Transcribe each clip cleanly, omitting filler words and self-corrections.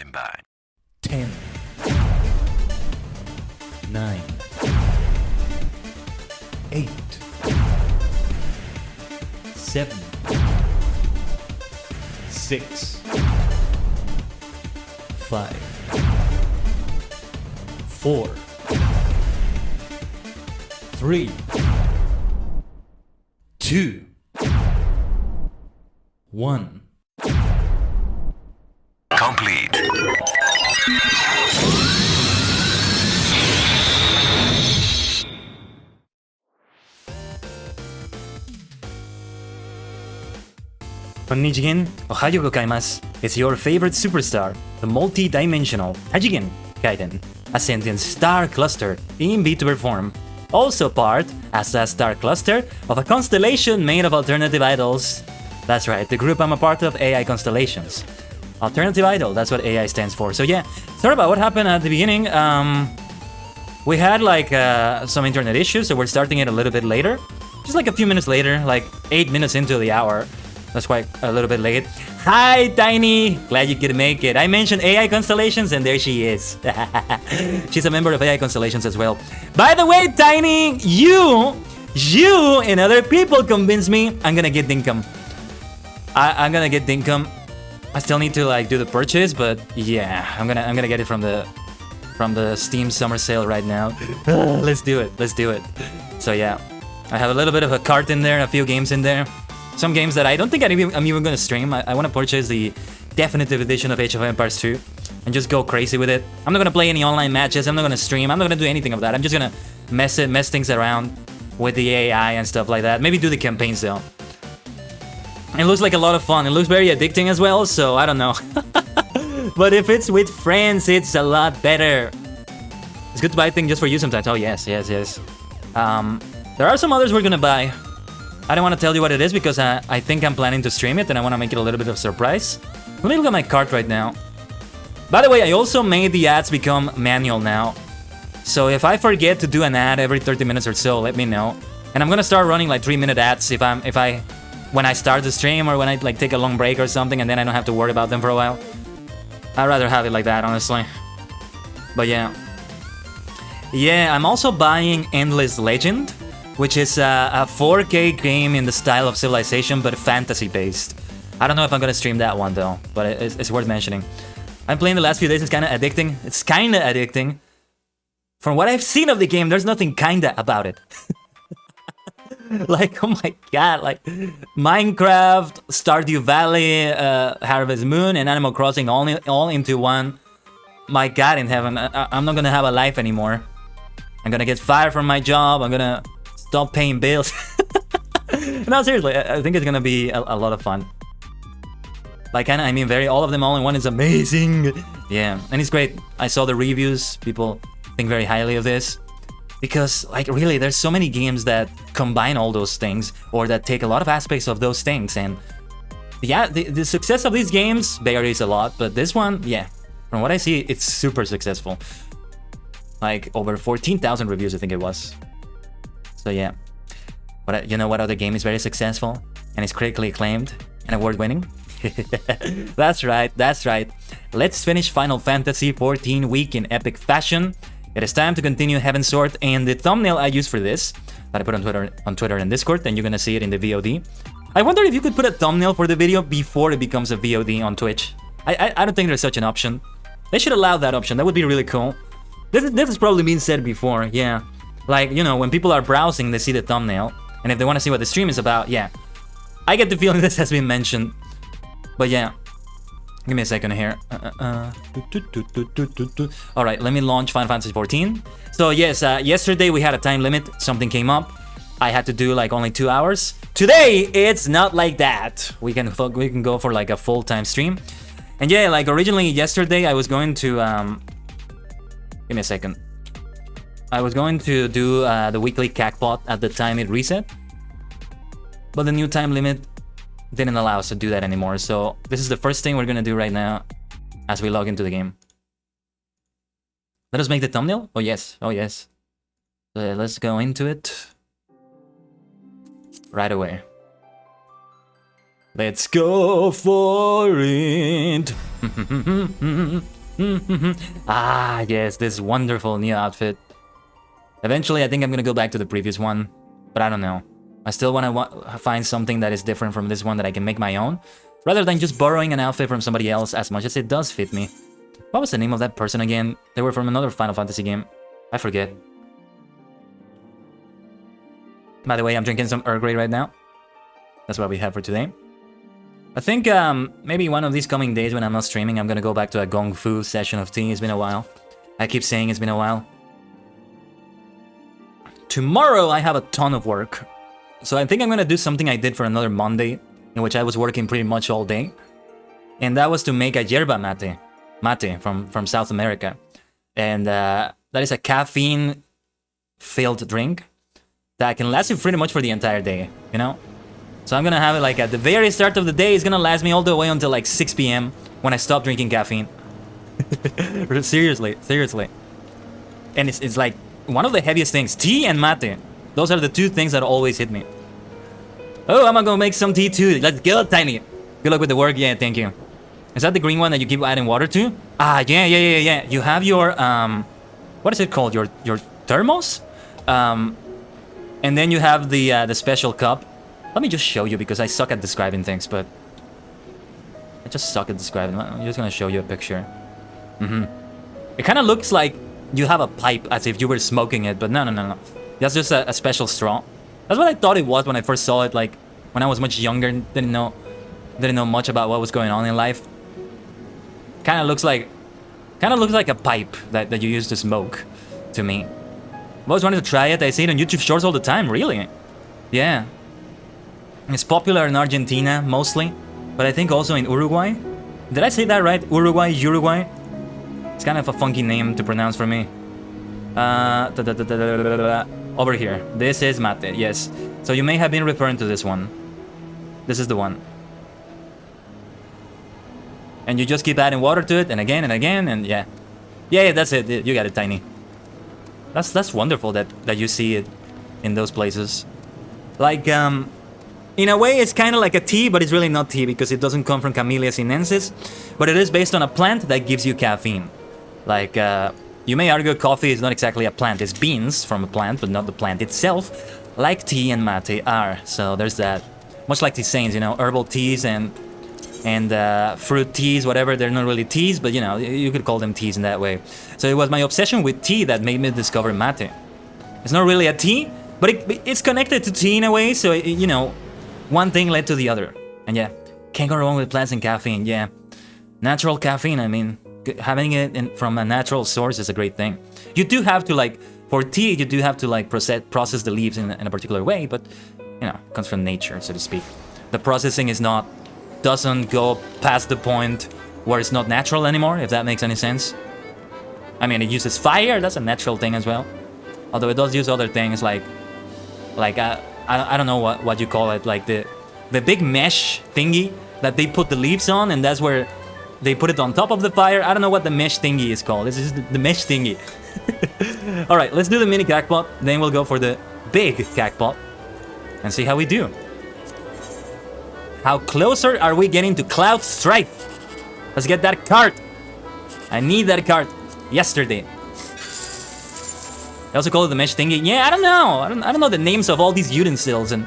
Stand by. 10, 9, 8, 7, 6, 5, 4, 3, 2, 1. Complete. Konnichiwa, ohayo gozaimasu. It's your favorite superstar, the multi-dimensional Hajigen Khaiden, a sentient star cluster in VTuber form. Also part, as a star cluster, of a constellation made of alternative idols. That's right, the group I'm a part of, AI Constellations. Alternative idol, that's what AI stands for. So yeah, sorry about what happened at the beginning. We had like some internet issues, so we're starting it a little bit later. Just like a few minutes later, like 8 minutes into the hour. That's quite a little bit late. Hi, Tiny! Glad you could make it. I mentioned AI Constellations, and there she is. She's a member of AI Constellations as well. By the way, Tiny, you and other people convinced me I'm gonna get Dinkum. I'm gonna get Dinkum. I still need to like do the purchase, but yeah, I'm gonna get it from the Steam summer sale right now. Let's do it. Let's do it. So yeah, I have a little bit of a cart in there, a few games in there. Some games that I don't think I'm even gonna stream. I want to purchase the definitive edition of Age of Empires 2 and just go crazy with it. I'm not gonna play any online matches. I'm not gonna stream. I'm not gonna do anything of that. I'm just gonna mess things around with the AI and stuff like that. Maybe do the campaigns though. It looks like a lot of fun. It looks very addicting as well, so I don't know. But if it's with friends, it's a lot better. It's good to buy things just for you sometimes. Oh yes. There are some others we're gonna buy. I don't want to tell you what it is because I think I'm planning to stream it and I want to make it a little bit of a surprise. Let me look at my cart right now. By the way, I also made the ads become manual now. So if I forget to do an ad every 30 minutes or so, let me know. And I'm gonna start running like 3-minute ads when I start the stream or when I like take a long break or something, and then I don't have to worry about them for a while. I'd rather have it like that, honestly. But yeah. Yeah, I'm also buying Endless Legend, which is a 4K game in the style of Civilization, but fantasy-based. I don't know if I'm gonna stream that one though, but it's worth mentioning. I'm playing the last few days, it's kinda addicting. It's kinda addicting. From what I've seen of the game, there's nothing kinda about it. Like, oh my god, like Minecraft, Stardew Valley, Harvest Moon, and Animal Crossing all into one. My god in heaven, I'm not gonna have a life anymore. I'm gonna get fired from my job, I'm gonna stop paying bills. No, seriously, I think it's gonna be a lot of fun. Like, I mean, all of them all in one is amazing. Yeah, and it's great. I saw the reviews, people think very highly of this. Because, like, really, there's so many games that combine all those things, or that take a lot of aspects of those things, and yeah, the success of these games varies a lot, but this one, yeah, from what I see, it's super successful. Like, over 14,000 reviews, I think it was. So yeah, but you know what other game is very successful and is critically acclaimed and award-winning? That's right. Let's finish Final Fantasy XIV week in epic fashion. It is time to continue Heavensward, and the thumbnail I used for this, that I put on Twitter and Discord, and you're gonna see it in the VOD. I wonder if you could put a thumbnail for the video before it becomes a VOD on Twitch. I don't think there's such an option. They should allow that option. That would be really cool. This has probably been said before, yeah. Like, you know, when people are browsing, they see the thumbnail, and if they want to see what the stream is about, yeah. I get the feeling this has been mentioned. But yeah. Give me a second here. Alright, let me launch Final Fantasy XIV. So yes, yesterday we had a time limit. Something came up. I had to do like only 2 hours. Today, it's not like that. We can go for like a full-time stream. And yeah, like originally yesterday I was going to... give me a second. I was going to do the weekly cacpot at the time it reset. But the new time limit didn't allow us to do that anymore. So this is the first thing we're gonna do right now as we log into the game. Let us make the thumbnail? Oh yes, oh yes. Let's go into it right away. Let's go for it. Ah, yes, this wonderful new outfit. Eventually, I think I'm gonna go back to the previous one, but I don't know. I still wanna find something that is different from this one that I can make my own, rather than just borrowing an outfit from somebody else as much as it does fit me. What was the name of that person again? They were from another Final Fantasy game. I forget. By the way, I'm drinking some Earl Grey right now. That's what we have for today. I think maybe one of these coming days when I'm not streaming, I'm gonna go back to a Gong Fu session of tea. It's been a while. I keep saying it's been a while. Tomorrow I have a ton of work. So I think I'm gonna do something I did for another Monday, in which I was working pretty much all day. And that was to make a yerba mate. Mate from South America. And that is a caffeine-filled drink that can last you pretty much for the entire day, you know? So I'm gonna have it like at the very start of the day. It's gonna last me all the way until like 6 p.m. when I stop drinking caffeine. Seriously. And it's like one of the heaviest things. Tea and mate. Those are the two things that always hit me. Oh, I'm gonna make some tea too. Let's go, Tiny. Good luck with the work. Yeah, thank you. Is that the green one that you keep adding water to? Ah, yeah. You have your, what is it called? Your thermos? And then you have the special cup. Let me just show you because I suck at describing things, but... I just suck at describing. I'm just gonna show you a picture. It kind of looks like you have a pipe as if you were smoking it, but no. That's just a special straw. That's what I thought it was when I first saw it, like, when I was much younger, didn't know much about what was going on in life. Kind of looks like a pipe that you use to smoke, to me. I always wanted to try it. I see it on YouTube Shorts all the time, really. Yeah. It's popular in Argentina, mostly, but I think also in Uruguay. Did I say that right? Uruguay? It's kind of a funky name to pronounce for me. Over here. This is mate, yes. So you may have been referring to this one. This is the one. And you just keep adding water to it, and again, and yeah. Yeah, that's it. You got it, Tiny. That's wonderful that you see it in those places. Like, in a way, it's kind of like a tea, but it's really not tea because it doesn't come from Camellia sinensis. But it is based on a plant that gives you caffeine. Like, you may argue coffee is not exactly a plant. It's beans from a plant, but not the plant itself, like tea and mate are. So there's that. Much like tisanes, you know, herbal teas and fruit teas, whatever. They're not really teas, but, you know, you could call them teas in that way. So it was my obsession with tea that made me discover mate. It's not really a tea, but it's connected to tea in a way, so, you know... One thing led to the other. And yeah, can't go wrong with plants and caffeine, yeah. Natural caffeine, I mean, having it from a natural source is a great thing. You do have to, like, for tea, you do have to, like, process the leaves in a particular way, but, you know, it comes from nature, so to speak. The processing doesn't go past the point where it's not natural anymore, if that makes any sense. I mean, it uses fire, that's a natural thing as well. Although it does use other things like I don't know what you call it, like the big mesh thingy that they put the leaves on, and that's where they put it on top of the fire. I don't know what the mesh thingy is called. This is the mesh thingy. Alright, let's do the mini crackpot, then we'll go for the big crackpot and see how we do. How closer are we getting to Cloud Strife? Let's get that card. I need that card yesterday. They also call it the mesh thingy. Yeah, I don't know. I don't know the names of all these utensils and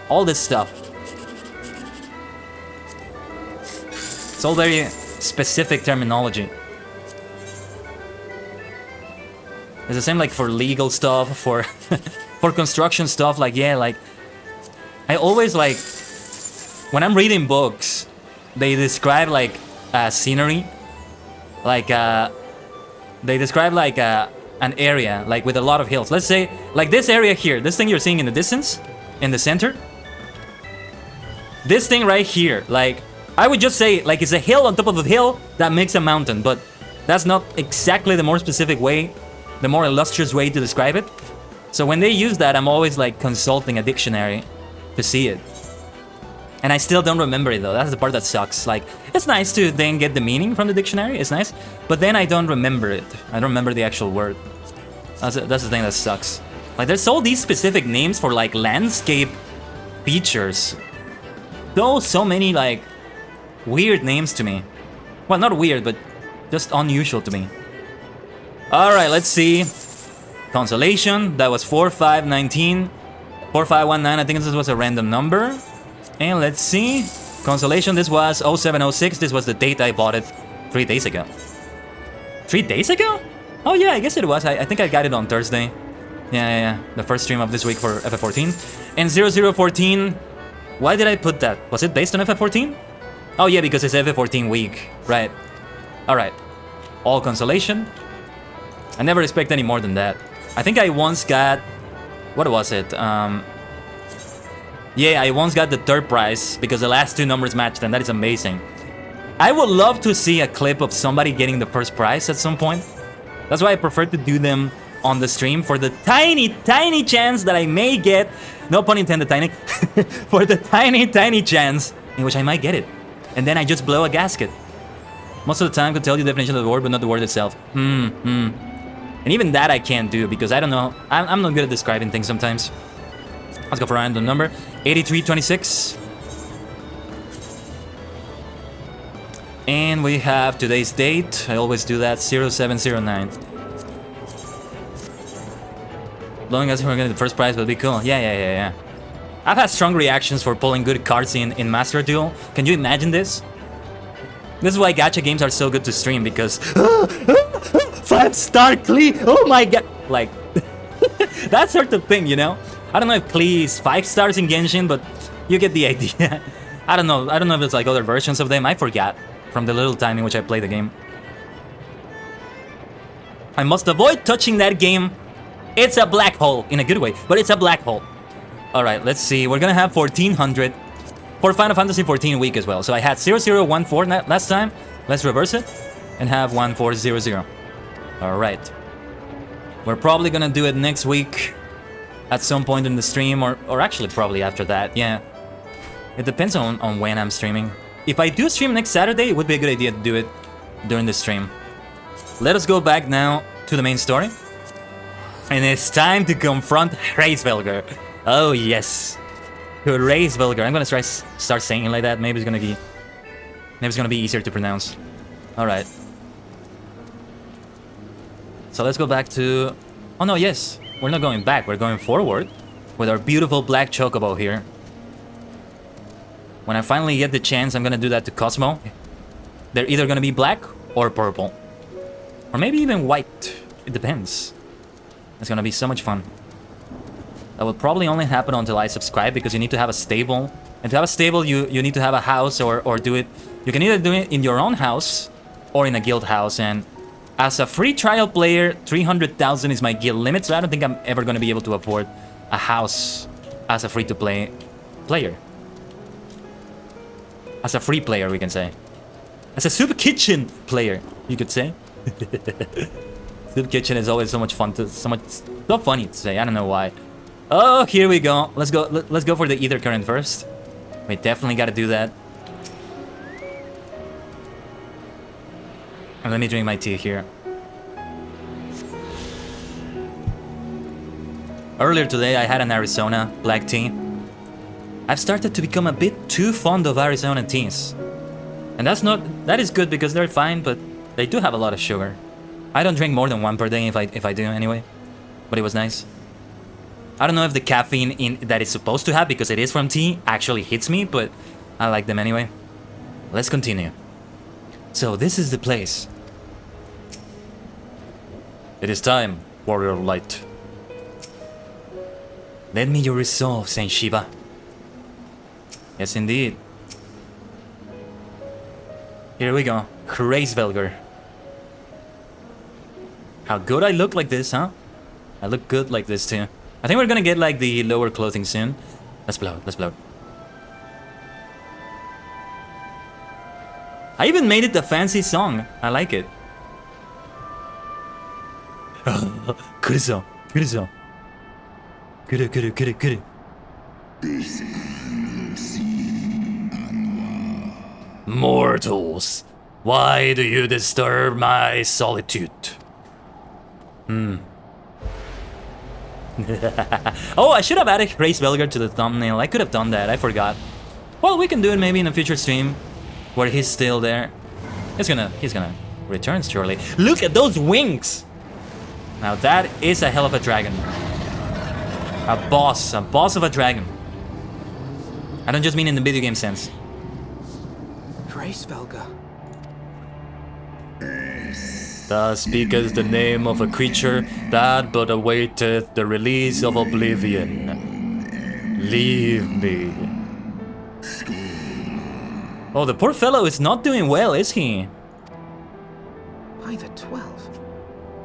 all this stuff. It's all very specific terminology. It's the same like for legal stuff, for for construction stuff. Like, yeah, like I always like when I'm reading books, they describe like scenery, like they describe like an area like with a lot of hills. Let's say like this area here, this thing you're seeing in the distance, in the center. This thing right here, like I would just say like it's a hill on top of a hill that makes a mountain, but that's not exactly the more specific way, the more illustrious way to describe it. So when they use that, I'm always like consulting a dictionary to see it. And I still don't remember it though. That's the part that sucks. Like, it's nice to then get the meaning from the dictionary. It's nice. But then I don't remember it. I don't remember the actual word. That's the thing that sucks. Like, there's all these specific names for, like, landscape features. So many, like, weird names to me. Well, not weird, but Just unusual to me. Alright, let's see. Consolation, that was 4519. 4519, I think this was a random number. And let's see. Consolation, this was 0706. This was the date I bought it 3 days ago. 3 days ago? Oh yeah, I guess it was. I think I got it on Thursday. Yeah. The first stream of this week for FF14. And 0014, why did I put that? Was it based on FF14? Oh yeah, because it's FF14 week. Right. Alright. All consolation. I never expect any more than that. I think I once got... What was it? Yeah, I once got the third prize because the last 2 numbers matched, and that is amazing. I would love to see a clip of somebody getting the first prize at some point. That's why I prefer to do them on the stream for the tiny, tiny chance that I may get... No pun intended, tiny. For the tiny, tiny chance in which I might get it. And then I just blow a gasket. Most of the time I could tell you the definition of the word, but not the word itself. And even that I can't do because I don't know. I'm not good at describing things sometimes. Let's go for a random number. 8326. And we have today's date. I always do that. 0709. Blowing us, we're getting the first prize would be cool. Yeah. I've had strong reactions for pulling good cards in Master Duel. Can you imagine this? This is why gacha games are so good to stream because 5-star Klee, oh my god, like that sort of thing, you know. I don't know if Klee is 5 stars in Genshin, but you get the idea. I don't know if it's like other versions of them. I forgot from the little time in which I played the game. I must avoid touching that game. It's a black hole in a good way, but it's a black hole. All right, let's see. We're gonna have 1400. For Final Fantasy 14 week as well. So I had 0014 last time. Let's reverse it and have 1400. Alright. We're probably gonna do it next week at some point in the stream or actually probably after that. Yeah. It depends on when I'm streaming. If I do stream next Saturday, it would be a good idea to do it during the stream. Let us go back now to the main story. And it's time to confront Hraesvelgr. Oh yes. Hraesvelgr. I'm gonna start saying it like that. Maybe it's gonna be easier to pronounce. All right. So let's go back to. Oh no, yes. We're not going back. We're going forward with our beautiful black chocobo here. When I finally get the chance, I'm gonna do that to Cosmo. They're either gonna be black or purple, or maybe even white. It depends. It's gonna be so much fun. That will probably only happen until I subscribe because you need to have a stable. And to have a stable, you need to have a house or do it. You can either do it in your own house or in a guild house. And as a free trial player, 300,000 is my guild limit. So I don't think I'm ever going to be able to afford a house as a free-to-play player. As a free player, we can say. As a soup kitchen player, you could say. Soup kitchen is always so much fun so funny to say. I don't know why. Oh, here we go. Let's go for the ether current first. We definitely got to do that. And let me drink my tea here. Earlier today, I had an Arizona black tea. I've started to become a bit too fond of Arizona teas. And that is good because they're fine, but they do have a lot of sugar. I don't drink more than 1 per day if I do anyway. But it was nice. I don't know if the caffeine that it's supposed to have, because it is from tea, actually hits me, but I like them anyway. Let's continue. So this is the place. It is time, warrior of light. Lend me your resolve, Saint Shiva. Yes, indeed. Here we go. Hraesvelgr. How good I look like this, huh? I look good like this too. I think we're gonna get like the lower clothing soon. Let's blow it, let's blow it. I even made it a fancy song. I like it. Kuruso, kuruso. Kuru. Mortals, why do you disturb my solitude? Oh, I should have added Hraesvelgr to the thumbnail. I could have done that. I forgot. Well, we can do it maybe in a future stream where he's still there. He's gonna returns shortly. Look at those wings! Now that is a hell of a dragon. A boss of a dragon. I don't just mean in the video game sense. Hraesvelgr. Thus speaketh the name of a creature that but awaiteth the release of oblivion. Leave me. Oh, the poor fellow is not doing well, is he? By the 12.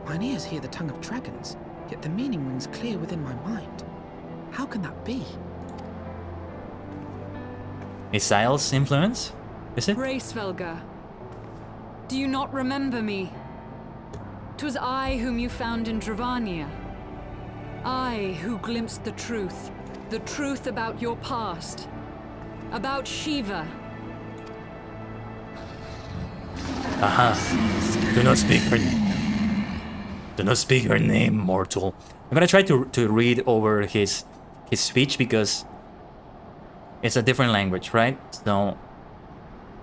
Mine ears hear the tongue of dragons, yet the meaning rings clear within my mind. How can that be? Isile's influence? Is it? Hraesvelgr, do you not remember me? 'Twas I whom you found in Dravania. I who glimpsed the truth about your past, about Shiva. Aha. Do not speak her name, mortal. I'm gonna try to read over his speech because it's a different language, right? So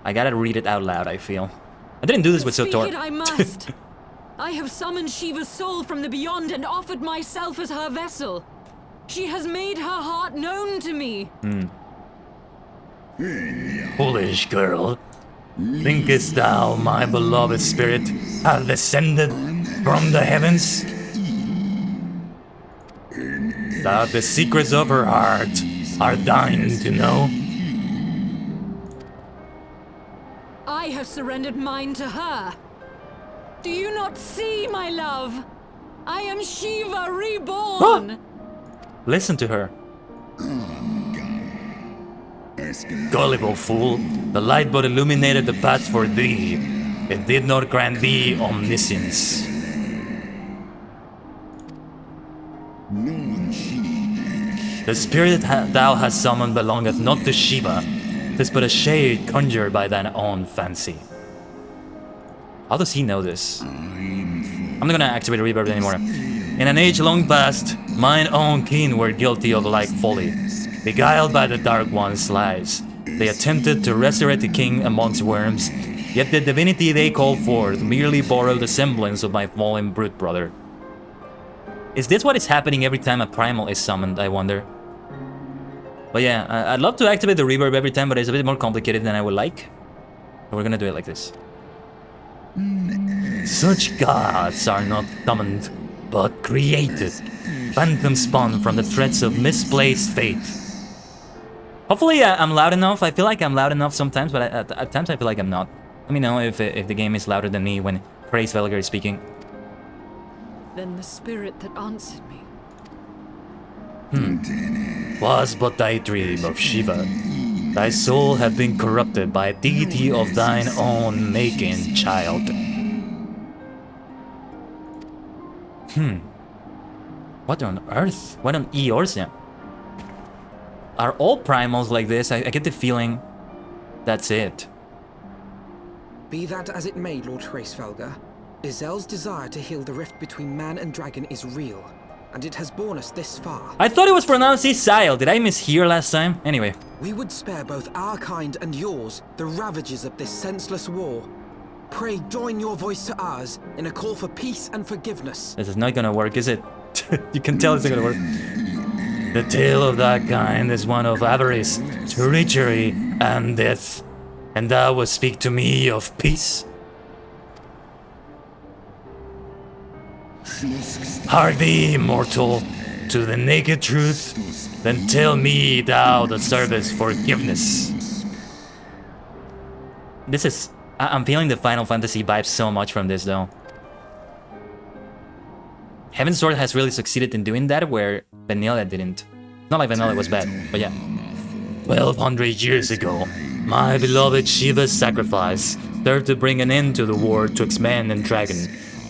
I gotta read it out loud, I feel. I didn't do this with Speak Sotor. it I must. I have summoned Shiva's soul from the beyond and offered myself as her vessel. She has made her heart known to me. Foolish girl. Thinkest thou my beloved spirit hath descended from the heavens? That the secrets of her heart are thine to know? I have surrendered mine to her. Do you not see, my love? I am Shiva reborn. Listen to her. Gullible fool, the light but illuminated the path for thee. It did not grant thee omniscience. The spirit thou hast summoned belongeth not to Shiva. 'Tis but a shade conjured by thine own fancy. How does he know this? I'm not gonna activate the reverb anymore. In an age long past, mine own kin were guilty of like folly. Beguiled by the Dark One's lies, they attempted to resurrect the king amongst worms, yet the divinity they called forth merely borrowed the semblance of my fallen brute brother. Is this what is happening every time a primal is summoned, I wonder? But yeah, I'd love to activate the reverb every time, but it's a bit more complicated than I would like. So we're gonna do it like this. Such gods are not summoned, but created. Phantom spawn from the threads of misplaced faith. Hopefully I'm loud enough. I feel like I'm loud enough sometimes, but at times I feel like I'm not. Let me know if the game is louder than me when Hraesvelgr is speaking. Then the spirit that answered me. Was but thy dream of Shiva. Thy soul hath been corrupted by a deity of thine own making, child. What on earth? What on Eorsia? Are all primals like this? I get the feeling that's it. Be that as it may, Lord Hraesvelgr, Izel's desire to heal the rift between man and dragon is real, and it has borne us this far. I thought it was pronounced Isile. Did I mishear last time? Anyway. We would spare both our kind and yours the ravages of this senseless war. Pray join your voice to ours in a call for peace and forgiveness. This is not gonna work, is it? You can tell it's not gonna work. The tale of that kind is one of avarice, treachery, and death. And thou would speak to me of peace? Hark thee, mortal, to the naked truth, then tell me thou that servest forgiveness. This is... I'm feeling the Final Fantasy vibes so much from this, though. Heaven's Sword has really succeeded in doing that, where Vanilla didn't. Not like Vanilla was bad, but yeah. 1200 years ago, my beloved Shiva's sacrifice served to bring an end to the war twixt man and dragon,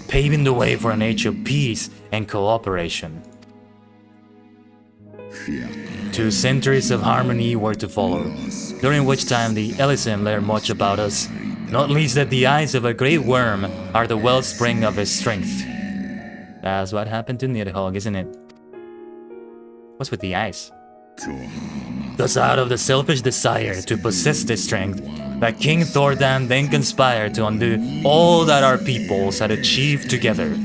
paving the way for an age of peace and cooperation. 2 centuries of harmony were to follow, during which time the Elysium learned much about us, not least that the eyes of a great worm are the wellspring of his strength. That's what happened to Nidhogg, isn't it? What's with the eyes? Thus, out of the selfish desire to possess this strength, that King Thordan then conspired to undo all that our peoples had achieved together.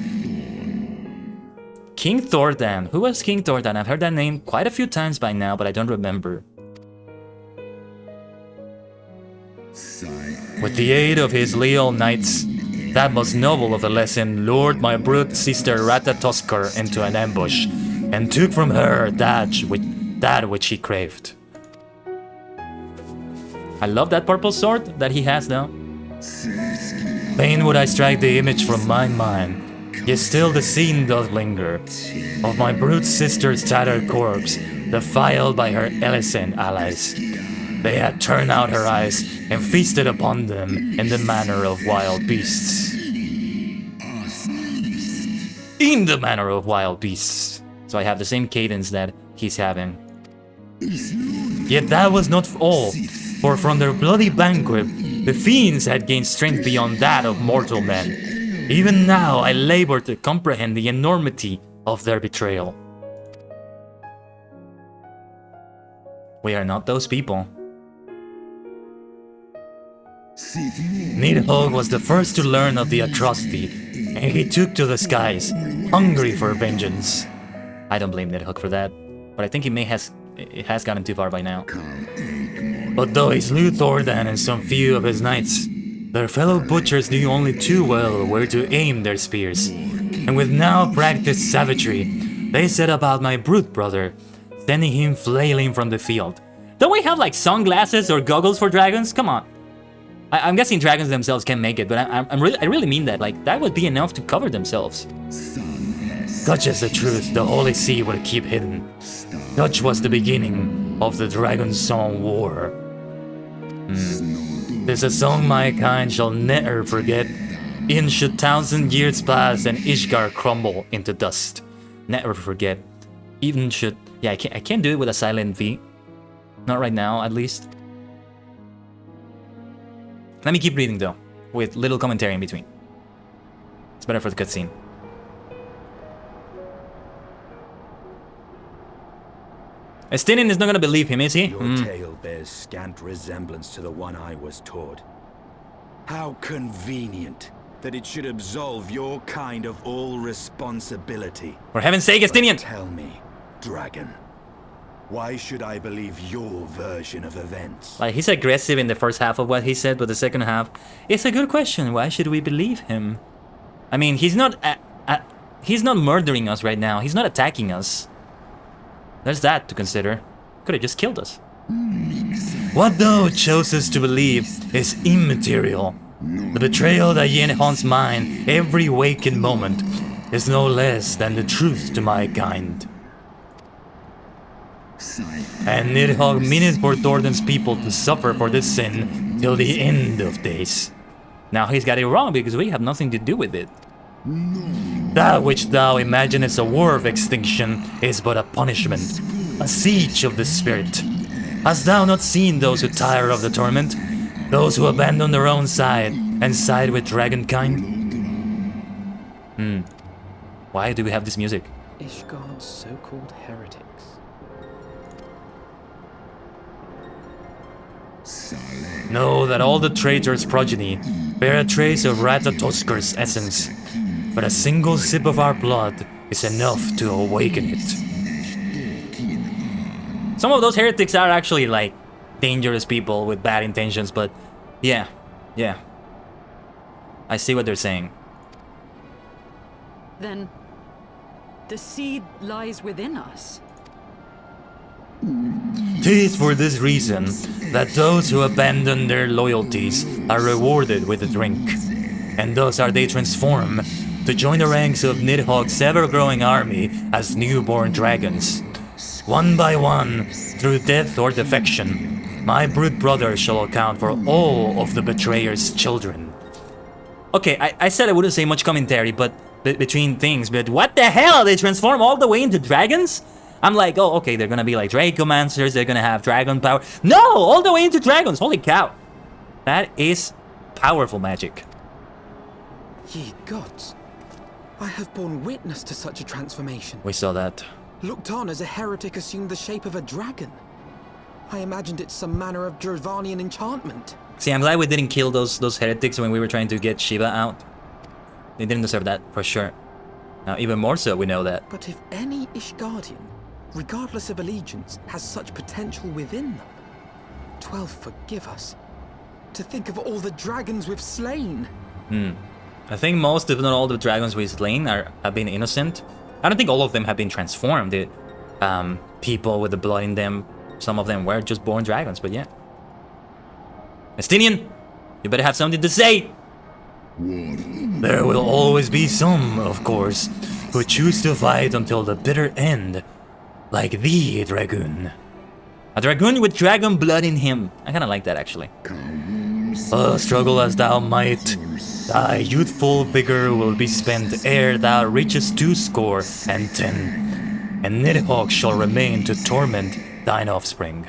King Thordan. Who was King Thordan? I've heard that name quite a few times by now, but I don't remember. With the aid of his leal knights, that most noble of the lesson lured my brute sister Ratatoskar into an ambush, and took from her that which he craved. I love that purple sword that he has now. Fain would I strike the image from my mind, yet still the scene doth linger, of my brute sister's tattered corpse, defiled by her Elysian allies. They had turned out her eyes and feasted upon them in the manner of wild beasts. In the manner of wild beasts. So I have the same cadence that he's having. Yet that was not all, for from their bloody banquet, the fiends had gained strength beyond that of mortal men. Even now I labor to comprehend the enormity of their betrayal. We are not those people. Nidhogg was the first to learn of the atrocity, and he took to the skies, hungry for vengeance. I don't blame Nidhogg for that, but I think it has gotten too far by now. But though he slew Thordan and some few of his knights, their fellow butchers knew only too well where to aim their spears, and with now practiced savagery, they set about my brute brother, sending him flailing from the field. Don't we have like sunglasses or goggles for dragons? Come on. I'm guessing dragons themselves can make it, but I really mean that. Like, that would be enough to cover themselves. Such is the truth the Holy Sea would keep hidden. Such was the beginning of the Dragon Song War. This a song my kind shall ne'er forget. In should 1,000 years pass and Ishgar crumble into dust. Never forget. Even should... Yeah, I can't do it with a silent V. Not right now, at least. Let me keep reading though, with little commentary in between. It's better for the cutscene. Estinian is not gonna believe him, is he? Your tale bears scant resemblance to the one I was taught. How convenient that it should absolve your kind of all responsibility. For heaven's sake, Estinian! But tell me, dragon, why should I believe your version of events? Like, he's aggressive in the first half of what he said, but the second half, it's a good question. Why should we believe him? I mean, he's not murdering us right now. He's not attacking us. There's that to consider. Could have just killed us. What thou chooses to believe is immaterial. The betrayal that yet haunts mine every waking moment is no less than the truth to my kind. And Nidhogg meaneth for Thordan's people to suffer for this sin till the end of days. Now he's got it wrong because we have nothing to do with it. That which thou imaginest a war of extinction is but a punishment, a siege of the spirit. Hast thou not seen those who tire of the torment? Those who abandon their own side and side with dragonkind? Why do we have this music? Ishgard's so-called heretics. Know that all the traitor's progeny bear a trace of Ratatoskar's essence, but a single sip of our blood is enough to awaken it. Some of those heretics are actually like dangerous people with bad intentions, but yeah. I see what they're saying. Then the seed lies within us. 'Tis for this reason that those who abandon their loyalties are rewarded with a drink, and thus are they transformed to join the ranks of Nidhogg's ever-growing army as newborn dragons. One by one, through death or defection, my brute brother shall account for all of the betrayer's children. Okay, I said I wouldn't say much commentary, but between things, but what the hell? They transform all the way into dragons? I'm like, oh, okay, they're gonna be like Dracomancers, they're gonna have dragon power. No, all the way into dragons, holy cow. That is powerful magic. Ye gods, I have borne witness to such a transformation. We saw that. looked on as a heretic assumed the shape of a dragon. I imagined it's some manner of Dravanian enchantment. See, I'm glad we didn't kill those heretics when we were trying to get Shiva out. They didn't deserve that, for sure. Now, even more so, we know that. But if any Ishgardian, regardless of allegiance, has such potential within them, 12 forgive us. To think of all the dragons we've slain. I think most, if not all, the dragons we've slain have been innocent. I don't think all of them have been transformed. The people with the blood in them, some of them were just born dragons, but yeah. Mestinian, you better have something to say. There will always be some, of course, who choose to fight until the bitter end. Like thee, dragoon. A dragoon with dragon blood in him. I kinda like that, actually. Struggle as thou might, thy youthful vigor will be spent ere thou reachest 210, and Nidhogg shall remain to torment thine offspring.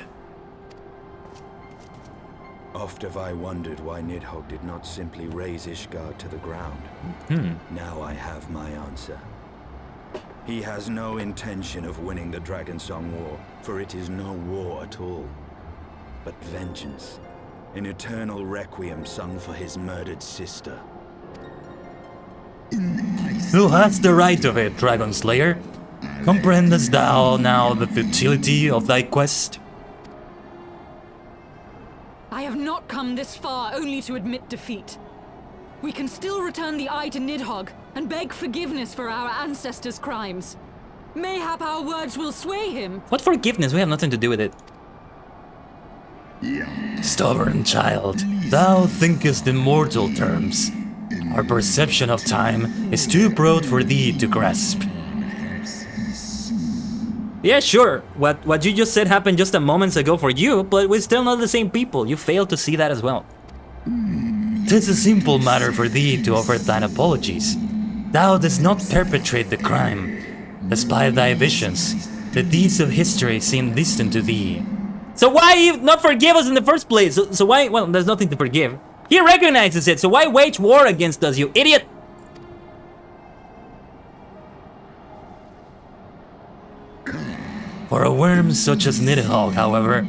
Oft have I wondered why Nidhogg did not simply raze Ishgard to the ground. Now I have my answer. He has no intention of winning the Dragonsong War, for it is no war at all, but vengeance. An eternal requiem sung for his murdered sister. Who has the right of it, Dragon Slayer? Comprehendest thou now the futility of thy quest? I have not come this far only to admit defeat. We can still return the eye to Nidhogg and beg forgiveness for our ancestors' crimes. Mayhap our words will sway him. What forgiveness? We have nothing to do with it. Stubborn child, thou thinkest in mortal terms. Our perception of time is too broad for thee to grasp. Yeah, sure. What you just said happened just a moment ago for you, but we're still not the same people. You failed to see that as well. 'Tis a simple matter for thee to offer thine apologies. Thou dost not perpetrate the crime. Despite thy visions, the deeds of history seem distant to thee. So why you not forgive us in the first place? So why? Well, there's nothing to forgive. He recognizes it, so why wage war against us, you idiot? For a worm such as Nidhogg, however,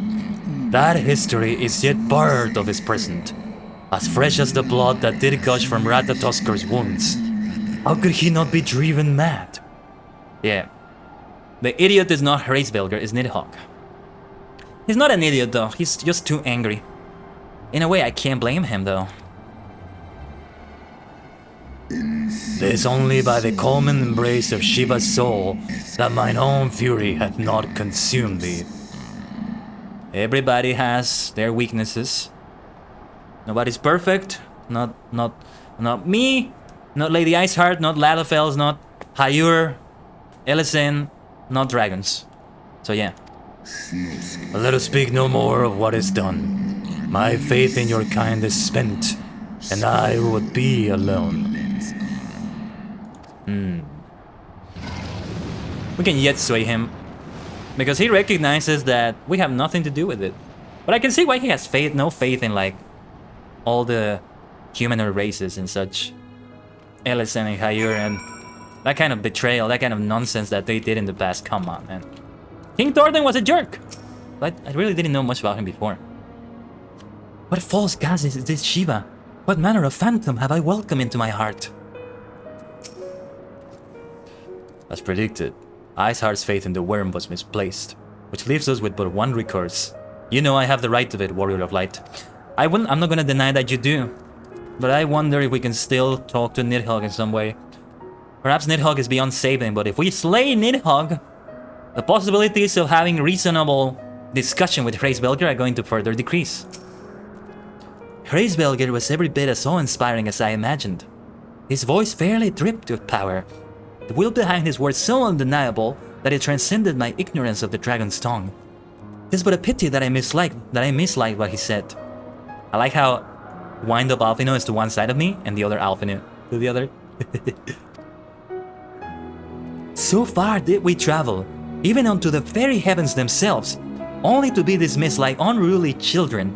that history is yet part of his present, as fresh as the blood that did gush from Ratatusker's wounds. How could he not be driven mad? Yeah, the idiot is not Hraesvelgr, is Nidhogg. He's not an idiot though, he's just too angry. In a way, I can't blame him though. Tis only by the common embrace of Shiva's soul that mine own fury hath not consumed thee. Everybody has their weaknesses. Nobody's perfect. Not me, not Lady Iceheart, not Lalafels, not Hayur, Ellison, not dragons. So yeah. Let us speak no more of what is done. My faith in your kind is spent, and I would be alone. We can yet sway him, because he recognizes that we have nothing to do with it. But I can see why he has no faith in like all the humanoid races and such. Ellison and Hayur and that kind of betrayal, that kind of nonsense that they did in the past. Come on, man. King Thornton was a jerk, but I really didn't know much about him before. What false goddess is this Shiva? What manner of phantom have I welcomed into my heart? As predicted, Iceheart's faith in the worm was misplaced, which leaves us with but one recourse. You know I have the right of it, Warrior of Light. I'm not gonna deny that you do, but I wonder if we can still talk to Nidhogg in some way. Perhaps Nidhogg is beyond saving, but if we slay Nidhogg, the possibilities of having reasonable discussion with Hraesvelgr are going to further decrease. Hraesvelgr was every bit as awe-inspiring as I imagined. His voice fairly dripped with power. The will behind his words so undeniable that it transcended my ignorance of the dragon's tongue. It's but a pity that I misliked what he said. I like how wind-up Alphino is to one side of me and the other Alphino to the other. So far did we travel, even unto the very heavens themselves, only to be dismissed like unruly children.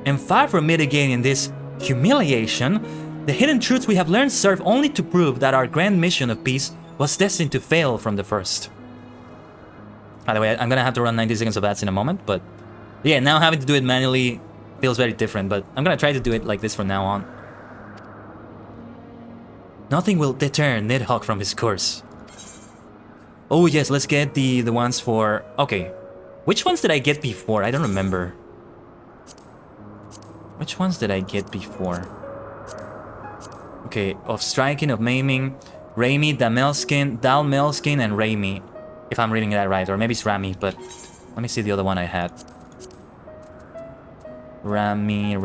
And far from mitigating this humiliation, the hidden truths we have learned serve only to prove that our grand mission of peace was destined to fail from the first. By the way, I'm gonna have to run 90 seconds of ads in a moment, but yeah, now having to do it manually feels very different, but I'm gonna try to do it like this from now on. Nothing will deter Nidhogg from his course. Oh yes, let's get the ones for... Okay. Which ones did I get before? I don't remember. Which ones did I get before? Okay, of striking, of maiming, Raimi, Dalmelskin, and Raimi. If I'm reading that right, or maybe it's Rami, but let me see the other one I had. Rami.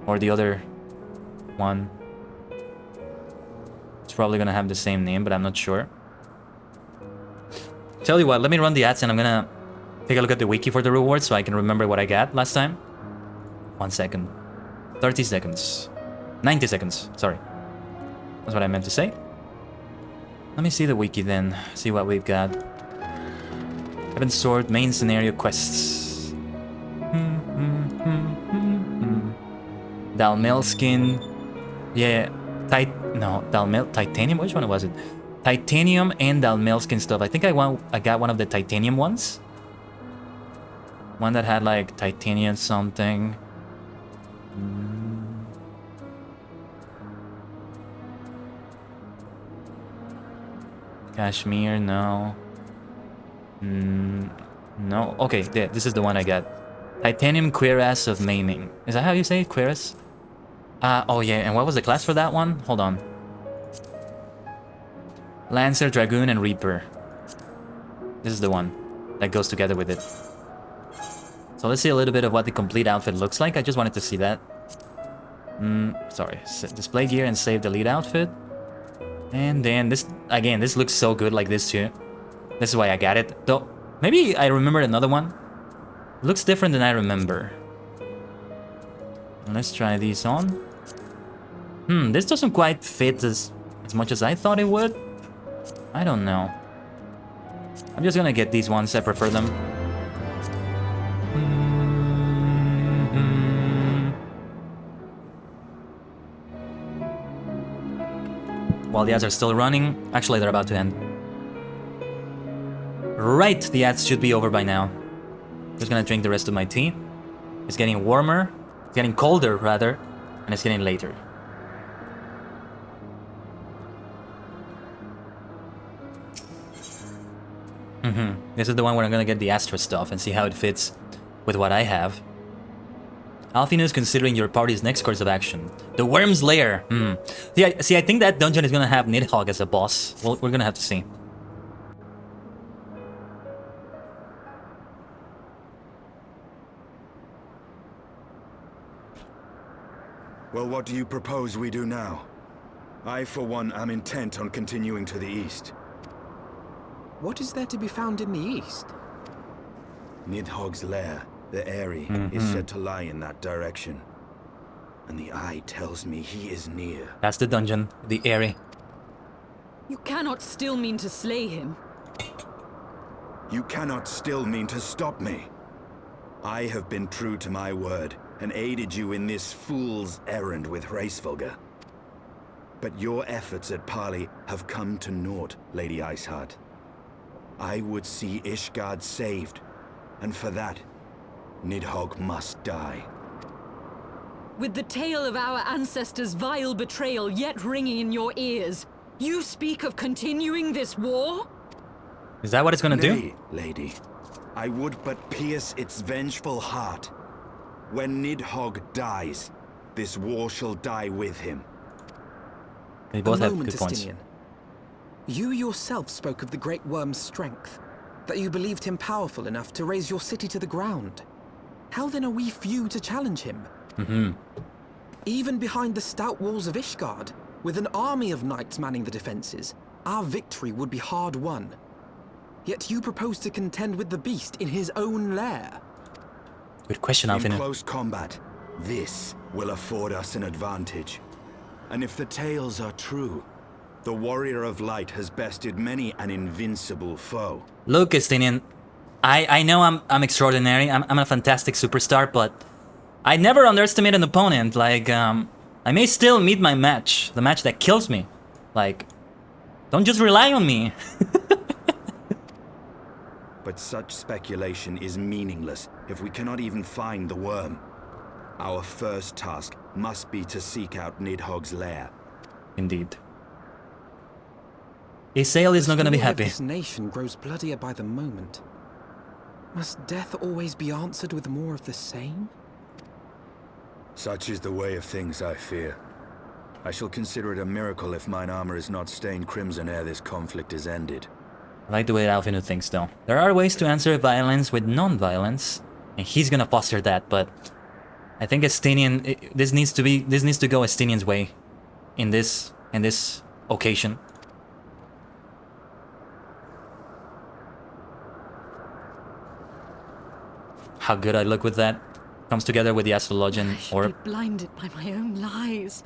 Or the other one. It's probably gonna have the same name, but I'm not sure. Tell you what, let me run the ads and I'm gonna take a look at the wiki for the rewards so I can remember what I got last time. 1 second. 30 seconds. 90 seconds, sorry. That's what I meant to say. Let me see the wiki then, see what we've got. Heaven's Sword, main scenario quests. Dalmelskin. Yeah, Titanium, which one was it? Titanium and Dalmelskin stuff. I think I got one of the Titanium ones. One that had like Titanium something. Kashmir, no. No. Okay, yeah, this is the one I got. Titanium Cuirass of Maiming. Is that how you say it? Cuirass? Oh yeah, and what was the class for that one? Hold on. Lancer, Dragoon, and Reaper. This is the one that goes together with it. So let's see a little bit of what the complete outfit looks like. I just wanted to see that. Sorry. Display gear and save the lead outfit. And then this, again, this looks so good like this too. This is why I got it. Though, maybe I remembered another one. It looks different than I remember. Let's try these on. This doesn't quite fit as much as I thought it would. I don't know. I'm just gonna get these ones, I prefer them. While the ads are still running, actually they're about to end. Right, the ads should be over by now. Just gonna drink the rest of my tea. It's getting warmer, it's getting colder rather, and it's getting later. This is the one where I'm gonna get the Astra stuff and see how it fits with what I have. Alfino is considering your party's next course of action. The Worm's Lair. See, I think that dungeon is gonna have Nidhogg as a boss. Well, we're gonna have to see. Well, what do you propose we do now? I, for one, am intent on continuing to the east. What is there to be found in the east? Nidhogg's lair, the Eyrie, is said to lie in that direction. And the eye tells me he is near. That's the dungeon, the Eyrie. You cannot still mean to slay him. You cannot still mean to stop me. I have been true to my word and aided you in this fool's errand with Hraesvelgr. But your efforts at parley have come to naught, Lady Iceheart. I would see Ishgard saved, and for that, Nidhogg must die. With the tale of our ancestors' vile betrayal yet ringing in your ears, you speak of continuing this war? Is that what it's gonna Nay, do? lady. I would but pierce its vengeful heart. When Nidhogg dies, this war shall die with him. They both have moment, good points. Estinian. You yourself spoke of the Great Worm's strength, that you believed him powerful enough to raise your city to the ground. How then are we few to challenge him? Even behind the stout walls of Ishgard, with an army of knights manning the defenses, our victory would be hard won. Yet you propose to contend with the beast in his own lair. Good question, In Alfino. close combat, this will afford us an advantage. And if the tales are true, the Warrior of Light has bested many an invincible foe. Look, Estinian, I know I'm extraordinary, I'm a fantastic superstar, but I never underestimate an opponent. Like, I may still meet my match, the match that kills me. Like, don't just rely on me. But such speculation is meaningless if we cannot even find the worm. Our first task must be to seek out Nidhogg's lair. Indeed. Isael is not gonna be The story of happy. this nation grows bloodier by the moment. Must death always be answered with more of the same? Such is the way of things, I fear. I shall consider it a miracle if mine armor is not stained crimson ere this conflict is ended. I like the way Alfinu thinks though. There are ways to answer violence with non-violence, and he's gonna foster that, but I think Estinian this needs to go Estinian's way in this occasion. How good I look with that. Comes together with the astrologian I should orb. be blinded by my own lies.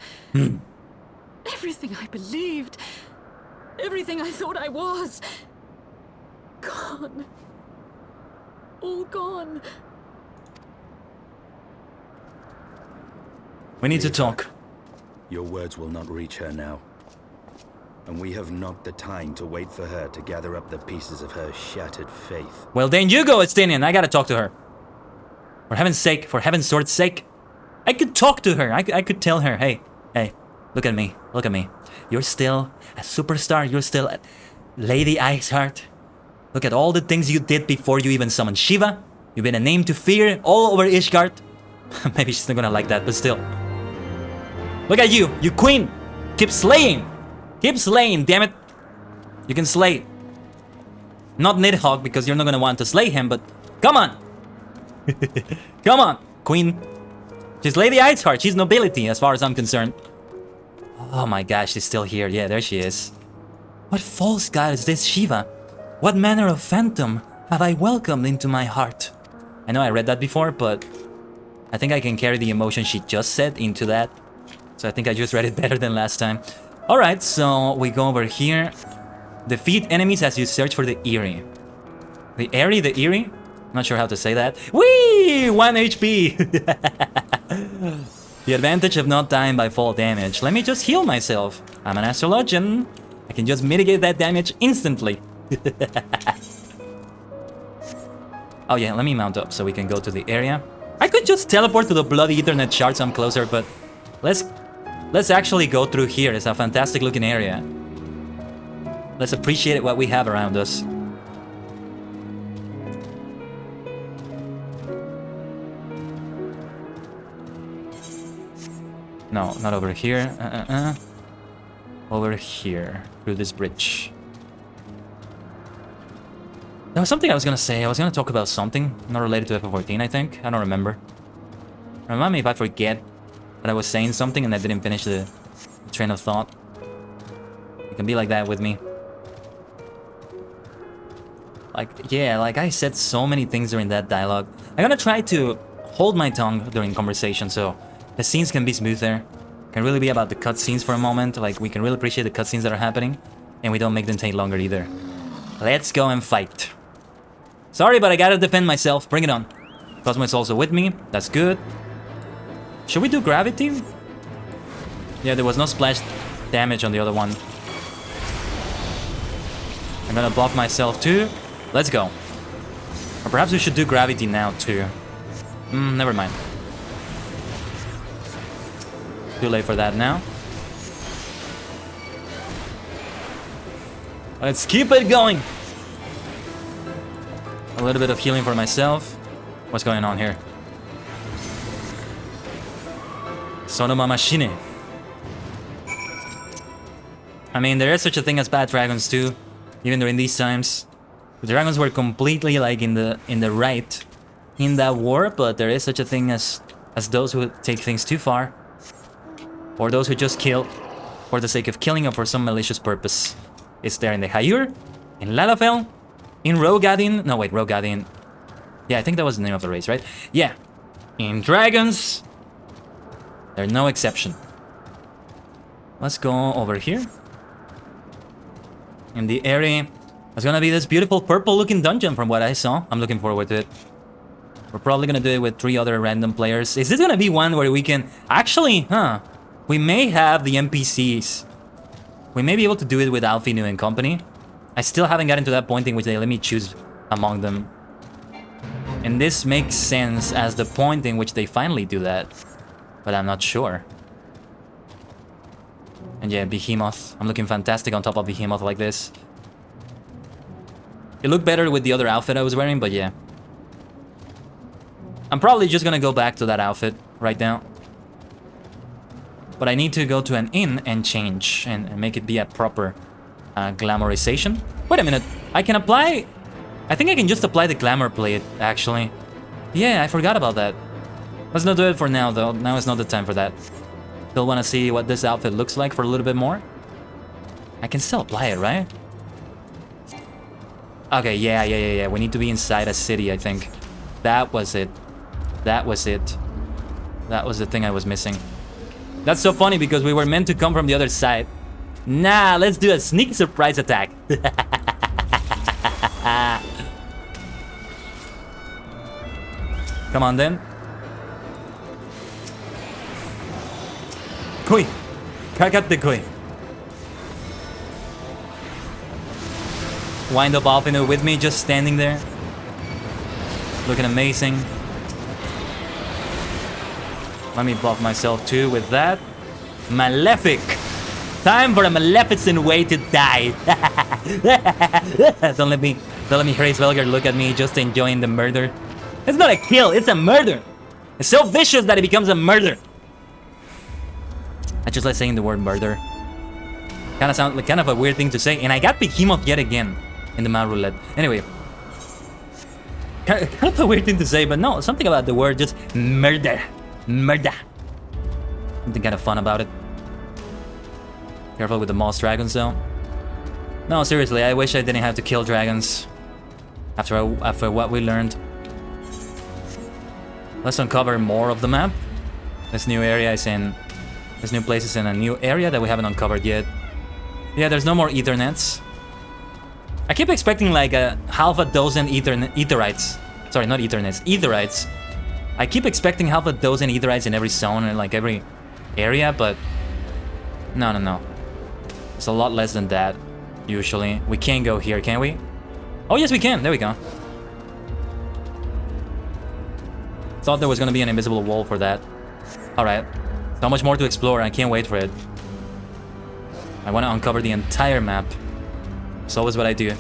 Everything I believed, everything I thought I was, gone. All gone. We need to talk. Your words will not reach her now. And we have not the time to wait for her to gather up the pieces of her shattered faith. Well, then you go, Estinian. I gotta talk to her. For heaven's sake, for heaven's sword's sake. I could talk to her. I could tell her, hey, look at me. Look at me. You're still a superstar. You're still a Lady Iceheart. Look at all the things you did before you even summoned Shiva. You've been a name to fear all over Ishgard. Maybe she's not gonna like that, but still. Look at you, you queen. Keep slaying. Keep slaying, damn it. You can slay. Not Nidhogg, because you're not gonna want to slay him, but come on. Come on, queen. She's Lady Iceheart. She's nobility, as far as I'm concerned. Oh my gosh, she's still here. Yeah, there she is. What false god is this Shiva? What manner of phantom have I welcomed into my heart? I know I read that before, but I think I can carry the emotion she just said into that. So I think I just read it better than last time. Alright, so we go over here. Defeat enemies as you search for the Eerie. The Eerie? The Eerie? Not sure how to say that. Whee! 1 HP! The advantage of not dying by fall damage. Let me just heal myself. I'm an astrologian. I can just mitigate that damage instantly. Oh yeah, let me mount up so we can go to the area. I could just teleport to the bloody Ethernet shard so I'm closer, but let's actually go through here. It's a fantastic looking area. Let's appreciate what we have around us. No, not over here. Over here, through this bridge. There was something I was gonna say. I was gonna talk about something not related to FF14, I think. I don't remember. Remind me if I forget that I was saying something and I didn't finish the train of thought. It can be like that with me. Like, yeah, like I said so many things during that dialogue. I'm gonna try to hold my tongue during conversation so the scenes can be smoother. Can really be about the cutscenes for a moment. Like, we can really appreciate the cutscenes that are happening. And we don't make them take longer either. Let's go and fight. Sorry, but I gotta defend myself. Bring it on. Cosmo is also with me. That's good. Should we do gravity? Yeah, there was no splash damage on the other one. I'm gonna buff myself too. Let's go. Or perhaps we should do gravity now too. Never mind. Too late for that now. Let's keep it going. A little bit of healing for myself. What's going on here? Sonoma Machine. I mean, there is such a thing as bad dragons too, even during these times. The dragons were completely like in the right in that war, but there is such a thing as those who take things too far. Or those who just kill for the sake of killing or for some malicious purpose. It's there in the Hayur, in Lalafell, in Rogadin. No, wait, Rogadin. Yeah, I think that was the name of the race, right? Yeah. In Dragons, they're no exception. Let's go over here. In the area, it's gonna be this beautiful purple-looking dungeon from what I saw. I'm looking forward to it. We're probably gonna do it with 3 other random players. Is this gonna be one where we can... Actually, we may have the NPCs. We may be able to do it with Alfinu and company. I still haven't gotten to that point in which they let me choose among them. And this makes sense as the point in which they finally do that. But I'm not sure. And yeah, Behemoth. I'm looking fantastic on top of Behemoth like this. It looked better with the other outfit I was wearing, but yeah. I'm probably just gonna go back to that outfit right now. But I need to go to an inn and change and make it be a proper glamorization. Wait a minute, I can apply... I think I can just apply the glamour plate, actually. Yeah, I forgot about that. Let's not do it for now, though. Now is not the time for that. Still want to see what this outfit looks like for a little bit more. I can still apply it, right? Okay, yeah. We need to be inside a city, I think. That was it. That was it. That was the thing I was missing. That's so funny because we were meant to come from the other side. Nah, let's do a sneak surprise attack. Come on then. Koi. Kakatte koi. Wind up off in it with me, just standing there. Looking amazing. Let me buff myself too with that. Malefic. Time for a maleficent way to die. Don't let me Grace Velger look at me just enjoying the murder. It's not a kill, it's a murder. It's so vicious that it becomes a murder. I just like saying the word murder. Kind of sound like kind of a weird thing to say. And I got Behemoth yet again in the Mount Roulette. Anyway. Kind of a weird thing to say, but no, something about the word just murder. Murder. Something kind of fun about it. Careful with the Moss Dragons though. No, seriously, I wish I didn't have to kill dragons. After what we learned. Let's uncover more of the map. This new area is in... This new place is in a new area that we haven't uncovered yet. Yeah, there's no more Ethernets. I keep expecting like a half a dozen Etherites. Sorry, not Ethernets, Etherites. I keep expecting half a dozen Etherites in every zone and like every area, but... No. It's a lot less than that, usually. We can't go here, can we? Oh, yes, we can. There we go. Thought there was gonna be an invisible wall for that. Alright. So much more to explore. I can't wait for it. I want to uncover the entire map. It's always what I do.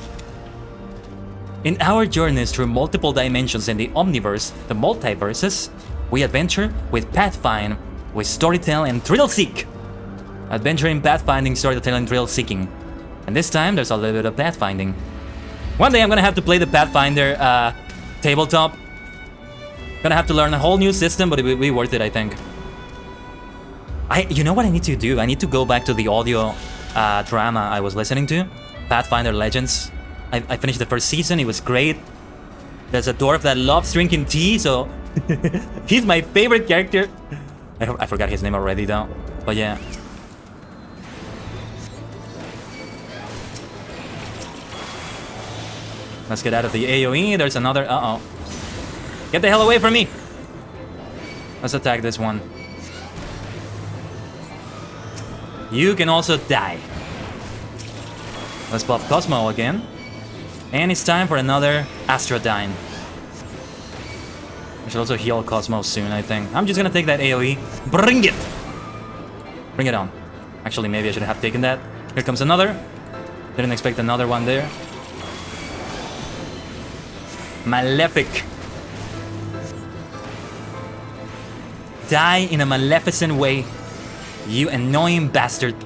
In our journeys through multiple dimensions in the Omniverse, the multiverses, we adventure with pathfind, with storytell and thrill seek. Adventuring, pathfinding, storytelling, thrill seeking. And this time there's a little bit of pathfinding. One day I'm gonna have to play the Pathfinder tabletop. Gonna have to learn a whole new system, but it will be worth it, I think. You know what I need to do? I need to go back to the audio drama I was listening to. Pathfinder Legends. I finished the first season, it was great. There's a dwarf that loves drinking tea, so... he's my favorite character. I forgot his name already though, but yeah. Let's get out of the AoE, there's another... Uh-oh. Get the hell away from me! Let's attack this one. You can also die. Let's buff Cosmo again. And it's time for another Astrodyne. I should also heal Cosmo soon, I think. I'm just gonna take that AoE. Bring it! Bring it on. Actually, maybe I should have taken that. Here comes another. Didn't expect another one there. Malefic. Die in a maleficent way. You annoying bastard.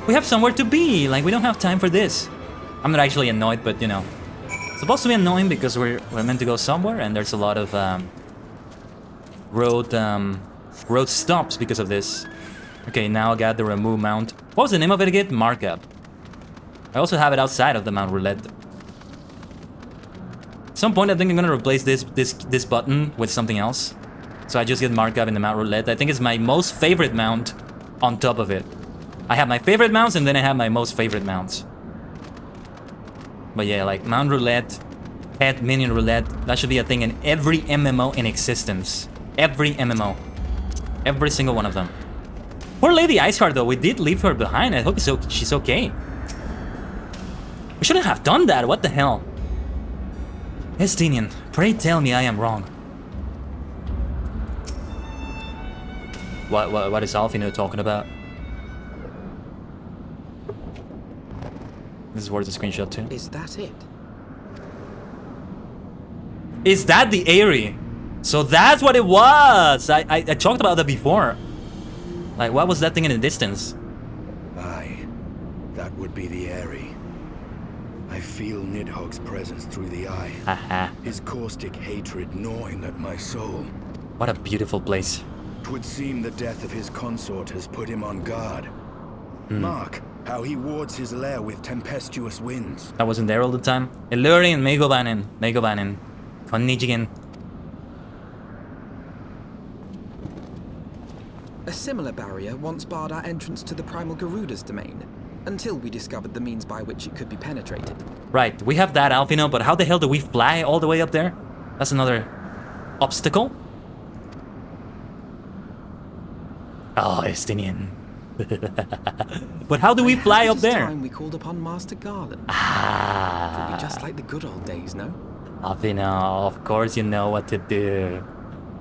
We have somewhere to be. Like, we don't have time for this. I'm not actually annoyed, but you know. It's supposed to be annoying because we're meant to go somewhere and there's a lot of road stops because of this. Okay, now I got the remove mount. What was the name of it again? Markup. I also have it outside of the Mount Roulette. At some point I think I'm gonna replace this button with something else. So I just get markup in the Mount Roulette. I think it's my most favorite mount on top of it. I have my favorite mounts and then I have my most favorite mounts. But yeah, like Mount Roulette, Pet Minion Roulette, that should be a thing in every MMO in existence. Every MMO. Every single one of them. Poor Lady Iceheart though, we did leave her behind. I hope she's okay. We shouldn't have done that, what the hell? Estinian, pray tell me I am wrong. What is Alfino talking about? This is worth a screenshot too. Is that it? Is that the Airy? So that's what it was! I talked about that before. Like, what was that thing in the distance? Aye, that would be the Airy. I feel Nidhogg's presence through the eye. Haha. His caustic hatred gnawing at my soul. What a beautiful place. 'Twould seem the death of his consort has put him on guard. Mark how he wards his lair with tempestuous winds. I wasn't there all the time. Illurin, Megobanin. Konnichigen. A similar barrier once barred our entrance to the primal Garuda's domain, until we discovered the means by which it could be penetrated. Right, we have that, Alfino, but how the hell do we fly all the way up there? That's another obstacle. Oh, Estinian. But how do we fly up there? Time we called upon Master Garland. It'll be just like the good old days, no? Alfino, of course you know what to do.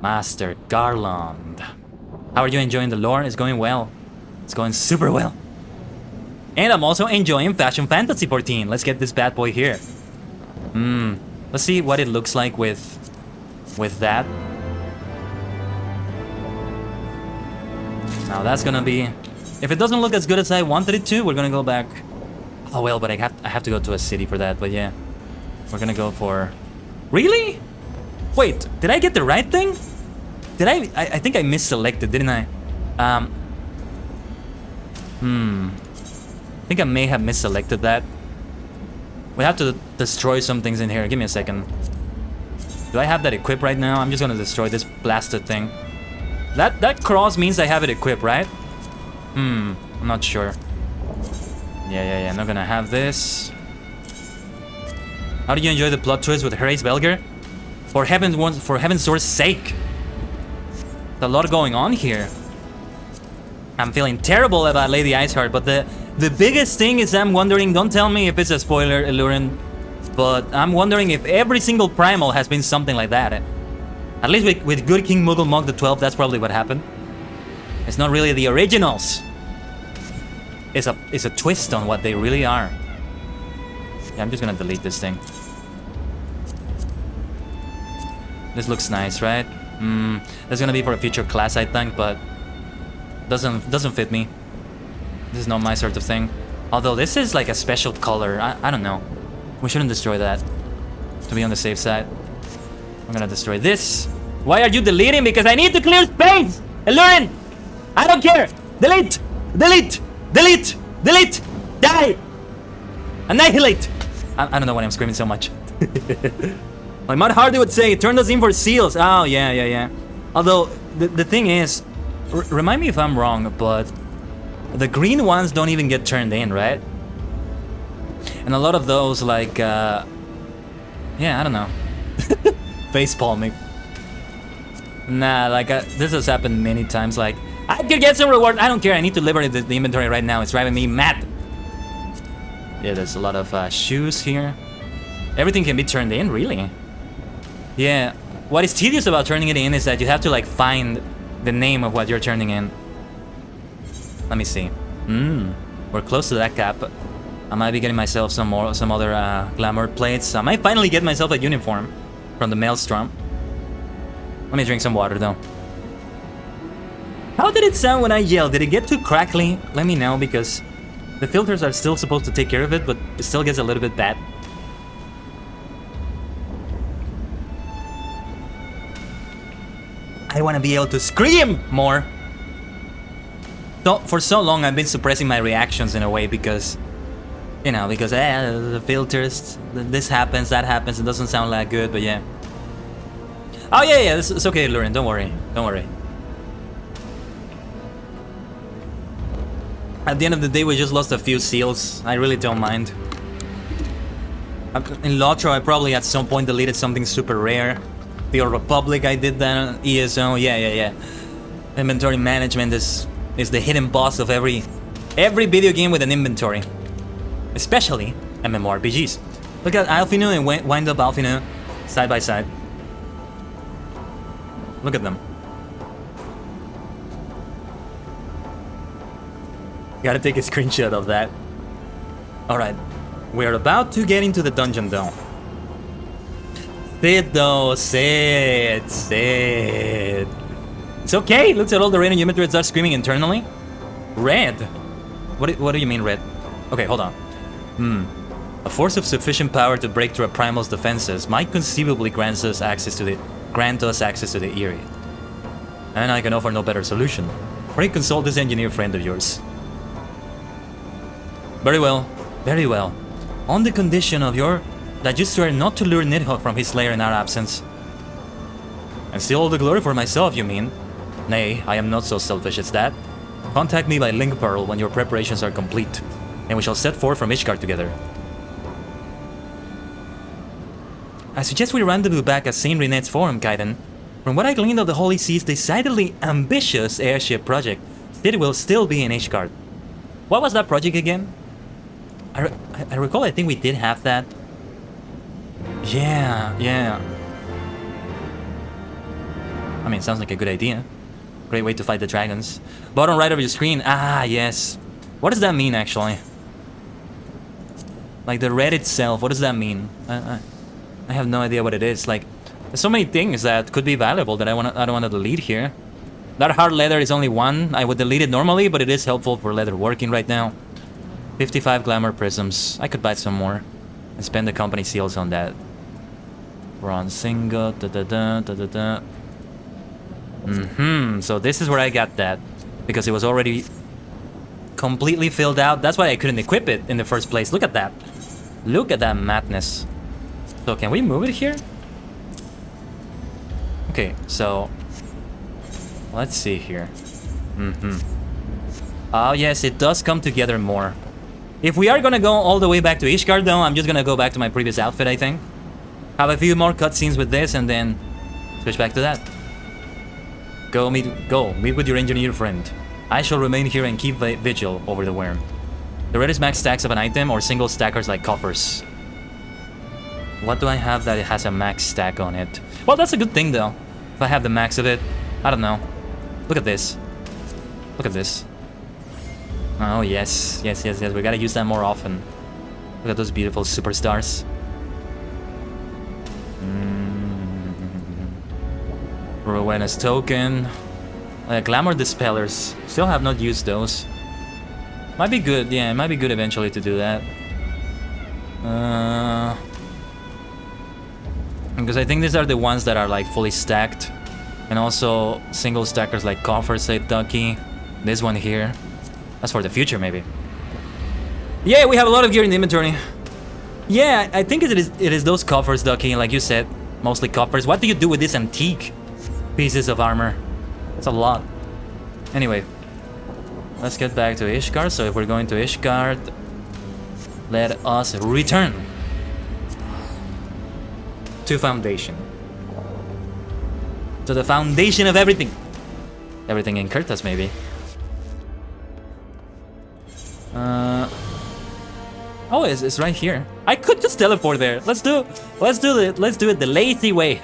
Master Garland. How are you enjoying the lore? It's going well. It's going super well. And I'm also enjoying Fashion Fantasy 14. Let's get this bad boy here. Let's see what it looks like with that. Now that's gonna be... If it doesn't look as good as I wanted it to, we're gonna go back... Oh well, but I have to go to a city for that, but yeah. We're gonna go for... Really? Wait, did I get the right thing? Did I think I misselected, didn't I? I think I may have misselected that. We have to destroy some things in here. Give me a second. Do I have that equipped right now? I'm just gonna destroy this blasted thing. That cross means I have it equipped, right? I'm not sure. Yeah. I'm not gonna have this. How did you enjoy the plot twist with Herre's Belger? For heaven's source sake. There's a lot going on here. I'm feeling terrible about Lady Iceheart, but the biggest thing is I'm wondering, don't tell me if it's a spoiler, Illurin, but I'm wondering if every single primal has been something like that. At least with Good King Moogle Mog the 12th, that's probably what happened. It's not really the originals. It's a twist on what they really are. Yeah, I'm just gonna delete this thing. This looks nice, right? That's gonna be for a future class, I think, but doesn't fit me. This is not my sort of thing. Although this is like a special color. I don't know. We shouldn't destroy that, to be on the safe side. I'm gonna destroy this. Why are you deleting? Because I need to clear space! Illurin! I don't care! Delete! Delete! Delete! Delete! Die! Annihilate! I don't know why I'm screaming so much. Like Matt Hardy would say, turn us in for seals. Oh, yeah. Although, the thing is, remind me if I'm wrong, but the green ones don't even get turned in, right? And a lot of those, like, yeah, I don't know. Face palming. Nah, like, this has happened many times, like, I could get some reward. I don't care, I need to liberate the inventory right now. It's driving me mad. Yeah, there's a lot of shoes here. Everything can be turned in, really? Yeah, what is tedious about turning it in is that you have to, like, find the name of what you're turning in. Let me see. We're close to that cap. I might be getting myself some other glamour plates. I might finally get myself a uniform from the Maelstrom. Let me drink some water, though. How did it sound when I yelled? Did it get too crackly? Let me know, because the filters are still supposed to take care of it, but it still gets a little bit bad. I want to be able to scream more. So, for so long, I've been suppressing my reactions in a way because, you know, because the filters, this happens, that happens, it doesn't sound that good, but yeah. Oh, yeah, it's okay, Lurin, don't worry. At the end of the day, we just lost a few seals. I really don't mind. In Lotro, I probably at some point deleted something super rare. The Old Republic, I did that on ESO. Yeah. Inventory management is the hidden boss of every video game with an inventory. Especially MMORPGs. Look at Alfino and Wind Up Alfino. Side by side. Look at them. Gotta take a screenshot of that. Alright. We're about to get into the dungeon though. Sit though, sit. It's okay, looks at all the red and Geometry start screaming internally. Red? What do you mean red? Okay, hold on. A force of sufficient power to break through a primal's defenses might conceivably grant us access to the Eyrie. And I can offer no better solution. Pray consult this engineer friend of yours. Very well, very well. On the condition of that you swear not to lure Nidhogg from his lair in our absence. And steal all the glory for myself, you mean? Nay, I am not so selfish as that. Contact me by Link Pearl when your preparations are complete, and we shall set forth from Ishgard together. I suggest we rendezvous back at Saint Renette's Forum, Khaiden. From what I gleaned of the Holy Sea's decidedly ambitious airship project, it will still be in Ishgard. What was that project again? I recall I think we did have that. Yeah. I mean, sounds like a good idea. Great way to fight the dragons. Bottom right of your screen. Ah, yes. What does that mean, actually? Like the red itself, what does that mean? I have no idea what it is. Like, there's so many things that could be valuable that I don't want to delete here. That hard leather is only one. I would delete it normally, but it is helpful for leather working right now. 55 glamour prisms. I could buy some more and spend the company seals on that. Bronze single. So this is where I got that, because it was already completely filled out. That's why I couldn't equip it in the first place. Look at that. Look at that madness. So can we move it here? Okay, so let's see here. Oh yes, it does come together more. If we are gonna go all the way back to Ishgard though, I'm just gonna go back to my previous outfit, I think. Have a few more cutscenes with this and then switch back to that. Go meet with your engineer friend. I shall remain here and keep vigil over the worm. The reddest max stacks of an item or single stackers like coffers. What do I have that it has a max stack on it? Well, that's a good thing though. If I have the max of it, I don't know. Look at this. Look at this. Oh yes. We gotta use that more often. Look at those beautiful superstars. Rowena's token. Glamour dispellers. Still have not used those. Might be good, yeah, it might be good eventually to do that. Because I think these are the ones that are like fully stacked. And also single stackers like coffers, say Ducky. This one here. That's for the future maybe. Yeah, we have a lot of gear in the inventory. Yeah, I think it is those coffers, Ducky, like you said. Mostly coffers. What do you do with these antique pieces of armor? That's a lot. Anyway, let's get back to Ishgard. So if we're going to Ishgard, let us return to Foundation. To the foundation of everything. Everything in Kurtas, maybe. Oh, it's right here. I could just teleport there. Let's do it the lazy way.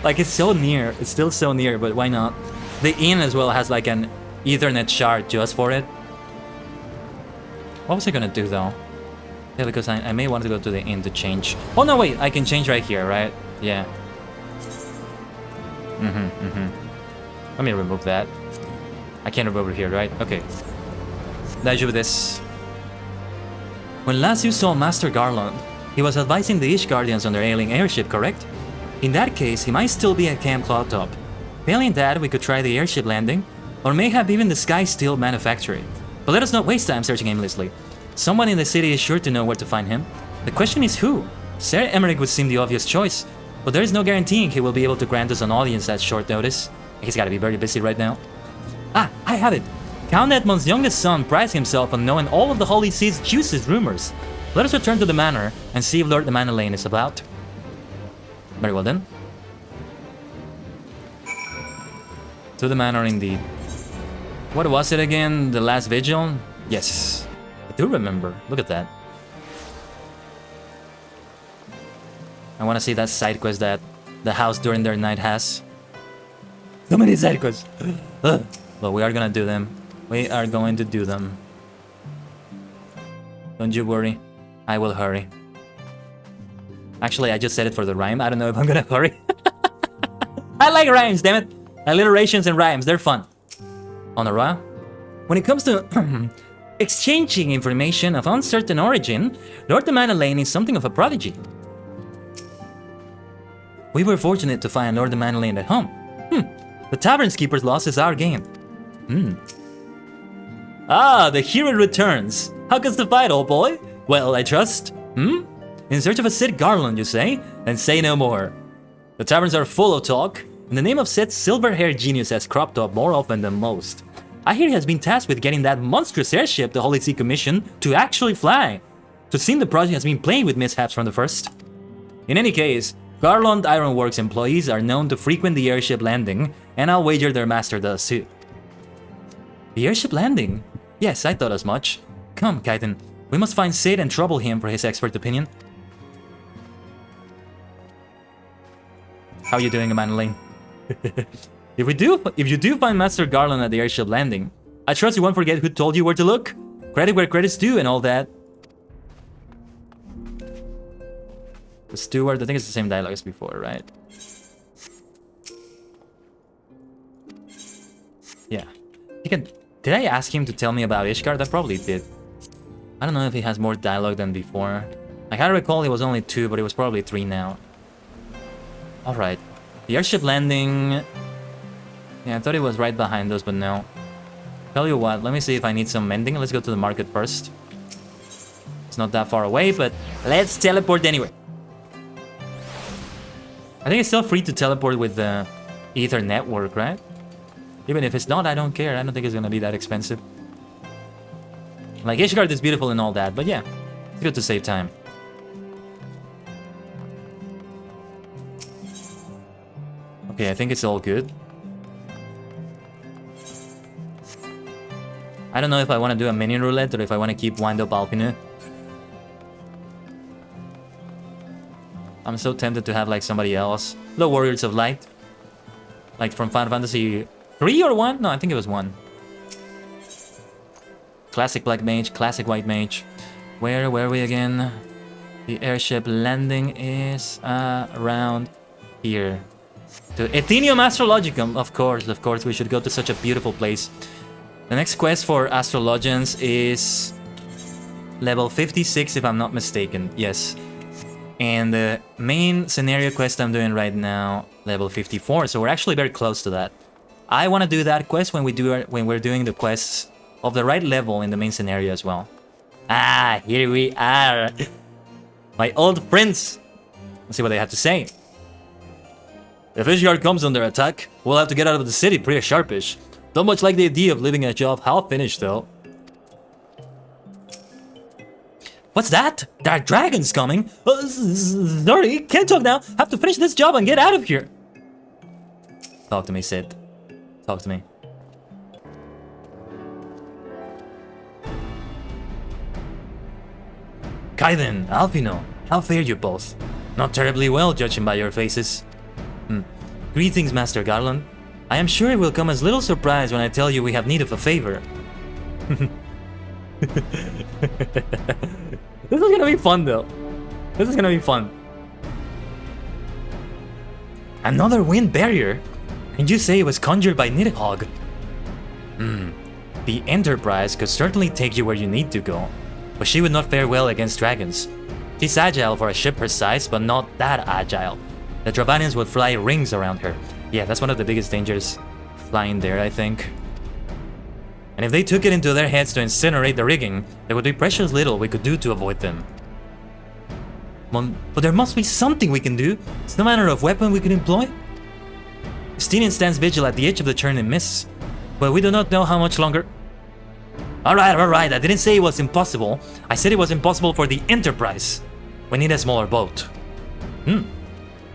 Like it's so near. It's still so near, but why not? The inn as well has like an Ethernet shard just for it. What was I gonna do though? Yeah, because I may want to go to the inn to change. Oh no, wait, I can change right here, right? Yeah. Let me remove that. I can't remove it here, right? Okay. This. When last you saw Master Garland, he was advising the Ishgardians on their ailing airship, correct? In that case, he might still be at Camp Cloudtop. Failing that, we could try the airship landing, or mayhap even the Sky Steel manufactory. But let us not waste time searching aimlessly. Someone in the city is sure to know where to find him. The question is who? Sir Emmerich would seem the obvious choice, but there is no guaranteeing he will be able to grant us an audience at short notice. He's gotta be very busy right now. Ah, I have it! Count Edmund's youngest son prides himself on knowing all of the Holy Sea's juiciest rumors. Let us return to the manor and see if Lord Manolane is about. Very well then. To the manor indeed. What was it again? The last vigil? Yes. I do remember. Look at that. I want to see that side quest that the house during their night has. So many side quests. But we are gonna do them. We are going to do them. Don't you worry. I will hurry. Actually, I just said it for the rhyme. I don't know if I'm gonna hurry. I like rhymes, damn it. Alliterations and rhymes, they're fun. Honora, when it comes to exchanging information of uncertain origin, Lord Amanda Lane is something of a prodigy. We were fortunate to find Lord Amanda Lane at home. The tavern's keeper's loss is our gain. Ah, the hero returns. How goes the fight, old boy? Well, I trust. In search of a Sid Garland, you say? Then say no more. The taverns are full of talk, and the name of Sid's silver-haired genius has cropped up more often than most. I hear he has been tasked with getting that monstrous airship the Holy See commissioned to actually fly. To seem the project has been playing with mishaps from the first. In any case, Garland Ironworks employees are known to frequent the airship landing, and I'll wager their master does too. The airship landing? Yes, I thought as much. Come, Khaiden, we must find Sid and trouble him for his expert opinion. How are you doing, Amanda Lane? If you do find Master Garland at the airship landing, I trust you won't forget who told you where to look. Credit where credit's due and all that. The steward, I think it's the same dialogue as before, right? Yeah. Did I ask him to tell me about Ishgard? I probably did. I don't know if he has more dialogue than before. Like, I recall he was only 2, but he was probably 3 now. Alright. The airship landing... Yeah, I thought it was right behind us, but no. Tell you what, let me see if I need some mending. Let's go to the market first. It's not that far away, but let's teleport anyway. I think it's still free to teleport with the Ether network, right? Even if it's not, I don't care. I don't think it's gonna be that expensive. Like, Ishgard is beautiful and all that, but yeah. It's good to save time. Okay, I think it's all good. I don't know if I want to do a minion roulette or if I want to keep wind up Alpine. I'm so tempted to have like somebody else. The Warriors of Light. Like from Final Fantasy 3 or 1? No, I think it was 1. Classic Black Mage, classic White Mage. Where were we again? The airship landing is around here. To Athenium Astrologicum, of course, we should go to such a beautiful place. The next quest for Astrologians is level 56, if I'm not mistaken. Yes. And the main scenario quest I'm doing right now, level 54. So we're actually very close to that. I want to do that quest when we're doing the quests of the right level in the main scenario as well. Ah, here we are. My old friends. Let's see what they have to say. If Ishgard comes under attack, we'll have to get out of the city pretty sharpish. Don't much like the idea of leaving a job half finished though. What's that? There are dragons coming. Sorry, can't talk now. Have to finish this job and get out of here. Talk to me, Sid. Talk to me. Khaiden, Alpino, how fare you both? Not terribly well, judging by your faces. Greetings, Master Garland. I am sure it will come as little surprise when I tell you we have need of a favor. This is gonna be fun, though. This is gonna be fun. Another wind barrier? And you say it was conjured by Nidhogg? The Enterprise could certainly take you where you need to go, but she would not fare well against dragons. She's agile for a ship her size, but not that agile. The Dravanians would fly rings around her. Yeah, that's one of the biggest dangers flying there, I think. And if they took it into their heads to incinerate the rigging, there would be precious little we could do to avoid them. But there must be something we can do. It's no manner of weapon we could employ. Stenian stands vigil at the edge of the churning mists, but we do not know how much longer. Alright, I didn't say it was impossible. I said it was impossible for the Enterprise. We need a smaller boat.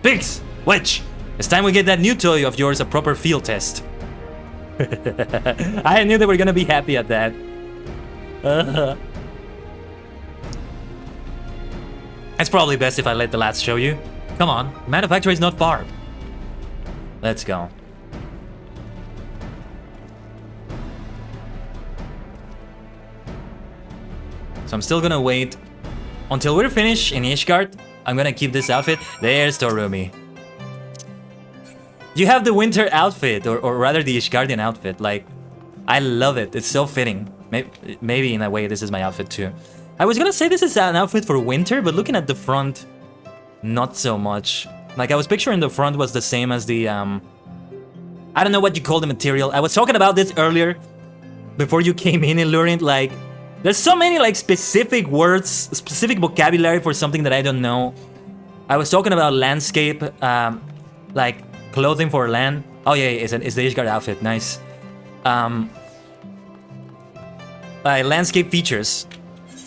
Pigs! Wedge! It's time we get that new toy of yours a proper field test. I knew they were gonna be happy at that. It's probably best if I let the lads show you. Come on, manufacturer is not far. Let's go. So I'm still gonna wait until we're finished in Ishgard. I'm gonna keep this outfit. There's Torumi. You have the winter outfit, or rather the Ishgardian outfit. Like, I love it. It's so fitting. Maybe in a way this is my outfit too. I was gonna say this is an outfit for winter, but looking at the front, not so much. Like, I was picturing the front was the same as the, I don't know what you call the material. I was talking about this earlier, before you came in, Illurient. Like, there's so many, like, specific words, specific vocabulary for something that I don't know. I was talking about landscape, like, clothing for land. Oh, yeah, it's the Ishgard outfit. Nice. Landscape features.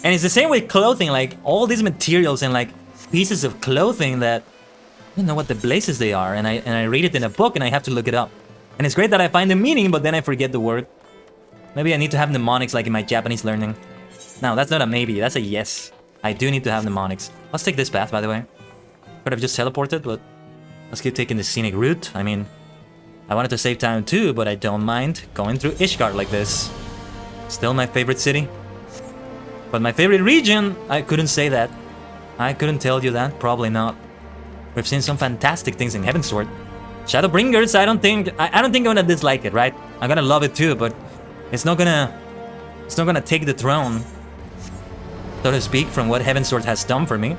And it's the same with clothing, like, all these materials and, like, pieces of clothing that I don't know what the places they are, and I read it in a book and I have to look it up. And it's great that I find the meaning, but then I forget the word. Maybe I need to have mnemonics like in my Japanese learning. No, that's not a maybe, that's a yes. I do need to have mnemonics. Let's take this path, by the way. Could have just teleported, but let's keep taking the scenic route. I mean, I wanted to save time too, but I don't mind going through Ishgard like this. Still my favorite city. But my favorite region, I couldn't say that. I couldn't tell you that, probably not. We've seen some fantastic things in Heavensward. Shadowbringers, I don't think I'm gonna dislike it, right? I'm gonna love it too, but it's not gonna take the throne, so to speak, from what Heavensward has done for me.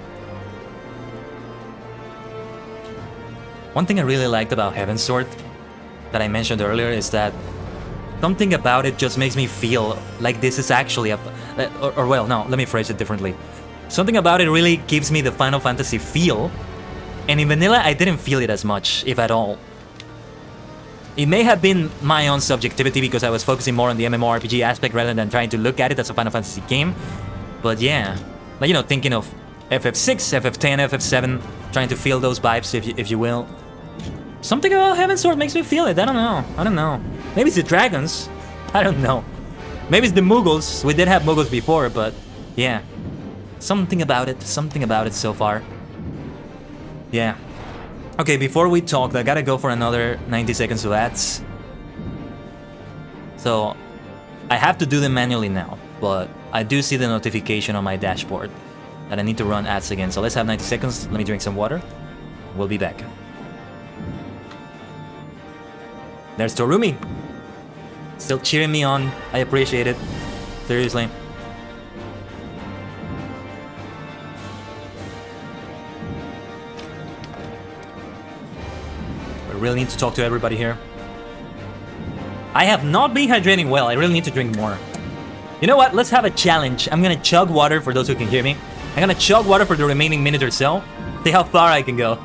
One thing I really liked about Heavensward that I mentioned earlier is that something about it just makes me feel like this is actually well, no, let me phrase it differently. Something about it really gives me the Final Fantasy feel, and in vanilla I didn't feel it as much, if at all. It may have been my own subjectivity because I was focusing more on the MMORPG aspect rather than trying to look at it as a Final Fantasy game, but yeah, like, you know, thinking of FF6, FF10, FF7, trying to feel those vibes, if you will. Something about Heavensward makes me feel it. I don't know. Maybe it's the dragons. I don't know. Maybe it's the Mughals. We did have Mughals before, but yeah. Something about it so far. Yeah. Okay, before we talk, I gotta go for another 90 seconds of ads. So, I have to do them manually now, but I do see the notification on my dashboard that I need to run ads again. So let's have 90 seconds. Let me drink some water. We'll be back. There's Torumi. Still cheering me on. I appreciate it. Seriously. We really need to talk to everybody here. I have not been hydrating well. I really need to drink more. You know what? Let's have a challenge. I'm gonna chug water for those who can hear me. I'm gonna chug water for the remaining minute or so. See how far I can go.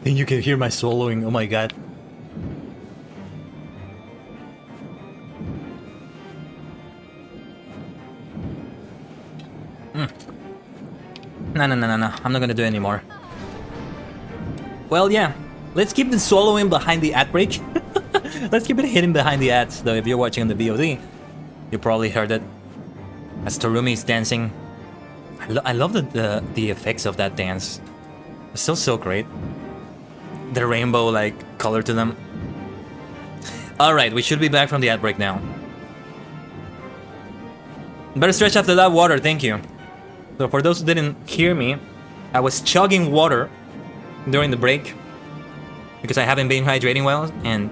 And you can hear my swallowing, oh my god. No, I'm not gonna do it anymore. Well, yeah, let's keep the swallowing behind the ad break. Let's keep it hidden behind the ads, though if you're watching on the VOD, you probably heard it. As Torumi is dancing. I love the effects of that dance. It's still so great. The rainbow, like, color to them. Alright, we should be back from the ad break now. Better stretch after that water, thank you. So for those who didn't hear me, I was chugging water during the break because I haven't been hydrating well, and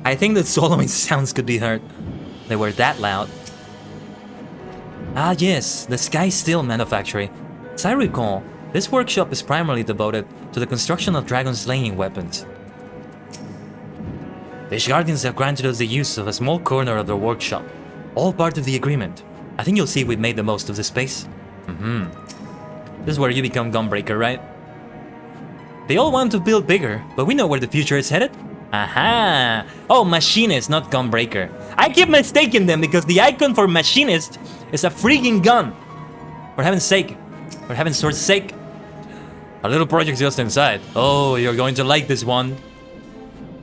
I think the swallowing sounds could be heard. They were that loud. Ah yes, the Sky Steel Manufactory. As I recall, this workshop is primarily devoted to the construction of dragon-slaying weapons. The Ishgardians have granted us the use of a small corner of their workshop, all part of the agreement. I think you'll see we've made the most of the space. This is where you become Gunbreaker, right? They all want to build bigger, but we know where the future is headed. Aha! Oh, Machinist, not Gunbreaker. I keep mistaking them because the icon for Machinist is a freaking gun. For heaven's sake. For heaven's sword's sake. A little project just inside. Oh, you're going to like this one.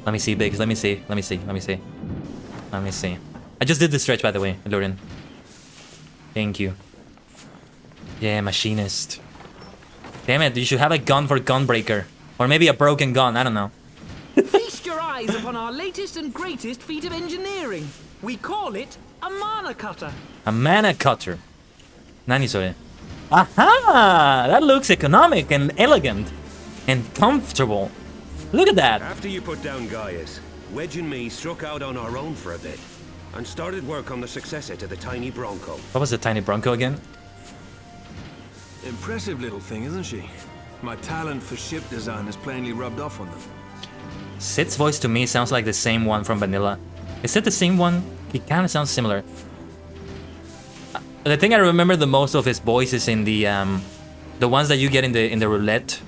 Let me see, Biggs. Let me see. Let me see. Let me see. Let me see. I just did the stretch, by the way, Lurin. Thank you. Yeah, Machinist. Damn it, you should have a gun for Gunbreaker. Or maybe a broken gun, I don't know. Feast your eyes upon our latest and greatest feat of engineering. We call it a mana cutter. A mana cutter. Nani sore? Aha! That looks economic and elegant. And comfortable. Look at that. After you put down Gaius, Wedge and me struck out on our own for a bit. And started work on the successor to the tiny Bronco. What was the tiny Bronco again? Impressive little thing, isn't she? My talent for ship design has plainly rubbed off on them. Sid's voice to me sounds like the same one from Vanilla. Is it the same one? He kind of sounds similar. The thing I remember the most of his voice is in the ones that you get in the roulette.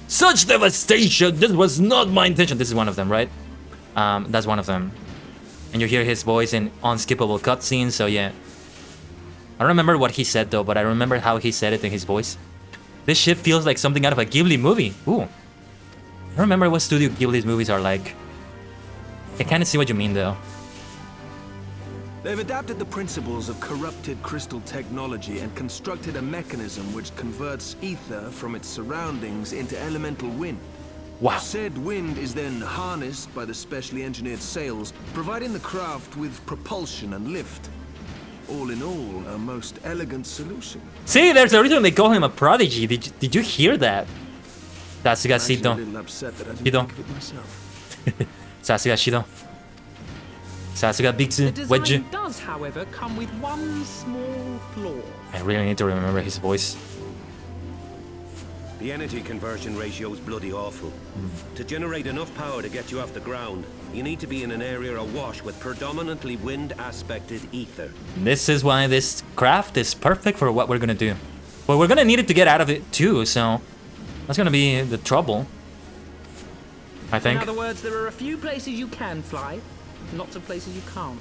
Such devastation! This was not my intention. This is one of them, right? That's one of them. And you hear his voice in unskippable cutscenes, so yeah. I don't remember what he said though, but I remember how he said it in his voice. This shit feels like something out of a Ghibli movie. Ooh. I don't remember what Studio Ghibli's movies are like. I kind of see what you mean though. They've adapted the principles of corrupted crystal technology and constructed a mechanism which converts ether from its surroundings into elemental wind. Wow. Said wind is then harnessed by the specially engineered sails, providing the craft with propulsion and lift. All in all, a most elegant solution. See, there's a reason they call him a prodigy. Did you hear that? Sasuga I'm actually a Shido. little upset that I didn't Shido. think of it myself. Sasuga Shido. Sasuga The Bigzu. Wedge. design does, however, come with one small flaw. I really need to remember his voice. The energy conversion ratio is bloody awful. To generate enough power to get you off the ground, you need to be in an area awash with predominantly wind-aspected ether. This is why this craft is perfect for what we're gonna do. But we're gonna need it to get out of it too, so that's gonna be the trouble. I think. In other words, there are a few places you can fly, lots of places you can't.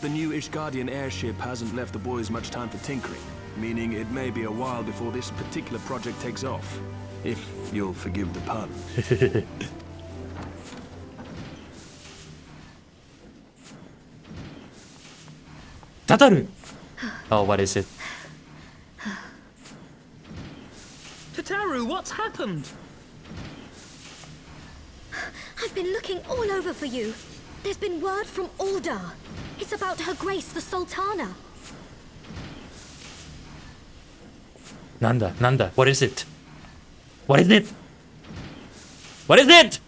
The new Ishgardian airship hasn't left the boys much time for tinkering, meaning it may be a while before this particular project takes off. If you'll forgive the pun. Tataru! Oh, what is it? Tataru, what's happened? I've been looking all over for you. There's been word from Aldar. It's about Her Grace the Sultana. Nanda, what is it? What is it? What is it?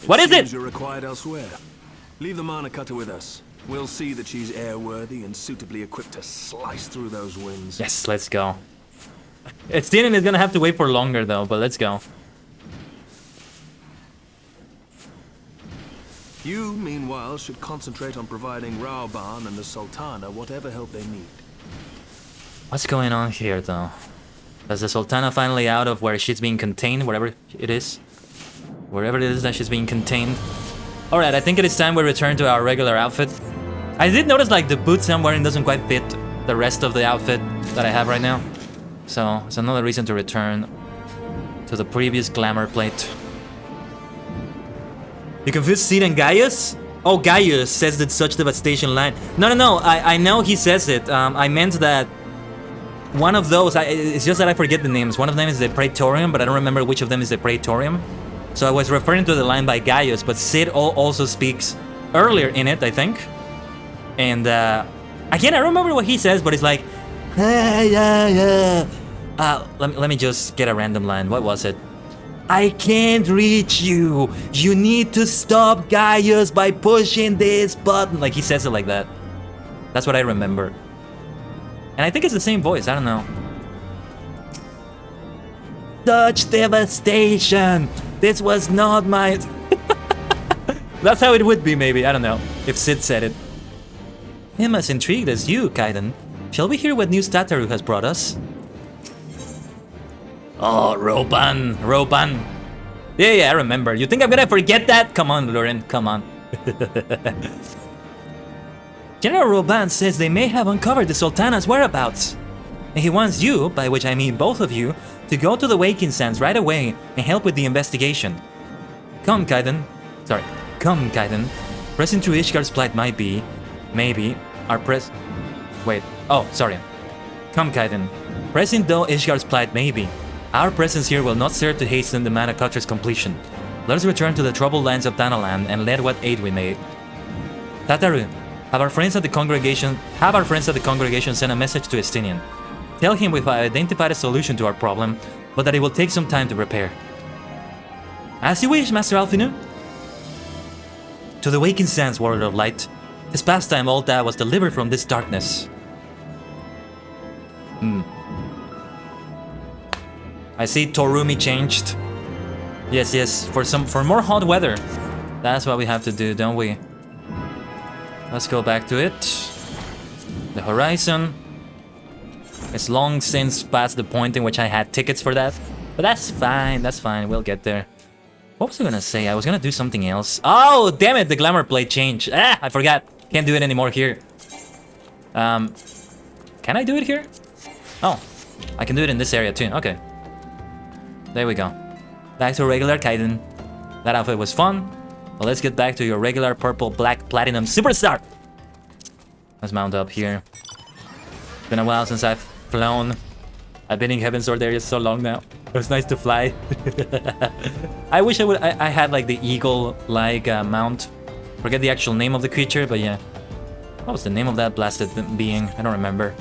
What is Seems it? you're required elsewhere. Leave the mana cutter with us. We'll see that she's airworthy and suitably equipped to slice through those winds. Yes, let's go. Steven is gonna have to wait for longer though, but let's go. You, meanwhile, should concentrate on providing Raoban and the Sultana whatever help they need. What's going on here though? Is the Sultana finally out of where she's being contained, wherever it is? Wherever it is that she's being contained. Alright, I think it is time we return to our regular outfit. I did notice like the boots I'm wearing doesn't quite fit the rest of the outfit that I have right now. So it's another reason to return to the previous glamour plate. You confuse Sid and Gaius? Oh, Gaius says that such devastation line. No, I know he says it. I meant that one of those, it's just that I forget the names. One of them is the Praetorium, but I don't remember which of them is the Praetorium. So I was referring to the line by Gaius, but Sid also speaks earlier in it, I think. And again, I remember what he says, but it's like, let me just get a random line. What was it? I can't reach you. You need to stop Gaius by pushing this button. Like he says it like that. That's what I remember. And I think it's the same voice. I don't know. Such devastation. This was not my... That's how it would be, maybe. I don't know. If Sid said it. Him as intrigued as you, Khaiden. Shall we hear what news Tataru has brought us? Oh, Roban. Yeah, I remember. You think I'm gonna forget that? Come on, Lurin, come on. General Roban says they may have uncovered the Sultana's whereabouts. And he wants you, by which I mean both of you, to go to the Waking Sands right away and help with the investigation. Come, Khaiden. Pressing through Ishgar's plight might be, maybe, our Come, Khaiden. Pressing though Ishgar's plight may be, our presence here will not serve to hasten the Mana Culture's completion. Let us return to the troubled lands of Danaland and lend what aid we may. Tataru, have our friends at the congregation send a message to Estinian. Tell him we've identified a solution to our problem, but that it will take some time to repair. As you wish, Master Alfinu. To the Waking Sands, Warrior of Light. This past time all that was delivered from this darkness. I see Torumi changed. Yes, for more hot weather. That's what we have to do, don't we? Let's go back to it. The horizon. It's long since past the point in which I had tickets for that. But that's fine, we'll get there. What was I gonna say? I was gonna do something else. Oh, damn it, the glamour plate changed. I forgot. Can't do it anymore here. Can I do it here? Oh, I can do it in this area too, okay. There we go. Back to regular Khaiden. That outfit was fun. But let's get back to your regular purple, black, platinum superstar. Let's mount up here. It's been a while since I've flown. I've been in Heaven's Sword area so long now. It was nice to fly. I wish I had like the eagle-like mount. Forget the actual name of the creature, but yeah. What was the name of that blasted being? I don't remember.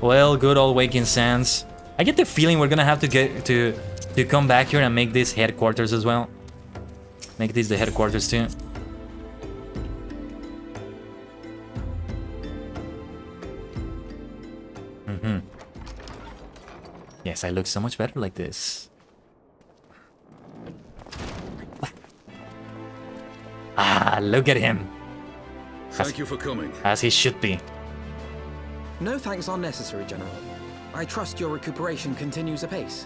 Well, good old Waking Sands. I get the feeling we're gonna have to get to come back here and make this headquarters as well. Make this the headquarters too. Yes, I look so much better like this. Ah, look at him. Thank you for coming. As he should be. No thanks are necessary, General. I trust your recuperation continues apace.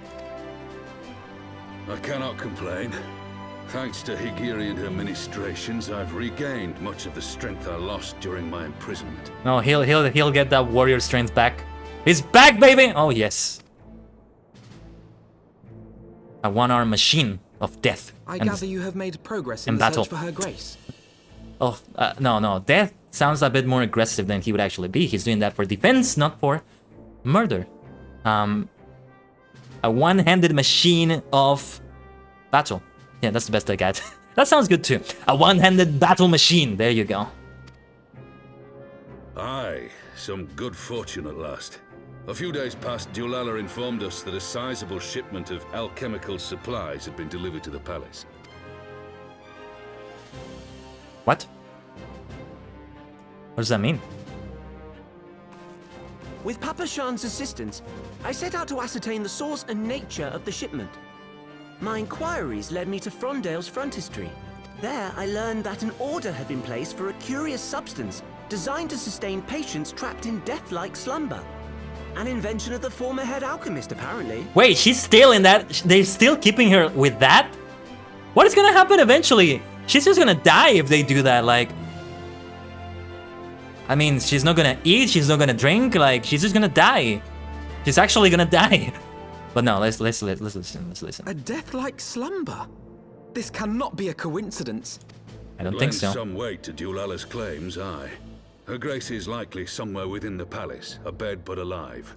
I cannot complain. Thanks to Higiri and her ministrations, I've regained much of the strength I lost during my imprisonment. No, he'll get that warrior strength back. He's back, baby! Oh yes. A one-armed machine of death. I gather you have made progress in the battle. search for her grace. Oh, no. Death sounds a bit more aggressive than he would actually be. He's doing that for defense, not for murder. A one-handed machine of battle. Yeah, that's the best I got. That sounds good too. A one-handed battle machine. There you go. Aye, some good fortune at last. A few days past, Dulala informed us that a sizable shipment of alchemical supplies had been delivered to the palace. What? What does that mean? With Papa Shan's assistance, I set out to ascertain the source and nature of the shipment. My inquiries led me to Frondale's frontistery. There, I learned that an order had been placed for a curious substance designed to sustain patients trapped in death-like slumber. An invention of the former head alchemist, apparently. Wait, she's still in that? They're still keeping her with that? What is gonna happen eventually? She's just gonna die if they do that, like... I mean, she's not gonna eat, she's not gonna drink, like, she's just gonna die. She's actually gonna die. But no, let's listen. A death-like slumber? This cannot be a coincidence. I don't think so. Some weight to Dulala's claims, aye. Her Grace is likely somewhere within the palace, abed but alive.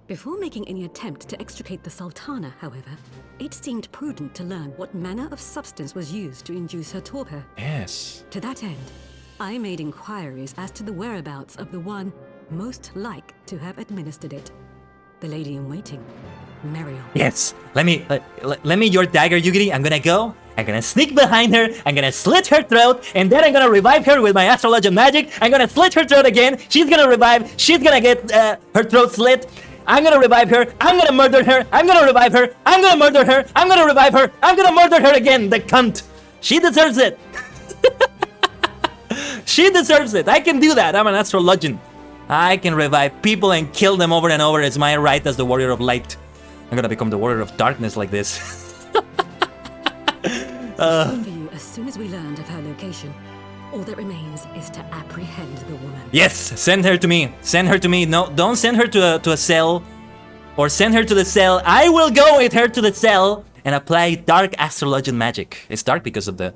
Before making any attempt to extricate the Sultana, however, it seemed prudent to learn what manner of substance was used to induce her torpor. Yes. To that end, I made inquiries as to the whereabouts of the one most like to have administered it. The lady in waiting, Mariel. Yes. Let me your dagger, Yugiri. I'm gonna sneak behind her, I'm gonna slit her throat, and then I'm gonna revive her with my astrological magic. I'm gonna slit her throat again, she's gonna revive, she's gonna get her throat slit. I'm gonna revive her. I'm gonna murder her. I'm gonna revive her. I'm gonna murder her. I'm gonna revive her. I'm gonna murder her again. The cunt. She deserves it. She deserves it. I can do that. I'm an astrologian. I can revive people and kill them over and over. It's my right as the warrior of light. I'm gonna become the warrior of darkness like this. For you, as soon as we learned of her location, all that remains is to apprehend the woman. Yes, send her to me. Send her to me. No, don't send her to a cell. Or send her to the cell. I will go with her to the cell and apply dark astrologian magic. It's dark because of the...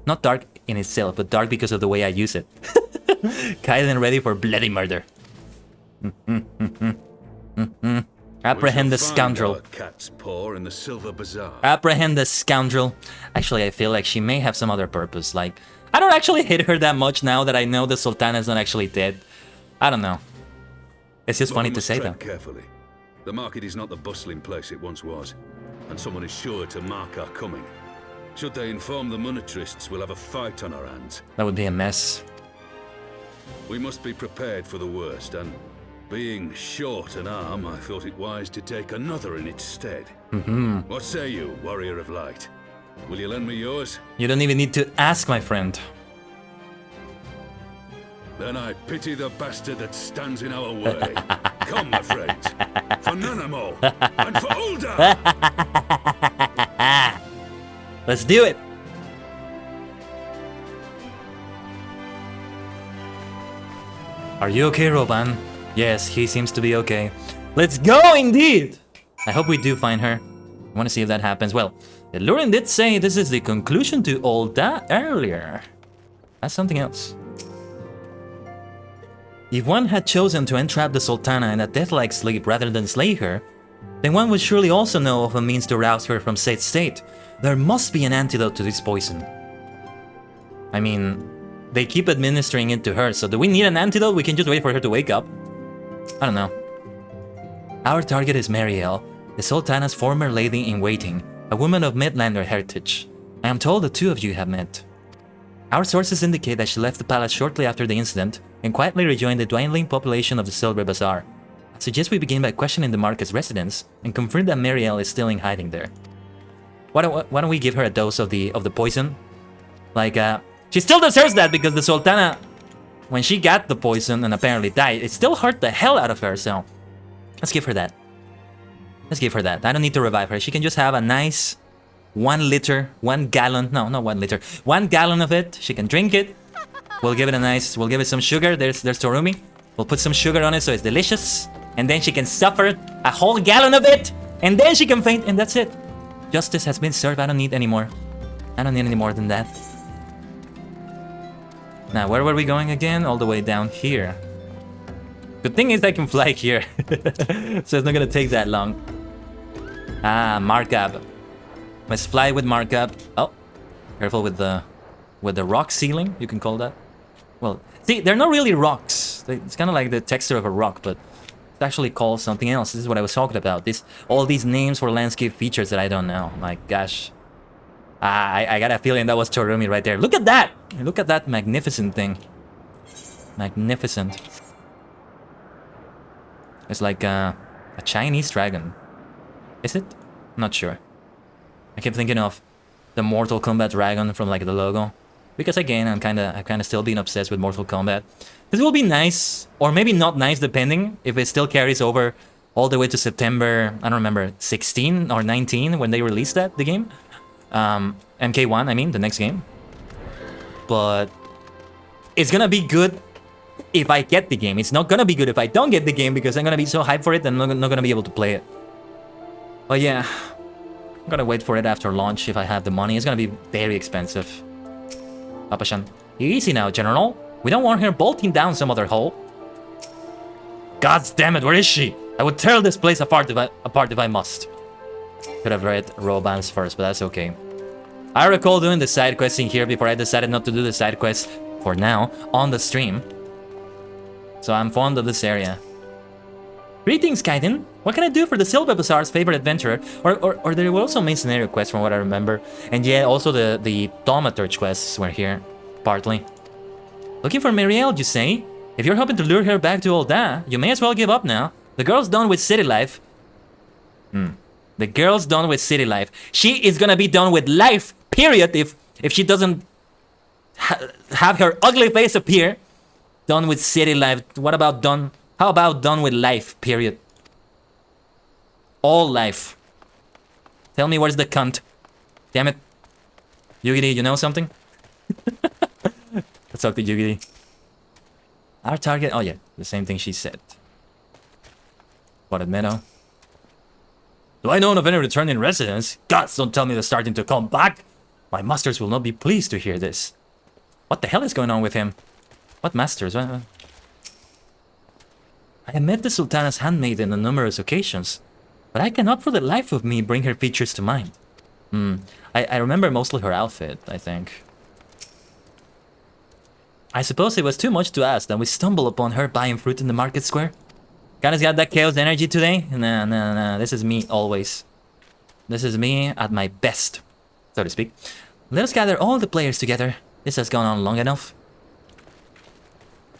Not dark in itself, but dark because of the way I use it. Khaiden ready for bloody murder. Apprehend the scoundrel. Cat's paw in the Silver Bazaar. Apprehend the scoundrel. Actually, I feel like she may have some other purpose. Like, I don't actually hate her that much now that I know the Sultana is not actually dead. I don't know. It's just funny to say that. Carefully. The market is not the bustling place it once was, and someone is sure to mark our coming. Should they inform the monetarists, we'll have a fight on our hands. That would be a mess. We must be prepared for the worst, and being short an arm, I thought it wise to take another in its stead. What say you, warrior of light? Will you lend me yours? You don't even need to ask, my friend. Then I pity the bastard that stands in our way. Come, my friends, for Nanamo and for Ulda! Let's do it! Are you okay, Roban? Yes, he seems to be okay. Let's go, indeed! I hope we do find her. I want to see if that happens. Well, the Lurin did say this is the conclusion to all that earlier. That's something else. If one had chosen to entrap the Sultana in a death-like sleep rather than slay her, then one would surely also know of a means to rouse her from said state. There must be an antidote to this poison. I mean, they keep administering it to her, so do we need an antidote? We can just wait for her to wake up. I don't know. Our target is Marielle, the Sultana's former lady-in-waiting, a woman of Midlander heritage. I am told the two of you have met. Our sources indicate that she left the palace shortly after the incident and quietly rejoined the dwindling population of the Silver Bazaar. I suggest we begin by questioning the market's residents and confirm that Marielle is still in hiding there. Why don't we give her a dose of the poison? Like, she still deserves that because the Sultana, when she got the poison and apparently died, it still hurt the hell out of her, so let's give her that. Let's give her that. I don't need to revive her. She can just have a nice 1 liter, 1 gallon, no, not 1 liter, 1 gallon of it. She can drink it. We'll give it a nice, we'll give it some sugar. There's Torumi. We'll put some sugar on it so it's delicious. And then she can suffer a whole gallon of it. And then she can faint, and that's it. Justice has been served. I don't need any more. I don't need any more than that. Now, where were we going again? All the way down here. Good thing is I can fly here. So it's not gonna take that long. Ah, markup. Let's fly with markup. Oh, careful with the rock ceiling, you can call that. Well, see, they're not really rocks. It's kind of like the texture of a rock, but it's actually called something else. This is what I was talking about. All these names for landscape features that I don't know. My gosh. I got a feeling that was Torumi right there. Look at that! Look at that magnificent thing. Magnificent. It's like a Chinese dragon. Is it? Not sure. I keep thinking of the Mortal Kombat dragon from like the logo. Because again, I'm kinda still being obsessed with Mortal Kombat. This will be nice, or maybe not nice depending if it still carries over all the way to September, I don't remember, 16 or 19 when they released the game. MK1, I mean, the next game. But it's gonna be good if I get the game. It's not gonna be good if I don't get the game because I'm gonna be so hyped for it and I'm not gonna be able to play it. But yeah, I'm gonna wait for it after launch if I have the money. It's gonna be very expensive. Papashan. Easy now, General. We don't want her bolting down some other hole. God damn it, where is she? I would tear this place apart if I must. Could have read Roban's first, but that's okay. I recall doing the side quests in here before I decided not to do the side quests for now on the stream. So I'm fond of this area. Greetings, Khaiden. What can I do for the Silver Bazaar's favorite adventurer? Or there were also main scenario quests from what I remember. And yeah, also the Thaumaturge quests were here, partly. Looking for Marielle, you say? If you're hoping to lure her back to Ulda, you may as well give up now. The girl's done with city life. The girl's done with city life. She is gonna be done with life, period, if she doesn't have her ugly face appear. Done with city life. What about done? How about done with life, period? All life. Tell me where's the cunt. Damn it. Yugiri, you know something? Let's talk to Yugiri. Our target... Oh yeah, the same thing she said. Spotted meadow. Do I know of any returning residents? Gods, don't tell me they're starting to come back. My masters will not be pleased to hear this. What the hell is going on with him? What masters? I have met the Sultana's handmaiden on numerous occasions, but I cannot for the life of me bring her features to mind. I remember mostly her outfit, I think. I suppose it was too much to ask that we stumble upon her buying fruit in the market square. Kinda's got that chaos energy today? Nah. This is me always. This is me at my best, so to speak. Let us gather all the players together. This has gone on long enough.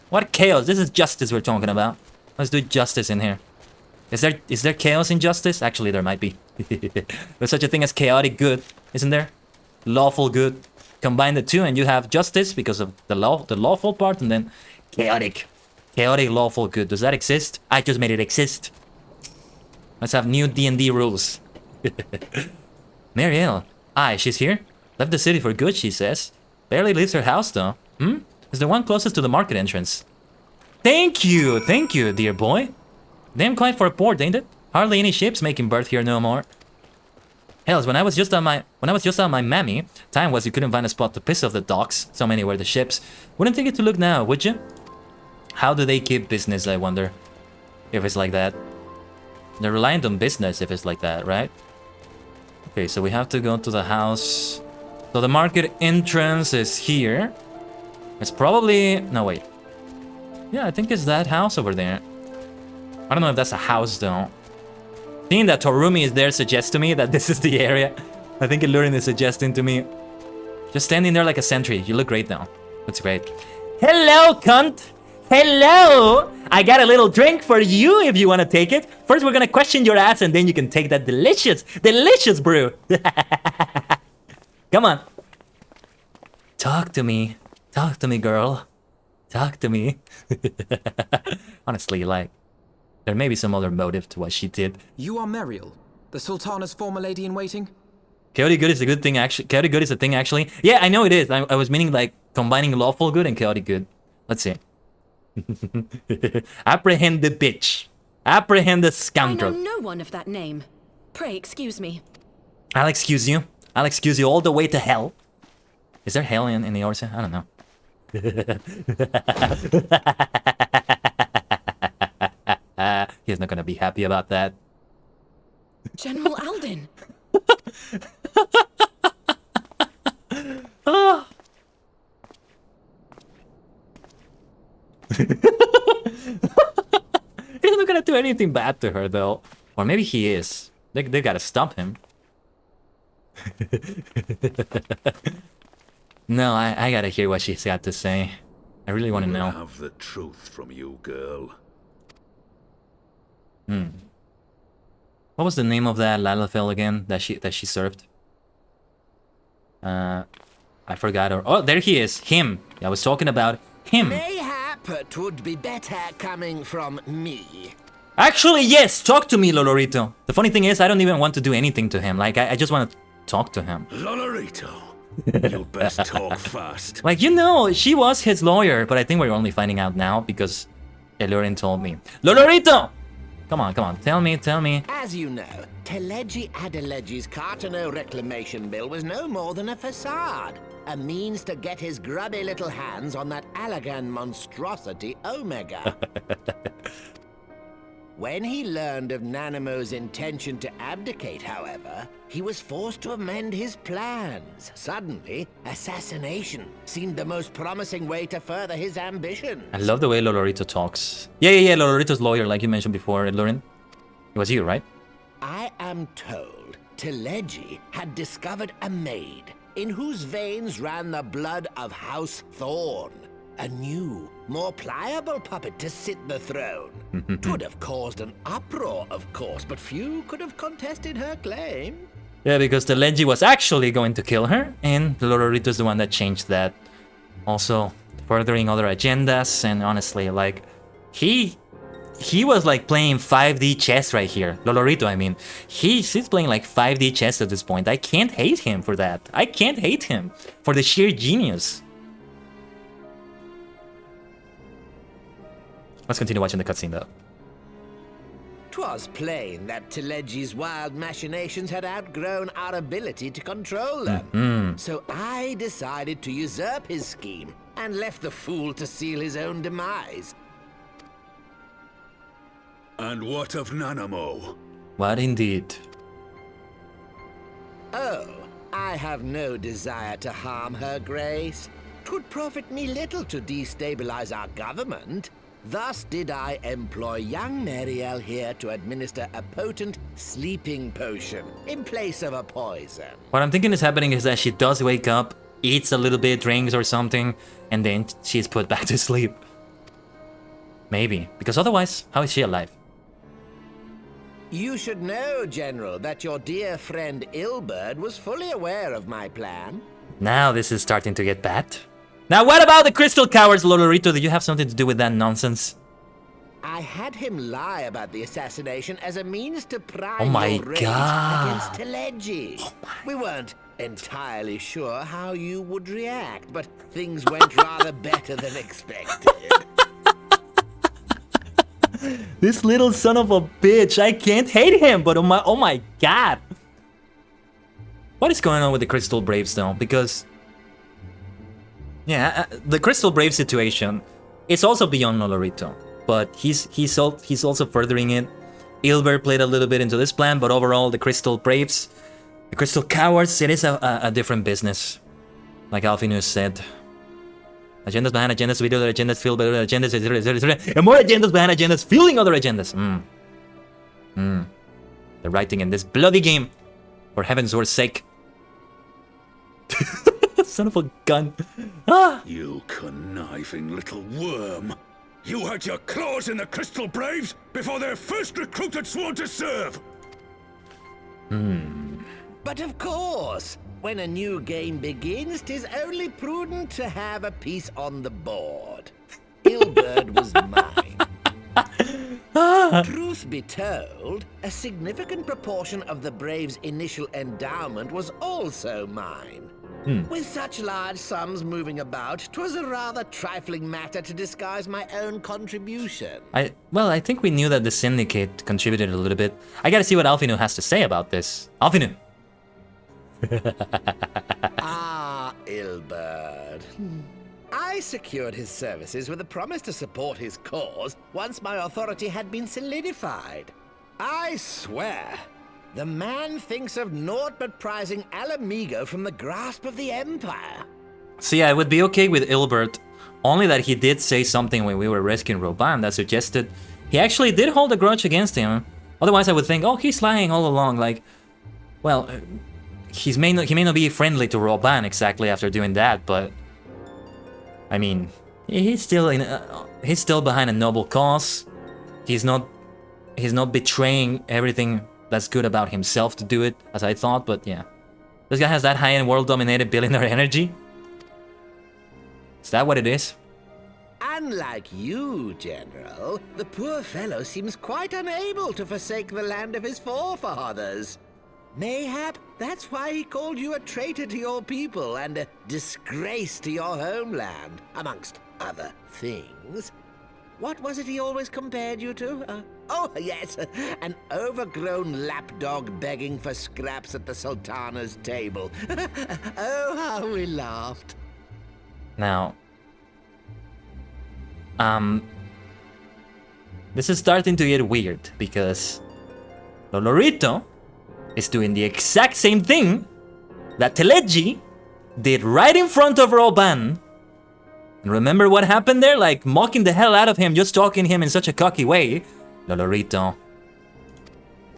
What chaos? This is justice we're talking about. Let's do justice in here. Is there chaos in justice? Actually, there might be. There's such a thing as chaotic good, isn't there? Lawful good. Combine the two and you have justice because of the lawful part, and then chaotic. Chaotic lawful good. Does that exist? I just made it exist. Let's have new D&D rules. Marielle. Aye, she's here. Left the city for good, she says. Barely leaves her house, though. Is the one closest to the market entrance. Thank you, dear boy. Damn quiet for a port, ain't it? Hardly any ships making berth here no more. Hells, when I was just on my mammy, time was you couldn't find a spot to piss off the docks. So many were the ships. Wouldn't think it to look now, would you? How do they keep business, I wonder? If it's like that. They're reliant on business if it's like that, right? Okay, so we have to go to the house. So the market entrance is here. It's probably... No, wait. Yeah, I think it's that house over there. I don't know if that's a house, though. Seeing that Torumi is there suggests to me that this is the area. I think Illurin is suggesting to me. Just standing there like a sentry. You look great now. Looks great. Hello, cunt! Hello! I got a little drink for you if you want to take it. First, we're gonna question your ass, and then you can take that delicious brew. Come on. Talk to me. Talk to me, girl. Talk to me. Honestly, like, there may be some other motive to what she did. You are Marielle, the Sultana's former lady-in-waiting? Chaotic good is a good thing, actually. Chaotic good is a thing, actually. Yeah, I know it is. I was meaning, like, combining lawful good and chaotic good. Let's see. Apprehend the bitch. Apprehend the scoundrel. I know no one of that name. Pray excuse me. I'll excuse you. I'll excuse you all the way to hell. Is there hell in the Orsa? I don't know. He's not gonna be happy about that. General Alden. Oh. He's not gonna do anything bad to her, though. Or maybe he is. They gotta stop him. No, I gotta hear what she's got to say. I really want to know. Have the truth from you, girl. What was the name of that Lalafell again that she served? I forgot her. Oh, there he is. Him. I was talking about him. Mayhap it would be better coming from me. Actually, yes. Talk to me, Lolorito. The funny thing is, I don't even want to do anything to him. Like, I just want to talk to him. Lolorito, you'd best talk fast. Like, you know, she was his lawyer, but I think we're only finding out now because Elurin told me. Lolorito! Come on, tell me. As you know, Teleji Adeleji's Cartano reclamation bill was no more than a facade. A means to get his grubby little hands on that Allagan monstrosity Omega. When he learned of Nanamo's intention to abdicate, however, he was forced to amend his plans. Suddenly, assassination seemed the most promising way to further his ambitions. I love the way Lolorito talks. Yeah, Lolorito's lawyer, like you mentioned before, Elurin. It was you, right? I am told Teleji had discovered a maid in whose veins ran the blood of House Thorn. a new, more pliable puppet to sit the throne. 'Twould have caused an uproar, of course, but few could have contested her claim. Yeah, because the Leggy was actually going to kill her, and Lolorito's the one that changed that. Also, furthering other agendas, and honestly, like, he was like playing 5D chess right here. Lolorito, I mean. He's playing like 5D chess at this point. I can't hate him for that. I can't hate him for the sheer genius. Let's continue watching the cutscene though. 'Twas plain that Telegi's wild machinations had outgrown our ability to control them. So I decided to usurp his scheme and left the fool to seal his own demise. And what of Nanamo? What indeed? Oh, I have no desire to harm her grace. 'Twould profit me little to destabilize our government. Thus did I employ young Mariel here to administer a potent sleeping potion in place of a poison. What I'm thinking is happening is that she does wake up, eats a little bit, drinks or something, and then she's put back to sleep. Maybe, because otherwise, how is she alive? You should know, General, that your dear friend Ilberd was fully aware of my plan. Now this is starting to get bad. Now what about the crystal cowards, Lolorito? Did you have something to do with that nonsense? I had him lie about the assassination as a means to prime Oh my your rage God. against Telegi. We weren't entirely sure how you would react, but things went rather better than expected. This little son of a bitch, I can't hate him, but oh my god. What is going on with the Crystal Braves though? Because, yeah, the Crystal Brave situation, it's also beyond Lolorito, but he's also furthering it. Ilbert played a little bit into this plan, but overall the Crystal Braves, the Crystal Cowards, it is a different business. Like Alphinus said. Agendas behind agendas, with other agendas, filled by other agendas, and more agendas behind agendas, fueling other agendas. They're writing in this bloody game, for heaven's sake. Son of a gun. Ah. You conniving little worm. You had your claws in the Crystal Braves before their first recruit had sworn to serve. But of course, when a new game begins, 'tis only prudent to have a piece on the board. Ilberd was mine. Truth be told, a significant proportion of the Braves' initial endowment was also mine. With such large sums moving about, 'twas a rather trifling matter to disguise my own contribution. Well, I think we knew that the Syndicate contributed a little bit. I gotta see what Alphinu has to say about this. Alphinu! Ah, Ilberd. I secured his services with a promise to support his cause once my authority had been solidified. I swear, the man thinks of naught but prizing Alamigo from the grasp of the Empire. So yeah, I would be okay with Ilbert, only that he did say something when we were rescuing Roban that suggested he actually did hold a grudge against him. Otherwise I would think, oh, he's lying all along, like, well, he may not be friendly to Roban exactly after doing that, but I mean, he's still behind a noble cause. He's not betraying everything that's good about himself to do it, as I thought, but yeah. This guy has that high-end world-dominated billionaire energy? Is that what it is? Unlike you, General, the poor fellow seems quite unable to forsake the land of his forefathers. Mayhap that's why he called you a traitor to your people and a disgrace to your homeland, amongst other things. What was it he always compared you to? Oh, yes, an overgrown lapdog begging for scraps at the Sultana's table. Oh, how we laughed. Now, this is starting to get weird, because Lolorito is doing the exact same thing that Telegi did right in front of Roban. And remember what happened there? Like, mocking the hell out of him, just talking to him in such a cocky way. Lolorito,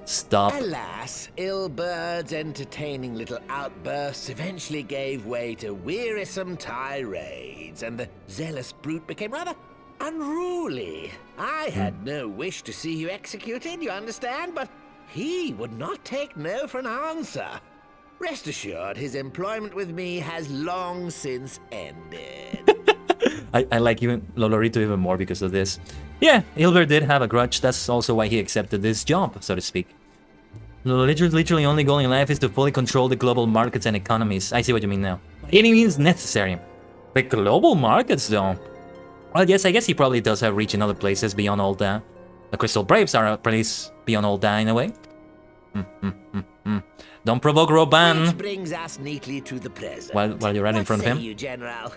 Stop. Alas, Ilbert's entertaining little outbursts eventually gave way to wearisome tirades, and the zealous brute became rather unruly. I had no wish to see you executed, you understand, but he would not take no for an answer. Rest assured, his employment with me has long since ended. I like you, Lolorito, even more because of this. Yeah, Ilbert did have a grudge. That's also why he accepted this job, so to speak. Literally only goal in life is to fully control the global markets and economies. I see what you mean now. Any means necessary. The global markets, though. Well, yes, I guess he probably does have reach in other places beyond Ul'dah. The Crystal Braves are a place beyond Ul'dah in a way. Don't provoke Roban. Which brings us neatly to the present. While you're right in front of him. What say you, General?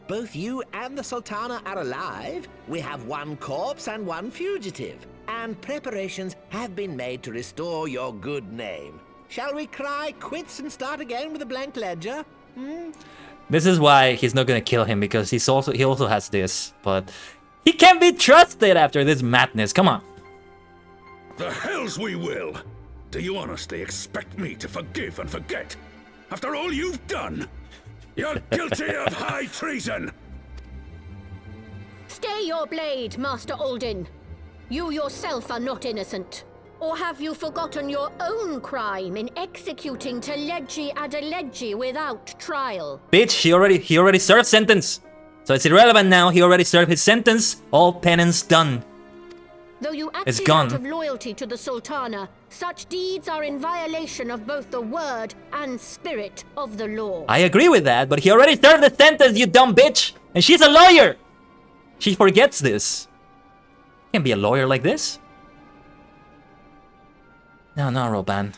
Both you and the Sultana are alive. We have one corpse and one fugitive. And preparations have been made to restore your good name. Shall we cry quits and start again with a blank ledger? This is why he's not gonna kill him, because he also has this, but he can't be trusted after this madness. Come on. The hells we will! Do you honestly expect me to forgive and forget? After all you've done? You're guilty of high treason! Stay your blade, Master Alden. You yourself are not innocent. Or have you forgotten your own crime in executing Teledji Adeledji without trial? Bitch, he already served sentence. So it's irrelevant now. He already served his sentence. All penance done. Though you It's acted gone. out of loyalty to the Sultana, such deeds are in violation of both the word and spirit of the law. I agree with that, but he already served the sentence, you dumb bitch! And she's a lawyer! She forgets this. Can't be a lawyer like this. No, Roban.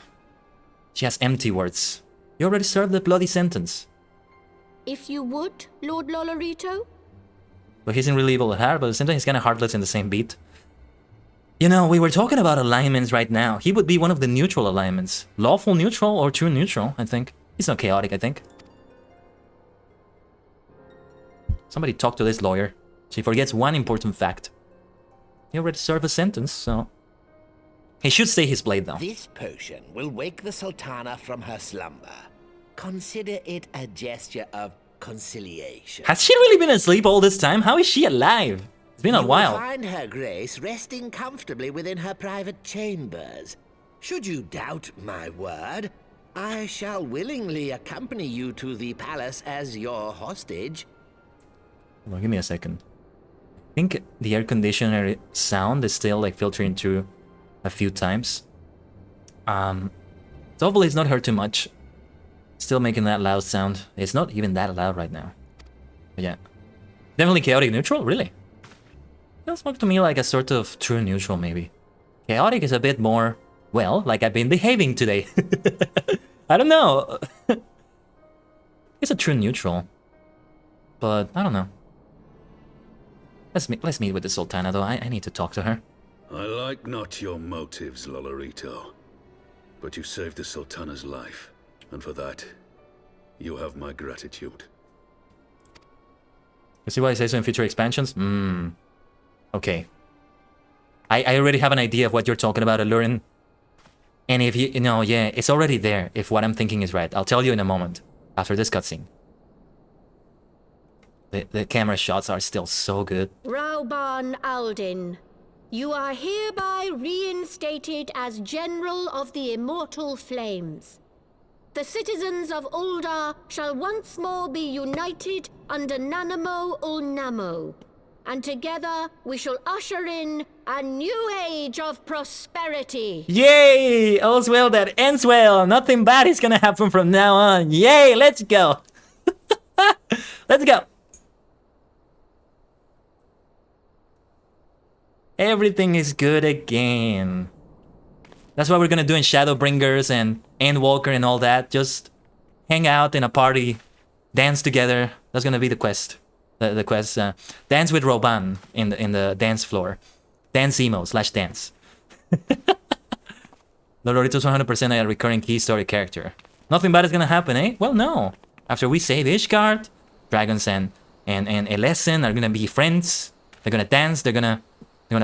She has empty words. You already served the bloody sentence. If you would, Lord Lolorito? But he isn't really evil at heart, but at the same time he's kind of heartless in the same beat. You know, we were talking about alignments right now. He would be one of the neutral alignments. Lawful neutral or true neutral, I think. He's not chaotic, I think. Somebody talk to this lawyer. She forgets one important fact. He already served a sentence, so... He should stay his blade, though. This potion will wake the Sultana from her slumber. Consider it a gesture of conciliation. Has she really been asleep all this time? How is she alive? It's been a while. You will find her grace resting comfortably within her private chambers. Should you doubt my word, I shall willingly accompany you to the palace as your hostage. Well, give me a second. I think the air conditioner sound is still like filtering through a few times. Hopefully it's not hurt too much. Still making that loud sound. It's not even that loud right now. But yeah. Definitely chaotic neutral, really? Feels more to me like a sort of true neutral, maybe. Chaotic is a bit more, well, like I've been behaving today. I don't know. It's a true neutral. But I don't know. Let's meet with the Sultana, though. I need to talk to her. I like not your motives, Lolorito. But you saved the Sultana's life, and for that, you have my gratitude. You see why I say so in future expansions? Okay. I already have an idea of what you're talking about, Alurin. And if you know, yeah, it's already there, if what I'm thinking is right. I'll tell you in a moment, after this cutscene. The camera shots are still so good. Rauban Aldin, you are hereby reinstated as General of the Immortal Flames. The citizens of Ul'dah shall once more be united under Nanamo Ul'Namo, and together we shall usher in a new age of prosperity. Yay! All's well that ends well. Nothing bad is gonna happen from now on. Yay! Let's go. Let's go. Everything is good again. That's what we're gonna do in Shadowbringers and Endwalker and all that. Just hang out in a party, dance together. That's gonna be the quest. The quest. Dance with Roban in the dance floor. Dance emo / dance. Lolorito's 100% a recurring key story character. Nothing bad is gonna happen, eh? Well, no. After we save Ishgard, dragons and Elesen are gonna be friends. They're gonna dance. They're gonna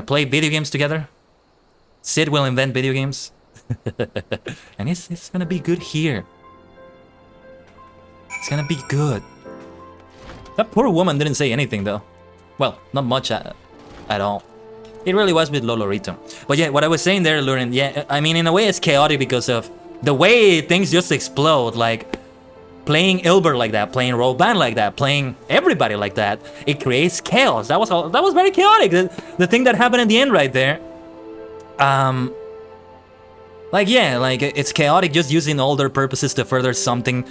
play video games together. Sid will invent video games. And it's gonna be good here. It's gonna be good. That poor woman didn't say anything though. Well, not much at all. It really was with Lolorito. But yeah, what I was saying there, Lurin, yeah, I mean, in a way it's chaotic because of the way things just explode. Like, playing Ilber like that, playing Roban like that, playing everybody like that, it creates chaos. That was very chaotic. The thing that happened at the end right there. Like, yeah, like, it's chaotic just using all their purposes to further something.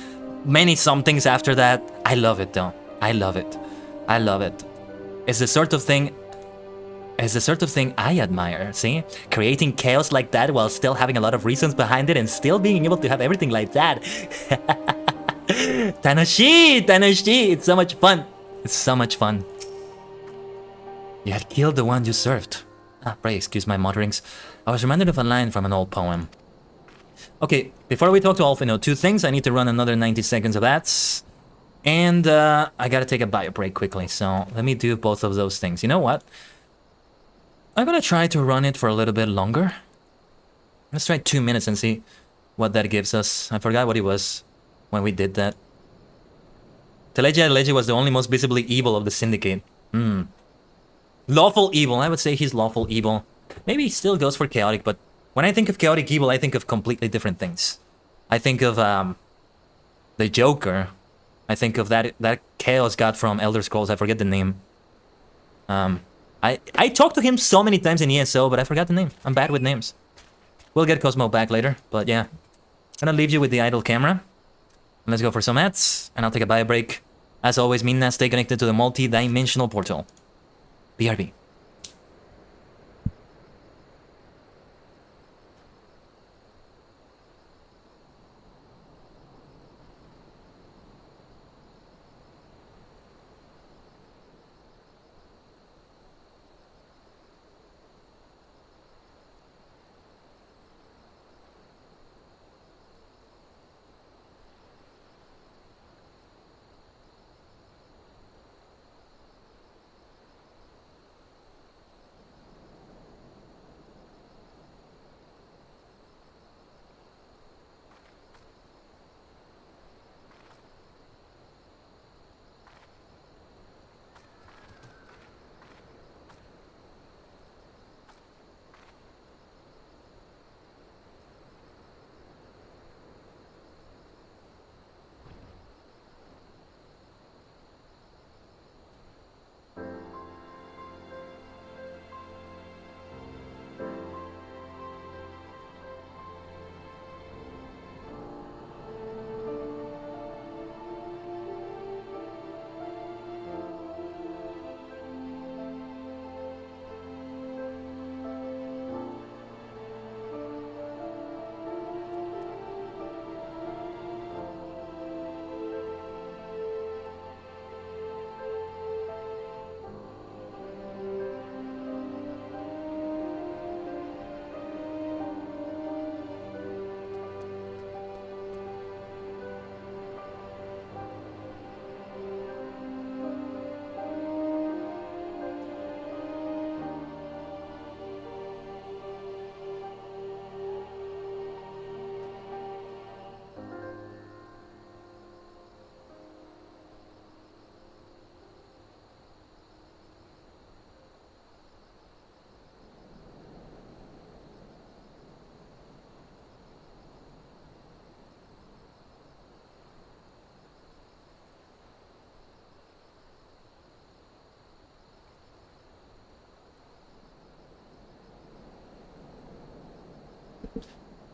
Many somethings after that. I love it though. I love it. I love it. It's the sort of thing I admire, see? Creating chaos like that while still having a lot of reasons behind it and still being able to have everything like that. Tanoshi! It's so much fun. It's so much fun. You had killed the one you served. Pray excuse my mutterings. I was reminded of a line from an old poem. Okay, before we talk to Alfino, two things. I need to run another 90 seconds of ads. And I gotta take a bio break quickly, so let me do both of those things. You know what? I'm gonna try to run it for a little bit longer. Let's try 2 minutes and see what that gives us. I forgot what it was when we did that. Teleji was the only most visibly evil of the Syndicate. Lawful evil. I would say he's lawful evil. Maybe he still goes for chaotic, but when I think of chaotic evil, I think of completely different things. I think of the Joker. I think of that Chaos God from Elder Scrolls. I forget the name. I talked to him so many times in ESO, but I forgot the name. I'm bad with names. We'll get Cosmo back later, but yeah. I'm gonna leave you with the idle camera. Let's go for some ads, and I'll take a bio break. As always, Minna, stay connected to the multi-dimensional portal. BRB.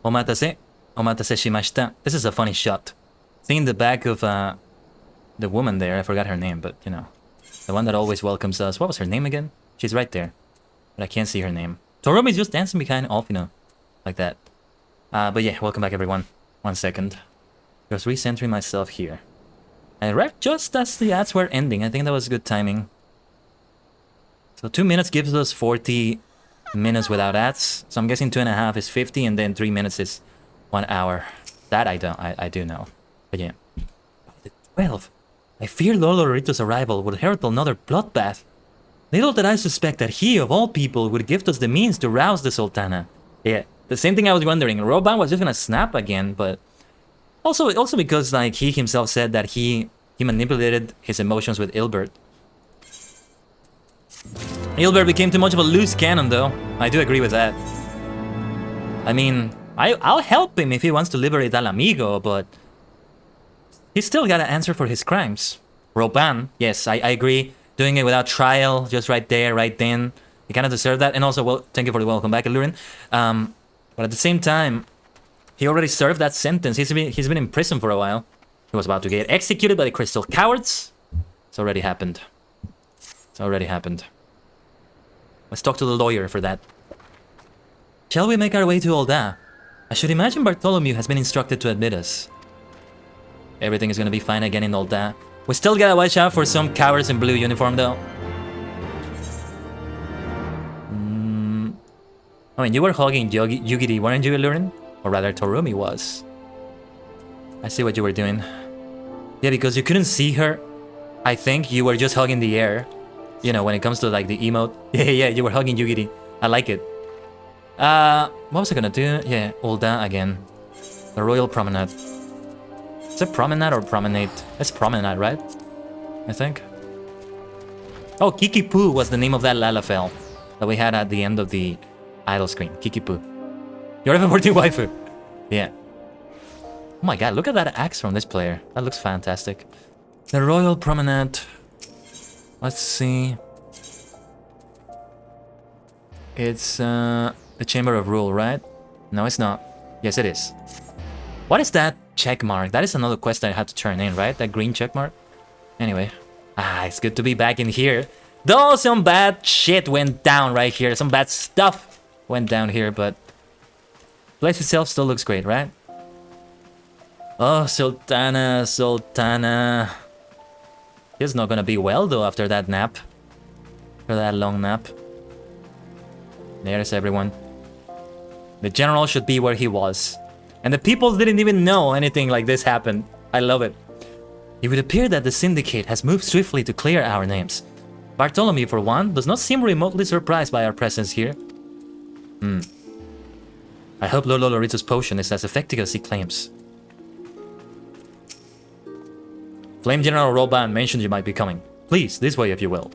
Omatase shimashita. This is a funny shot. Seeing the back of the woman there, I forgot her name, but you know, the one that always welcomes us. What was her name again? She's right there, but I can't see her name. Toromi's just dancing behind Alfino, like that. But yeah, welcome back everyone. 1 second. Just recentering myself here. I read just as the ads were ending. I think that was good timing. So 2 minutes gives us 40 minutes without ads. So I'm guessing 2.5 is 50, and then 3 minutes is 1 hour. That I do know. But yeah. By the 12. I fear Lord Lorito's arrival would herald another bloodbath. Little did I suspect that he, of all people, would give us the means to rouse the Sultana. Yeah, The same thing I was wondering. Roban was just gonna snap again, but also because like he himself said that he manipulated his emotions with Ilbert. Ilbert became too much of a loose cannon, though. I do agree with that. I mean, I'll help him if he wants to liberate Al Amigo, but he's still gotta answer for his crimes. Roban, yes, I agree. Doing it without trial, just right there, right then. He kind of deserved that. And also, well, thank you for the welcome back, Lurin. But at the same time, he already served that sentence. He's been in prison for a while. He was about to get executed by the Crystal Cowards. It's already happened. It's already happened. Let's talk to the lawyer for that. Shall we make our way to Olda? I should imagine Bartholomew has been instructed to admit us. Everything is gonna be fine again in Olda. We still gotta watch out for some cowards in blue uniform, though. I mean, you were hugging Yugiri, weren't you, Lurin? Or rather, Torumi was. I see what you were doing. Yeah, because you couldn't see her. I think you were just hugging the air. You know, when it comes to, like, the emote. Yeah, you were hugging Yugiri. I like it. What was I gonna do? Yeah, Olda again. The Royal Promenade. Is it Promenade or Promenade? It's Promenade, right? I think. Oh, Kikipu was the name of that Lalafell that we had at the end of the idle screen. Kikipu. Your FF14 waifu. Yeah. Oh my god, look at that axe from this player. That looks fantastic. The Royal Promenade. Let's see. It's the Chamber of Rule, right? No, it's not. Yes, it is. What is that check mark? That is another quest I had to turn in, right? That green check mark? Anyway. It's good to be back in here. Though some bad shit went down right here. Some bad stuff went down here, but the place itself still looks great, right? Oh, Sultana. He's not gonna be well, though, after that nap. After that long nap. There's everyone. The general should be where he was. And the people didn't even know anything like this happened. I love it. It would appear that the Syndicate has moved swiftly to clear our names. Bartholomew, for one, does not seem remotely surprised by our presence here. I hope Lolo Lorito's potion is as effective as he claims. Flame General Roban mentioned you might be coming. Please, this way if you will.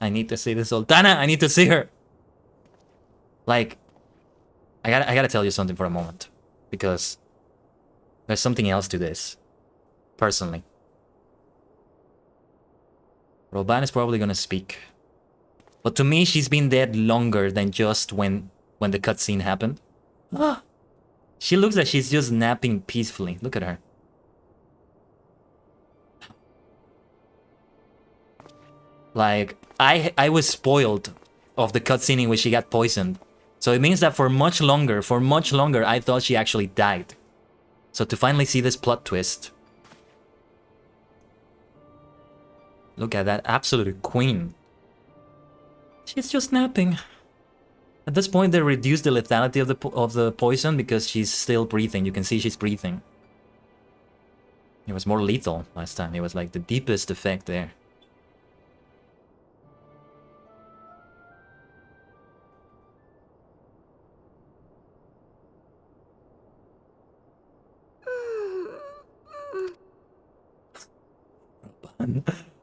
I need to see the Sultana. I need to see her. Like, I gotta tell you something for a moment, because there's something else to this. Personally, Roban is probably gonna speak, but to me, she's been dead longer than just when the cutscene happened. She looks like she's just napping peacefully. Look at her. Like, I was spoiled of the cutscene in which she got poisoned. So it means that for much longer, I thought she actually died. So to finally see this plot twist. Look at that absolute queen. She's just napping. At this point, they reduced the lethality of the poison because she's still breathing. You can see she's breathing. It was more lethal last time. It was like the deepest effect there.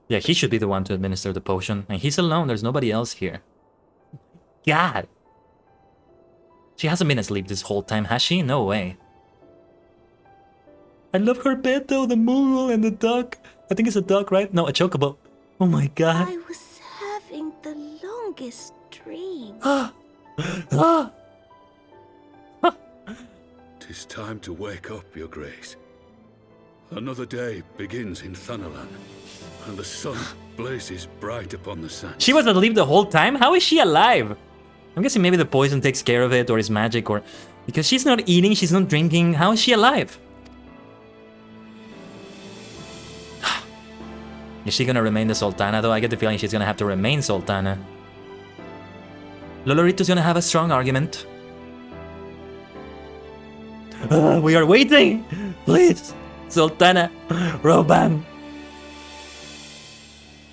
Yeah, he should be the one to administer the potion. And he's alone, there's nobody else here. God! She hasn't been asleep this whole time, has she? No way. I love her bed though, the Moogle and the duck. I think it's a duck, right? No, a chocobo. Oh my god. I was having the longest dream. Tis time to wake up, Your Grace. Another day begins in Thanalan, and the sun blazes bright upon the sands. She was asleep the whole time? How is she alive? I'm guessing maybe the poison takes care of it, or is magic, or... Because she's not eating, she's not drinking, how is she alive? Is she gonna remain the Sultana, though? I get the feeling she's gonna have to remain Sultana. Lolorito's gonna have a strong argument. We are waiting! Please! Sultana! Roban!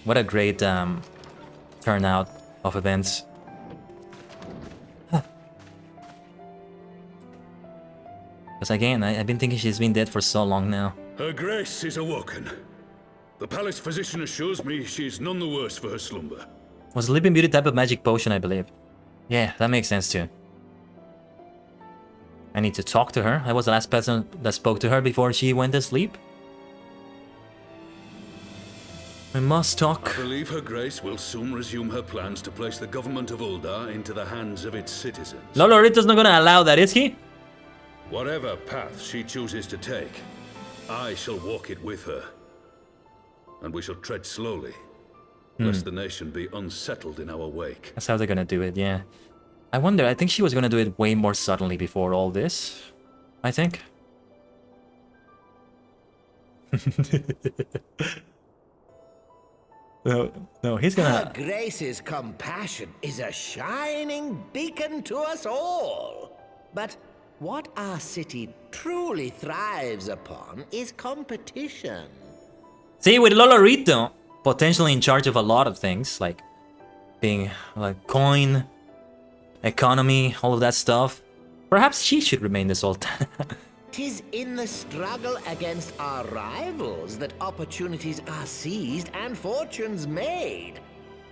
What a great turnout of events. Because again, I've been thinking she's been dead for so long now. Her Grace is awoken. The palace physician assures me she's none the worse for her slumber. Was Sleeping Beauty type of magic potion, I believe. Yeah, that makes sense too. I need to talk to her. I was the last person that spoke to her before she went to sleep. I must talk. I believe Her Grace will soon resume her plans to place the government of Uldar into the hands of its citizens. Lolorito's not gonna allow that, is he? Whatever path she chooses to take, I shall walk it with her. And we shall tread slowly, lest the nation be unsettled in our wake. That's how they're gonna do it, yeah. I wonder, I think she was gonna do it way more subtly before all this. I think. No, he's gonna... Her Grace's compassion is a shining beacon to us all. But what our city truly thrives upon is competition. See, with Lolorito, potentially in charge of a lot of things, like being like coin, economy, all of that stuff. Perhaps she should remain the Sultana. 'Tis in the struggle against our rivals that opportunities are seized and fortunes made.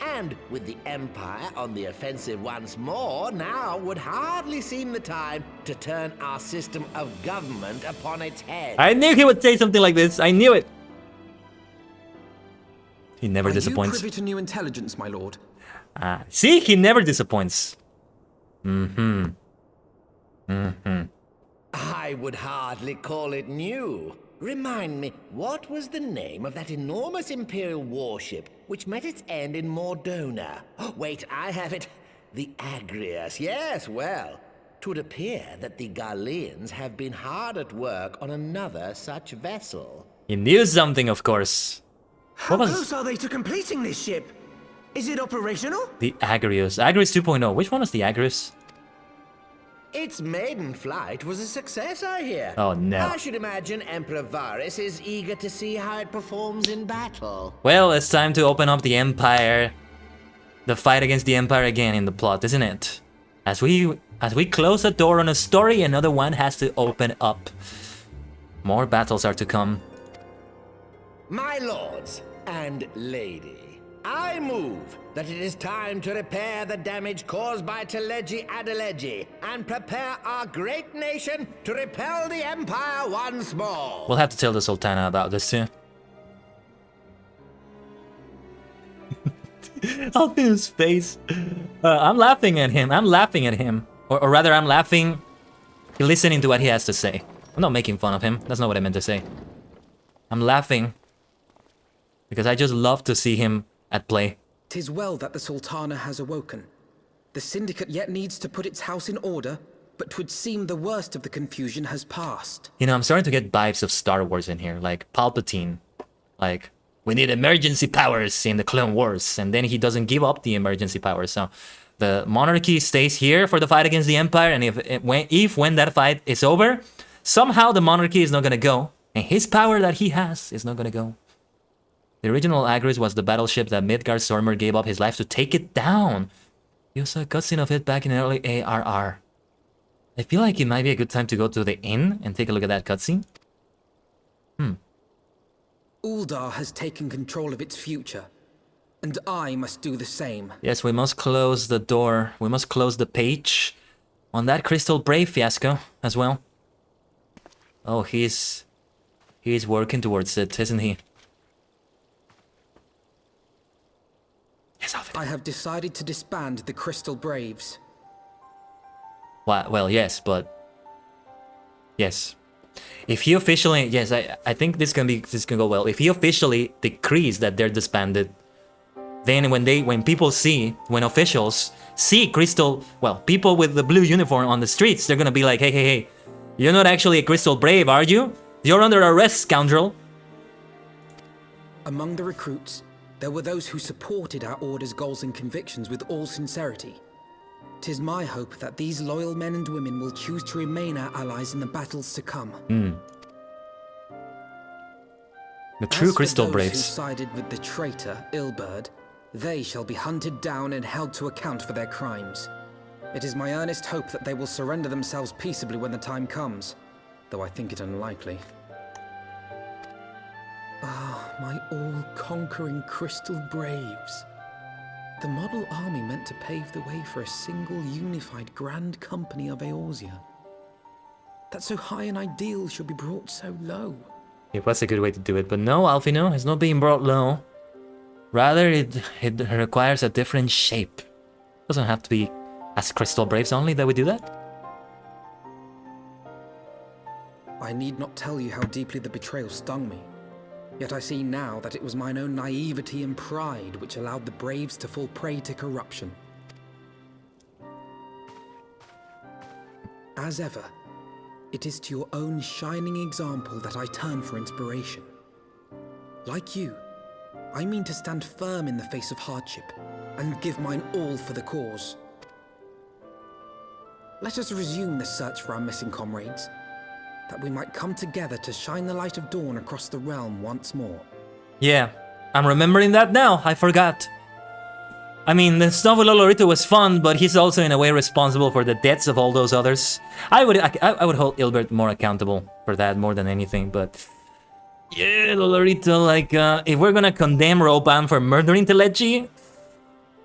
And with the Empire on the offensive once more, now would hardly seem the time to turn our system of government upon its head. I knew he would say something like this. I knew it. He never disappoints. Are you privy to new intelligence, my lord? See, he never disappoints. I would hardly call it new. Remind me, what was the name of that enormous Imperial warship which met its end in Mordona? Oh, wait, I have it. The Agrius. Yes, well, 'twould appear that the Garleans have been hard at work on another such vessel. He knew something, of course. How close are they to completing this ship? Is it operational? The Agrius. Agrius 2.0. Which one is the Agrius? Its maiden flight was a success, I hear. Oh, no. I should imagine Emperor Varys is eager to see how it performs in battle. Well, it's time to open up the Empire. The fight against the Empire again in the plot, isn't it? As we close a door on a story, another one has to open up. More battles are to come. My lords and lady, I move that it is time to repair the damage caused by Teleji Adeleji and prepare our great nation to repel the Empire once more. We'll have to tell the Sultana about this too. Alvin's face. I'm laughing at him. I'm laughing at him. Or rather, I'm laughing listening to what he has to say. I'm not making fun of him. That's not what I meant to say. I'm laughing because I just love to see him at play. 'Tis well that the Sultana has awoken. The Syndicate yet needs to put its house in order, but 'twould seem the worst of the confusion has passed. You know, I'm starting to get vibes of Star Wars in here, like Palpatine. Like, we need emergency powers in the Clone Wars, and then he doesn't give up the emergency powers. So the monarchy stays here for the fight against the Empire, and when that fight is over, somehow the monarchy is not gonna go, and his power that he has is not gonna go. The original Agrius was the battleship that Midgard Stormer gave up his life to take it down. You saw a cutscene of it back in early ARR. I feel like it might be a good time to go to the inn and take a look at that cutscene. Uldar has taken control of its future, and I must do the same. Yes, we must close the door. We must close the page on that Crystal Brave fiasco as well. Oh, he's working towards it, isn't he? Yes, I have decided to disband the Crystal Braves. Well, yes, but yes. If he officially, yes, I think this can go well. If he officially decrees that they're disbanded, then when officials see people with the blue uniform on the streets, they're gonna be like, hey, you're not actually a Crystal Brave, are you? You're under arrest, scoundrel. Among the recruits, there were those who supported our order's goals and convictions with all sincerity. 'Tis my hope that these loyal men and women will choose to remain our allies in the battles to come. The true Crystal As for those Braves. who sided with the traitor, Ilberd, they shall be hunted down and held to account for their crimes. It is my earnest hope that they will surrender themselves peaceably when the time comes. though I think it unlikely. Ah, my all-conquering Crystal Braves. The model army meant to pave the way for a single unified grand company of Eorzea. That so high an ideal should be brought so low. It was a good way to do it, but no, Alphino is not being brought low. Rather, it requires a different shape. It doesn't have to be as Crystal Braves only that we do that. I need not tell you how deeply the betrayal stung me. Yet I see now that it was mine own naivety and pride which allowed the Braves to fall prey to corruption. As ever, it is to your own shining example that I turn for inspiration. Like you, I mean to stand firm in the face of hardship and give mine all for the cause. Let us resume the search for our missing comrades, that we might come together to shine the light of dawn across the realm once more. Yeah, I'm remembering that now. I forgot. I mean, the stuff with Lolorito was fun, but he's also in a way responsible for the deaths of all those others. I would hold Ilbert more accountable for that more than anything, but yeah, Lolorito, like, if we're gonna condemn Roban for murdering Telechi,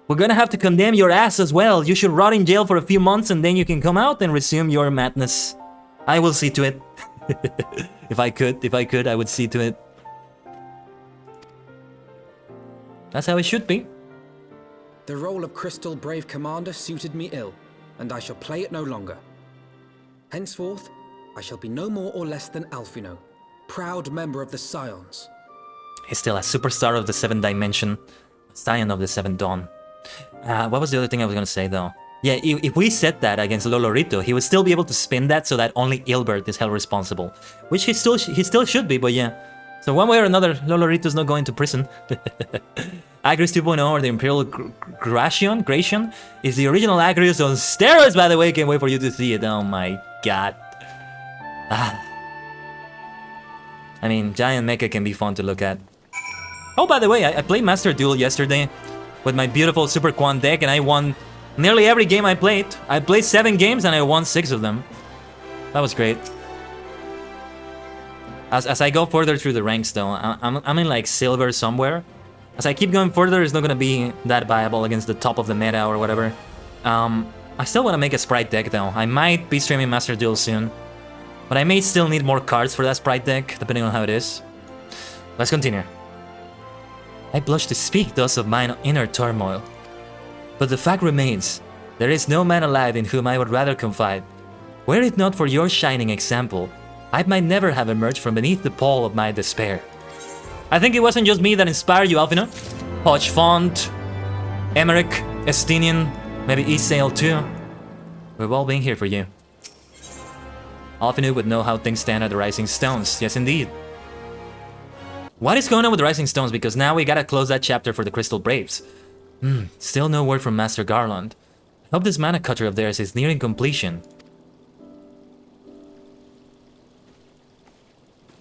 we're gonna have to condemn your ass as well. You should rot in jail for a few months and then you can come out and resume your madness. I will see to it. If I could, I would see to it. That's how it should be. The role of Crystal Brave Commander suited me ill, and I shall play it no longer. Henceforth, I shall be no more or less than Alphino, proud member of the Scions. He's still a superstar of the 7th dimension, Scion of the 7th Dawn. What was the other thing I was gonna say though? Yeah, if we set that against Lolorito, he would still be able to spin that so that only Ilbert is held responsible. Which he still should be, but yeah. So one way or another, Lolorito's not going to prison. Agrius 2.0 or the Imperial Gratian is the original Agrius on steroids, by the way. Can't wait for you to see it. Oh my god. I mean, Giant Mecha can be fun to look at. Oh, by the way, I played Master Duel yesterday with my beautiful Super Quan deck, and I won nearly every game I played. I played 7 games and I won 6 of them. That was great. As I go further through the ranks though, I'm in like silver somewhere. As I keep going further, it's not gonna be that viable against the top of the meta or whatever. I still want to make a Sprite deck though. I might be streaming Master Duel soon. But I may still need more cards for that Sprite deck, depending on how it is. Let's continue. I blush to speak thus of mine inner turmoil. But the fact remains, there is no man alive in whom I would rather confide. Were it not for your shining example, I might never have emerged from beneath the pall of my despair. I think it wasn't just me that inspired you, Alphino. Hodge Font, Emmerich, Estinian, maybe Isael too. We've all been here for you. Alphino would know how things stand at the Rising Stones, yes indeed. What is going on with the Rising Stones? Because now we gotta close that chapter for the Crystal Braves. Still no word from Master Garland. I hope this mana cutter of theirs is nearing completion.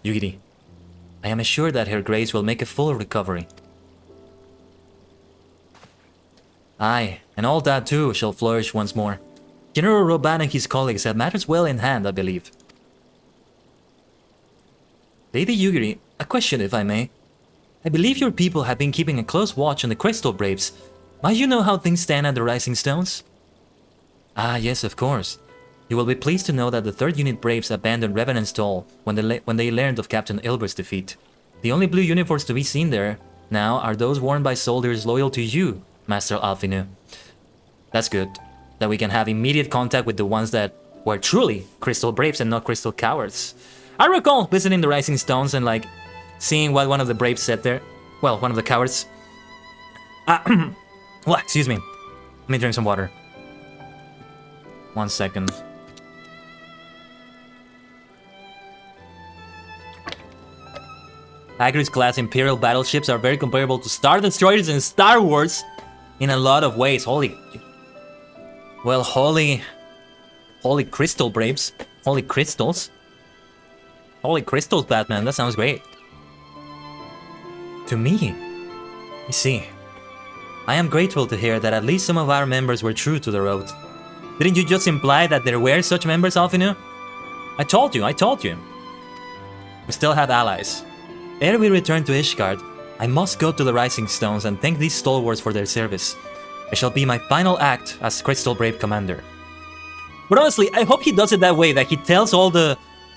Yugiri, I am assured that Her Grace will make a full recovery. Aye, and all that too shall flourish once more. General Roban and his colleagues have matters well in hand, I believe. Lady Yugiri, a question if I may. I believe your people have been keeping a close watch on the Crystal Braves. Might you know how things stand at the Rising Stones? Ah, yes, of course. You will be pleased to know that the 3rd Unit Braves abandoned Revenant's Toll when they learned of Captain Ilbert's defeat. The only blue uniforms to be seen there now are those worn by soldiers loyal to you, Master Alphino. That's good. That we can have immediate contact with the ones that were truly Crystal Braves and not Crystal Cowards. I recall visiting the Rising Stones and like seeing what one of the Braves said there. Well, one of the cowards. Well, excuse me. Let me drink some water. 1 second. Agrius-class Imperial battleships are very comparable to Star Destroyers in Star Wars in a lot of ways. Holy Crystal Braves. Holy Crystals. Holy Crystals, Batman. That sounds great. To me, you see, I am grateful to hear that at least some of our members were true to the road. Didn't you just imply that there were such members, Alphino? I told you, I told you. We still have allies. Ere we return to Ishgard, I must go to the Rising Stones and thank these stalwarts for their service. It shall be my final act as Crystal Brave Commander. But honestly, I hope he does it that way, that he tells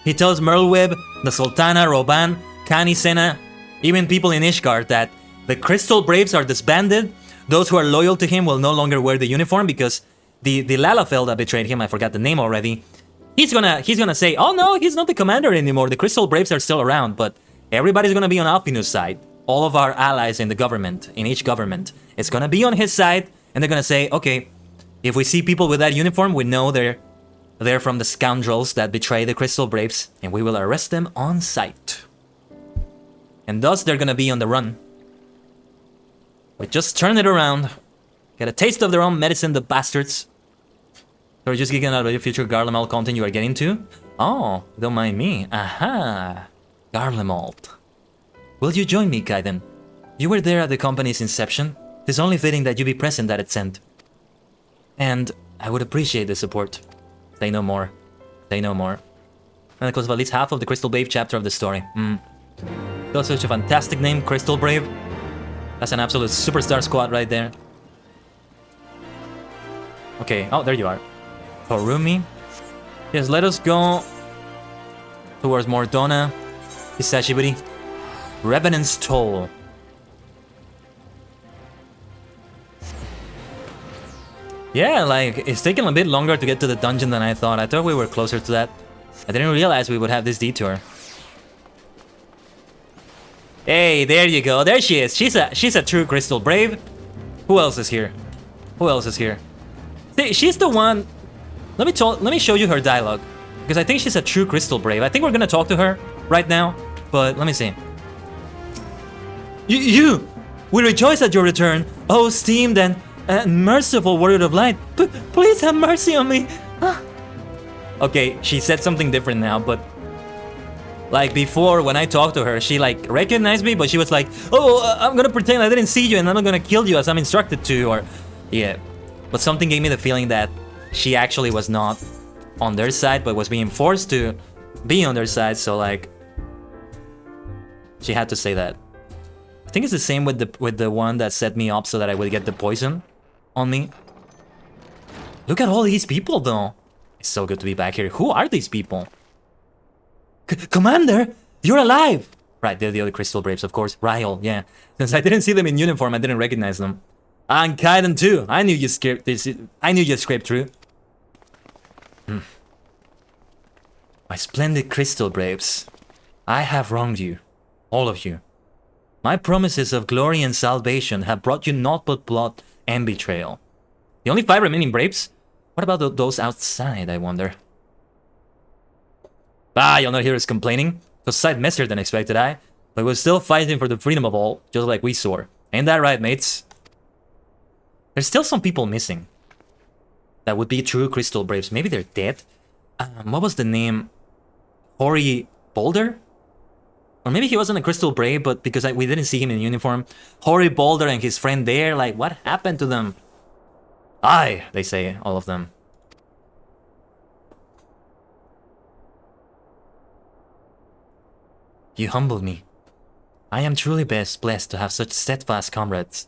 he tells Merlwyb, the Sultana, Roban, Kani Sena, even people in Ishgard that the Crystal Braves are disbanded. Those who are loyal to him will no longer wear the uniform because the Lalafell that betrayed him, I forgot the name already, he's gonna say, oh no, he's not the commander anymore, the Crystal Braves are still around, but everybody's gonna be on Alfinu's side. All of our allies in the government, in each government, it's gonna be on his side, and they're gonna say, okay, if we see people with that uniform, we know they're from the scoundrels that betray the Crystal Braves, and we will arrest them on sight. And thus, they're gonna be on the run. We just turn it around. Get a taste of their own medicine, the bastards. They're just geeking out about your future Garlemald content you are getting to? Oh, don't mind me. Aha! Garlemald. Will you join me, Khaiden? You were there at the company's inception. It is only fitting that you be present at its end. And I would appreciate the support. Say no more. Say no more. And it close of at least half of the Crystal Brave chapter of the story. That's such a fantastic name, Crystal Brave. That's an absolute superstar squad right there. Okay, oh, there you are. Torumi. Yes, let us go towards Mordona. Hisashiburi. Revenant's Toll. Yeah, like, it's taking a bit longer to get to the dungeon than I thought. I thought we were closer to that. I didn't realize we would have this detour. Hey, there you go. There she is. She's a true Crystal Brave. Who else is here? Who else is here? See, she's the one. Let me show you her dialogue, because I think she's a true Crystal Brave. I think we're gonna talk to her right now, but let me see. We rejoice at your return, oh esteemed and merciful warrior of light. Please have mercy on me. Okay, she said something different now, but like before, when I talked to her, she like recognized me, but she was like, oh, I'm gonna pretend I didn't see you and I'm gonna kill you as I'm instructed to, or yeah. But something gave me the feeling that she actually was not on their side, but was being forced to be on their side, so like she had to say that. I think it's the same with the one that set me up so that I would get the poison on me. Look at all these people though. It's so good to be back here. Who are these people? Commander, you're alive! Right, they're the other Crystal Braves, of course. Ryle, yeah. Since I didn't see them in uniform, I didn't recognize them. And Khaiden too. I knew you scraped this. I knew you scraped through. My splendid Crystal Braves, I have wronged you, all of you. My promises of glory and salvation have brought you naught but blood and betrayal. The only 5 remaining Braves? What about those outside, I wonder? Ah, you'll not hear us complaining. It was a sight messier than expected, but we're still fighting for the freedom of all, just like we saw. Ain't that right, mates? There's still some people missing. That would be true Crystal Braves. Maybe they're dead? What was the name? Hori Boulder? Or maybe he wasn't a Crystal Brave, but because we didn't see him in uniform. Hori Boulder and his friend there, like, what happened to them? Aye, they say, all of them. You humbled me. I am truly blessed to have such steadfast comrades.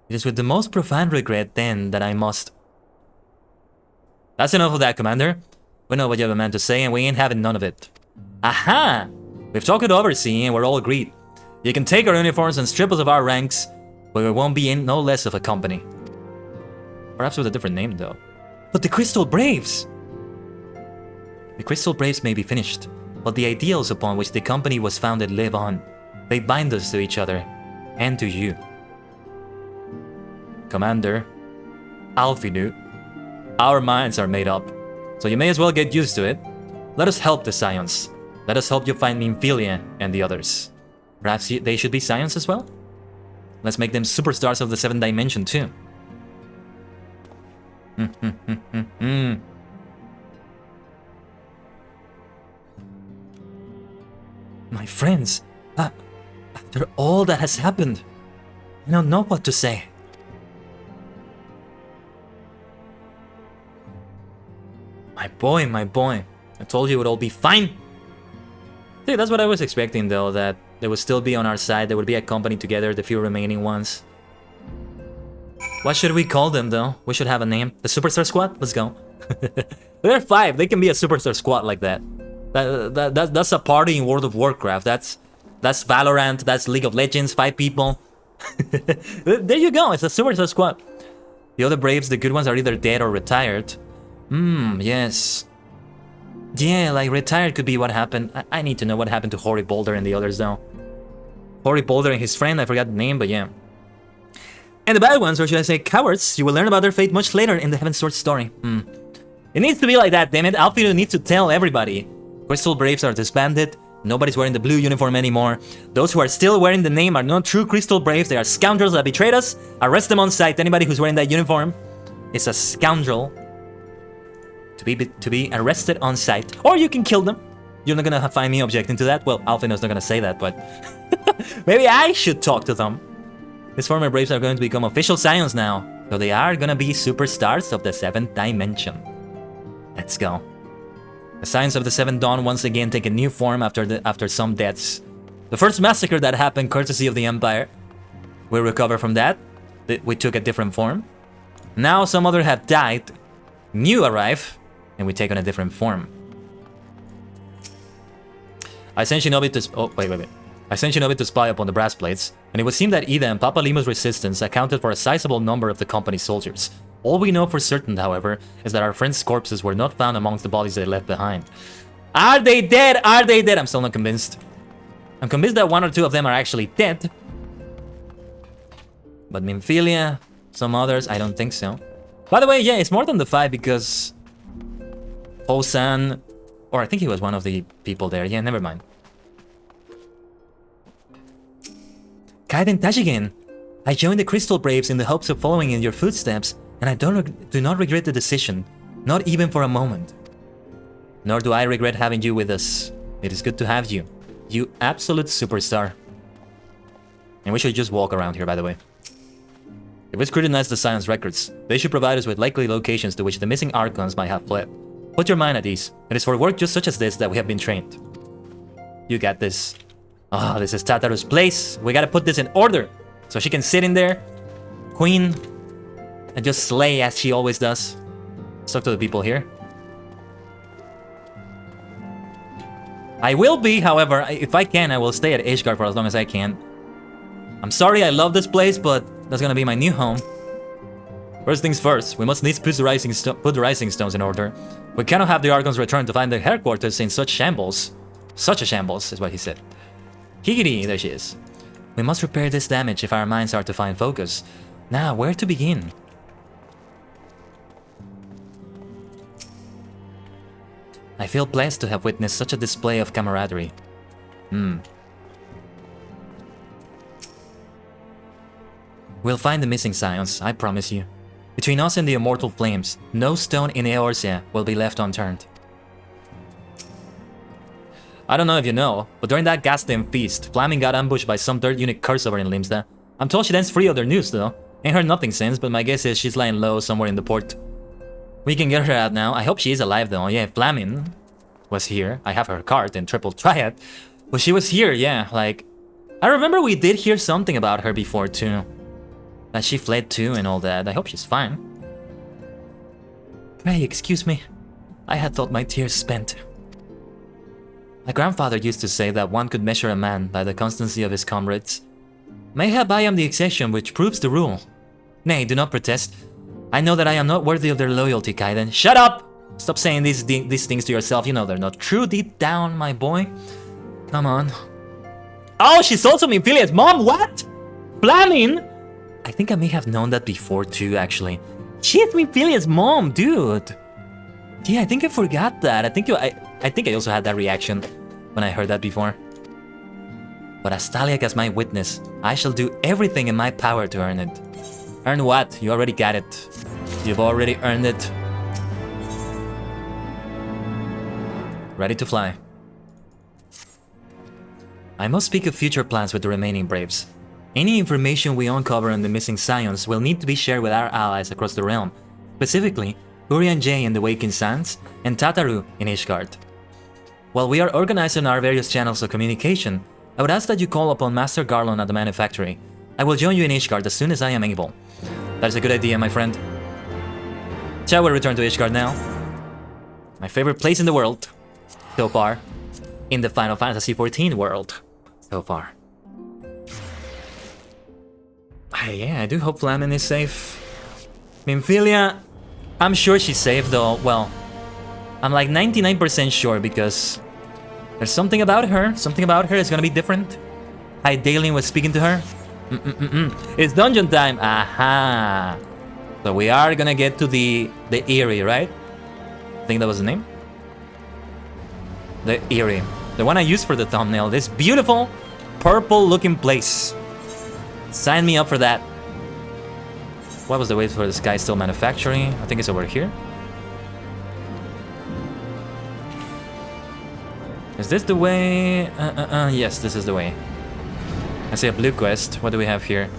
It is with the most profound regret, then, that I must... That's enough of that, Commander. We know what you have a man to say, and we ain't having none of it. Aha! We've talked it over, see, and we're all agreed. You can take our uniforms and strip us of our ranks, but we won't be in no less of a company. Perhaps with a different name, though. But the Crystal Braves! The Crystal Braves may be finished, but the ideals upon which the company was founded live on. They bind us to each other, and to you. Commander, Alfinu, our minds are made up, so you may as well get used to it. Let us help the Scions. Let us help you find Nymphelia and the others. Perhaps they should be Scions as well? Let's make them superstars of the 7th dimension too. My friends, after all that has happened, I don't know what to say. My boy, I told you it would all be fine. See, that's what I was expecting, though, that they would still be on our side. They would be a company together, the few remaining ones. What should we call them, though? We should have a name. The Superstar Squad? Let's go. They're 5. They can be a Superstar Squad like that. That's a party in World of Warcraft. That's Valorant. That's League of Legends. 5 people. There you go. It's a Superstar Squad. The other Braves, the good ones, are either dead or retired. Yes. Yeah, like retired could be what happened. I need to know what happened to Hoary Boulder and the others, though. Hoary Boulder and his friend, I forgot the name, but yeah. And the bad ones, or should I say cowards, you will learn about their fate much later in the Heaven Sword story. It needs to be like that, damn it. Alfredo needs to tell everybody. Crystal Braves are disbanded. Nobody's wearing the blue uniform anymore. Those who are still wearing the name are not true Crystal Braves. They are scoundrels that betrayed us. Arrest them on sight. Anybody who's wearing that uniform is a scoundrel. To be arrested on sight. Or you can kill them. You're not gonna find me objecting to that. Well, Alfino's not gonna say that, but maybe I should talk to them. These former Braves are going to become official Scions now. So they are gonna be superstars of the 7th dimension. Let's go. The Scions of the 7th Dawn once again take a new form after some deaths. The first massacre that happened courtesy of the Empire. We recover from that. We took a different form. Now some other have died. New arrive. And we take on a different form. I sent Shinobi to... Oh, wait. I sent Shinobi to spy upon the brass plates, and it would seem that Ida and Papa Lima's resistance accounted for a sizable number of the company's soldiers. All we know for certain, however, is that our friends' corpses were not found amongst the bodies they left behind. Are they dead? Are they dead? I'm still not convinced. I'm convinced that 1 or 2 of them are actually dead. But Minfilia, some others, I don't think so. By the way, yeah, it's more than the 5 because... Ho-san, or I think he was one of the people there. Yeah, never mind. Khaiden Tajigen, I joined the Crystal Braves in the hopes of following in your footsteps, and I do not regret the decision, not even for a moment. Nor do I regret having you with us. It is good to have you. You absolute superstar. And we should just walk around here, by the way. If we scrutinize the Science records, they should provide us with likely locations to which the missing Archons might have fled. Put your mind at ease. It is for work just such as this that we have been trained. You got this. Ah, this is Tataru's place. We gotta put this in order so she can sit in there, queen, and just slay as she always does. Let's talk to the people here. I will be, however, if I can, I will stay at Ishgard for as long as I can. I'm sorry I love this place, but that's gonna be my new home. First things first, we must needs put the rising stones in order. We cannot have the Archons return to find their headquarters in such shambles. Such a shambles, is what he said. Higiri, there she is. We must repair this damage if our minds are to find focus. Now, where to begin? I feel blessed to have witnessed such a display of camaraderie. We'll find the missing Scions, I promise you. Between us and the immortal flames, no stone in Eorzea will be left unturned. I don't know if you know, but during that goddamn feast, Flaming got ambushed by some third unit curse over in Limsda. I'm told she danced free of their news though. Ain't heard nothing since, but my guess is she's lying low somewhere in the port. We can get her out now. I hope she is alive though. Yeah, Flaming was here. I have her card in Triple Triad. But she was here, yeah, like... I remember we did hear something about her before too. That she fled too and all that. I hope she's fine. Pray, excuse me. I had thought my tears spent. My grandfather used to say that one could measure a man by the constancy of his comrades. Mayhap I am the exception which proves the rule. Nay, do not protest. I know that I am not worthy of their loyalty, Khaiden. Shut up! Stop saying these things to yourself. You know they're not true deep down, my boy. Come on. Oh, she's also Minfilia's mom? What? Flaming? I think I may have known that before too, actually. She's Minfilia's mom, dude. Yeah, I think I forgot that. I think I also had that reaction when I heard that before. But as Taliak as my witness, I shall do everything in my power to earn it. Earn what? You already got it. You've already earned it. Ready to fly. I must speak of future plans with the remaining Braves. Any information we uncover on the missing Scions will need to be shared with our allies across the realm, specifically Urian J in the Waking Sands and Tataru in Ishgard. While we are organizing our various channels of communication, I would ask that you call upon Master Garlon at the manufactory. I will join you in Ishgard as soon as I am able. That is a good idea, my friend. Shall we return to Ishgard now? My favorite place in the world, so far. In the Final Fantasy XIV world, so far. Yeah, I do hope Flamin is safe. Minfilia, I'm sure she's safe though. Well, I'm like 99% sure because there's something about her. Something about her is gonna be different. Hydaelyn was speaking to her. It's dungeon time. Aha. So we are gonna get to the Eyrie, right? I think that was the name. The Eyrie. The one I used for the thumbnail. This beautiful purple looking place. Sign me up for that. What was the way for this guy still manufacturing? I think it's over here. Is this the way? Yes, this is the way. I see a blue quest. What do we have here?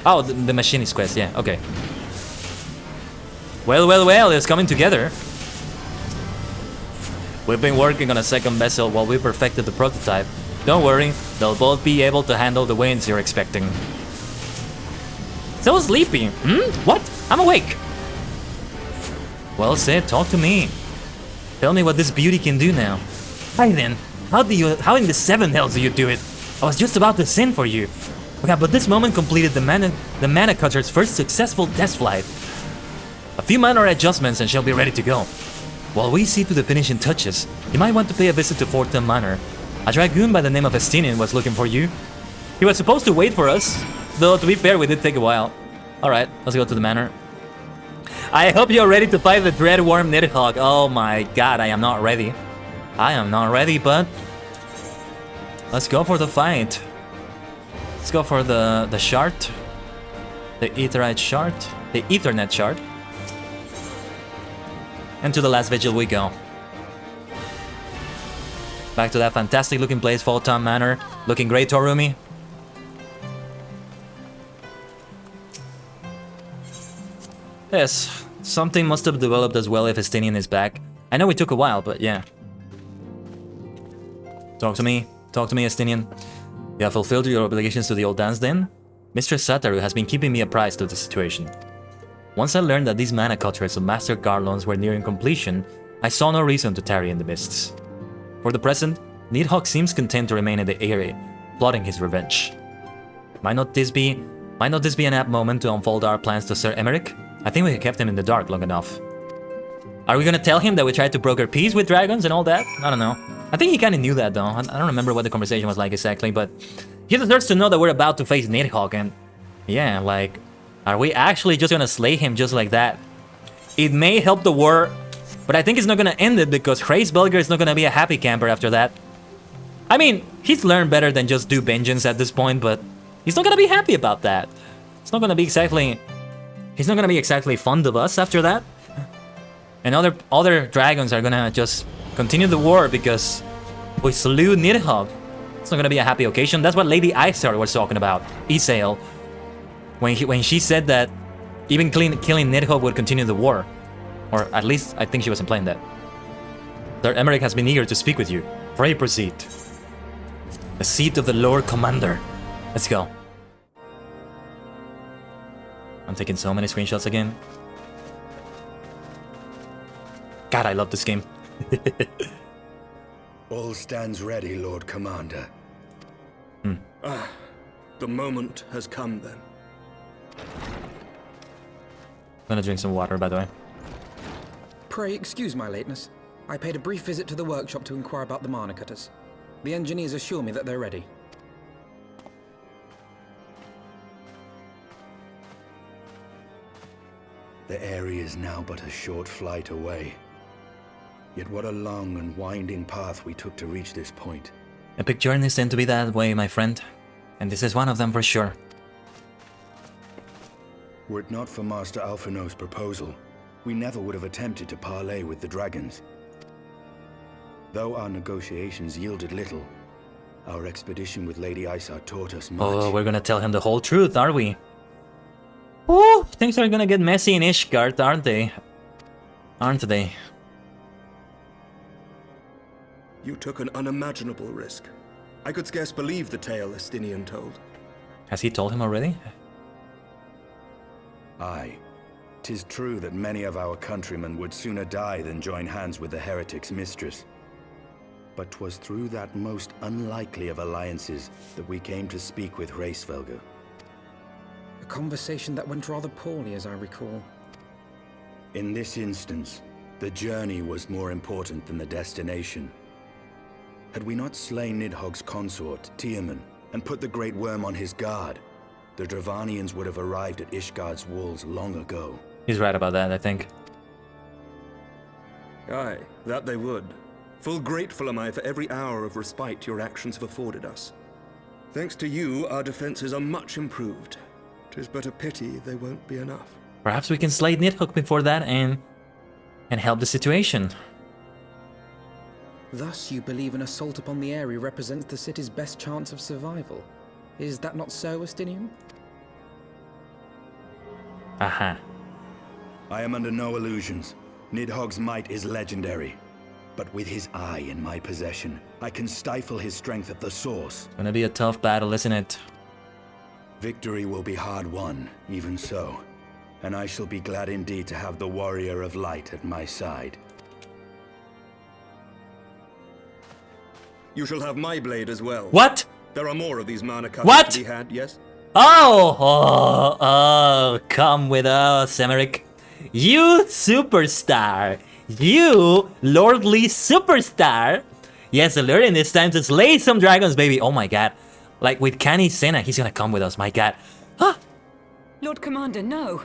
Oh, the machinist quest. Yeah, okay. Well, it's coming together. We've been working on a second vessel while we perfected the prototype. Don't worry, they'll both be able to handle the winds you're expecting. So sleepy. What? I'm awake. Well said, talk to me. Tell me what this beauty can do now. Khaiden, how in the seven hells do you do it? I was just about to send for you. We have but this moment completed the mana cutter's first successful test flight. A few minor adjustments and she'll be ready to go. While we see to the finishing touches, you might want to pay a visit to Fortin Manor. A dragoon by the name of Estinian was looking for you. He was supposed to wait for us, though to be fair, we did take a while. Alright, let's go to the manor. I hope you're ready to fight the Dreadworm Nidhogg. Oh my god, I am not ready. I am not ready, but let's go for the fight. Let's go for the shard. The Aetherite shard. The Ethernet shard. And to the last vigil we go. Back to that fantastic looking place, Fortin Manor. Looking great, Torumi. Yes, something must have developed as well if Estinian is back. I know it took a while, but yeah. Talk to me, Estinian. You have fulfilled your obligations to the old dance den? Mistress Sataru has been keeping me apprised of the situation. Once I learned that these mana cutters of Master Garlon's were nearing completion, I saw no reason to tarry in the mists. For the present, Nidhogg seems content to remain in the area, plotting his revenge. Might not this be an apt moment to unfold our plans to Sir Emmerich? I think we kept him in the dark long enough. Are we gonna tell him that we tried to broker peace with dragons and all that? I don't know. I think he kinda knew that though. I don't remember what the conversation was like exactly, but he deserves to know that we're about to face Nidhogg and... yeah, like... are we actually just gonna slay him just like that? It may help the war, but I think it's not gonna end it because Hraesvelgr is not gonna be a happy camper after that. I mean, he's learned better than just do vengeance at this point, but he's not gonna be happy about that. It's not gonna be exactly... he's not gonna be exactly fond of us after that. And other dragons are gonna just continue the war because we slew Nidhogg. It's not gonna be a happy occasion. That's what Lady Isar was talking about. Isael. When she said that even killing Nidhogg would continue the war. Or at least, I think she was implying that. Sir Emmerich has been eager to speak with you. Pray proceed. The seat of the Lord Commander. Let's go. I'm taking so many screenshots again. God, I love this game. All stands ready, Lord Commander. The moment has come then. I'm gonna drink some water, by the way. Pray excuse my lateness. I paid a brief visit to the workshop to inquire about the mana cutters. The engineers assure me that they're ready. The area is now but a short flight away. Yet what a long and winding path we took to reach this point. Epic journeys tend to be that way, my friend. And this is one of them for sure. Were it not for Master Alphino's proposal, we never would have attempted to parley with the dragons. Though our negotiations yielded little, our expedition with Lady Isar taught us much. Oh, we're gonna tell him the whole truth, are we? Oh, things are gonna get messy in Ishgard, aren't they? Aren't they? You took an unimaginable risk. I could scarce believe the tale Estinian told. Has he told him already? Aye. 'Tis true that many of our countrymen would sooner die than join hands with the heretic's mistress. But 'twas through that most unlikely of alliances that we came to speak with Hraesvelgr. A conversation that went rather poorly, as I recall. In this instance, the journey was more important than the destination. Had we not slain Nidhogg's consort, Tiaman, and put the Great Worm on his guard, the Dravanians would have arrived at Ishgard's walls long ago. He's right about that, I think. Aye, that they would. Full grateful am I for every hour of respite your actions have afforded us. Thanks to you, our defenses are much improved. 'Tis but a pity they won't be enough. Perhaps we can slay Nidhogg before that and help the situation. Thus, you believe an assault upon the area represents the city's best chance of survival. Is that not so, Estinian? Aha. I am under no illusions. Nidhogg's might is legendary. But with his eye in my possession, I can stifle his strength at the source. Gonna be a tough battle, isn't it? Victory will be hard won, even so. And I shall be glad indeed to have the Warrior of Light at my side. You shall have my blade as well. What? There are more of these mana cutters What? to be had, yes? Oh, come with us, Emmerich. You superstar. You lordly superstar. Yes, alerting this time to slay some dragons, baby. Oh my god. Like with Kani Sena, he's gonna come with us, my god. Ah! Lord Commander, no.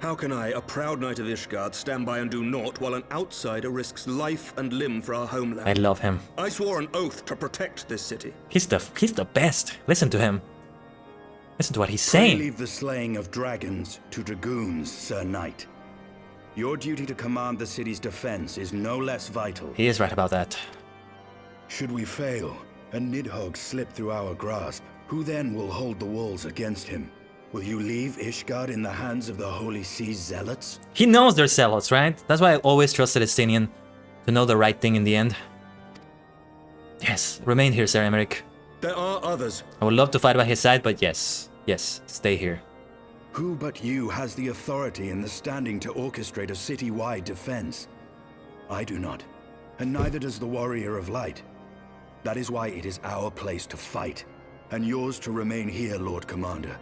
How can I, a proud knight of Ishgard, stand by and do naught while an outsider risks life and limb for our homeland? I love him. I swore an oath to protect this city. He's the best. Listen to him. Listen to what he's Pray saying. leave the slaying of dragons to dragoons, Sir Knight. Your duty to command the city's defense is no less vital. He is right about that. Should we fail, and Nidhogg slip through our grasp, who then will hold the walls against him? Will you leave Ishgard in the hands of the Holy Sea's zealots? He knows they're zealots, right? That's why I always trusted Estinian to know the right thing in the end. Yes, remain here, Sir Emmerich. There are others. I would love to fight by his side, but yes, stay here. Who but you has the authority and the standing to orchestrate a city-wide defense? I do not, and neither does the Warrior of Light. That is why it is our place to fight, and yours to remain here, Lord Commander.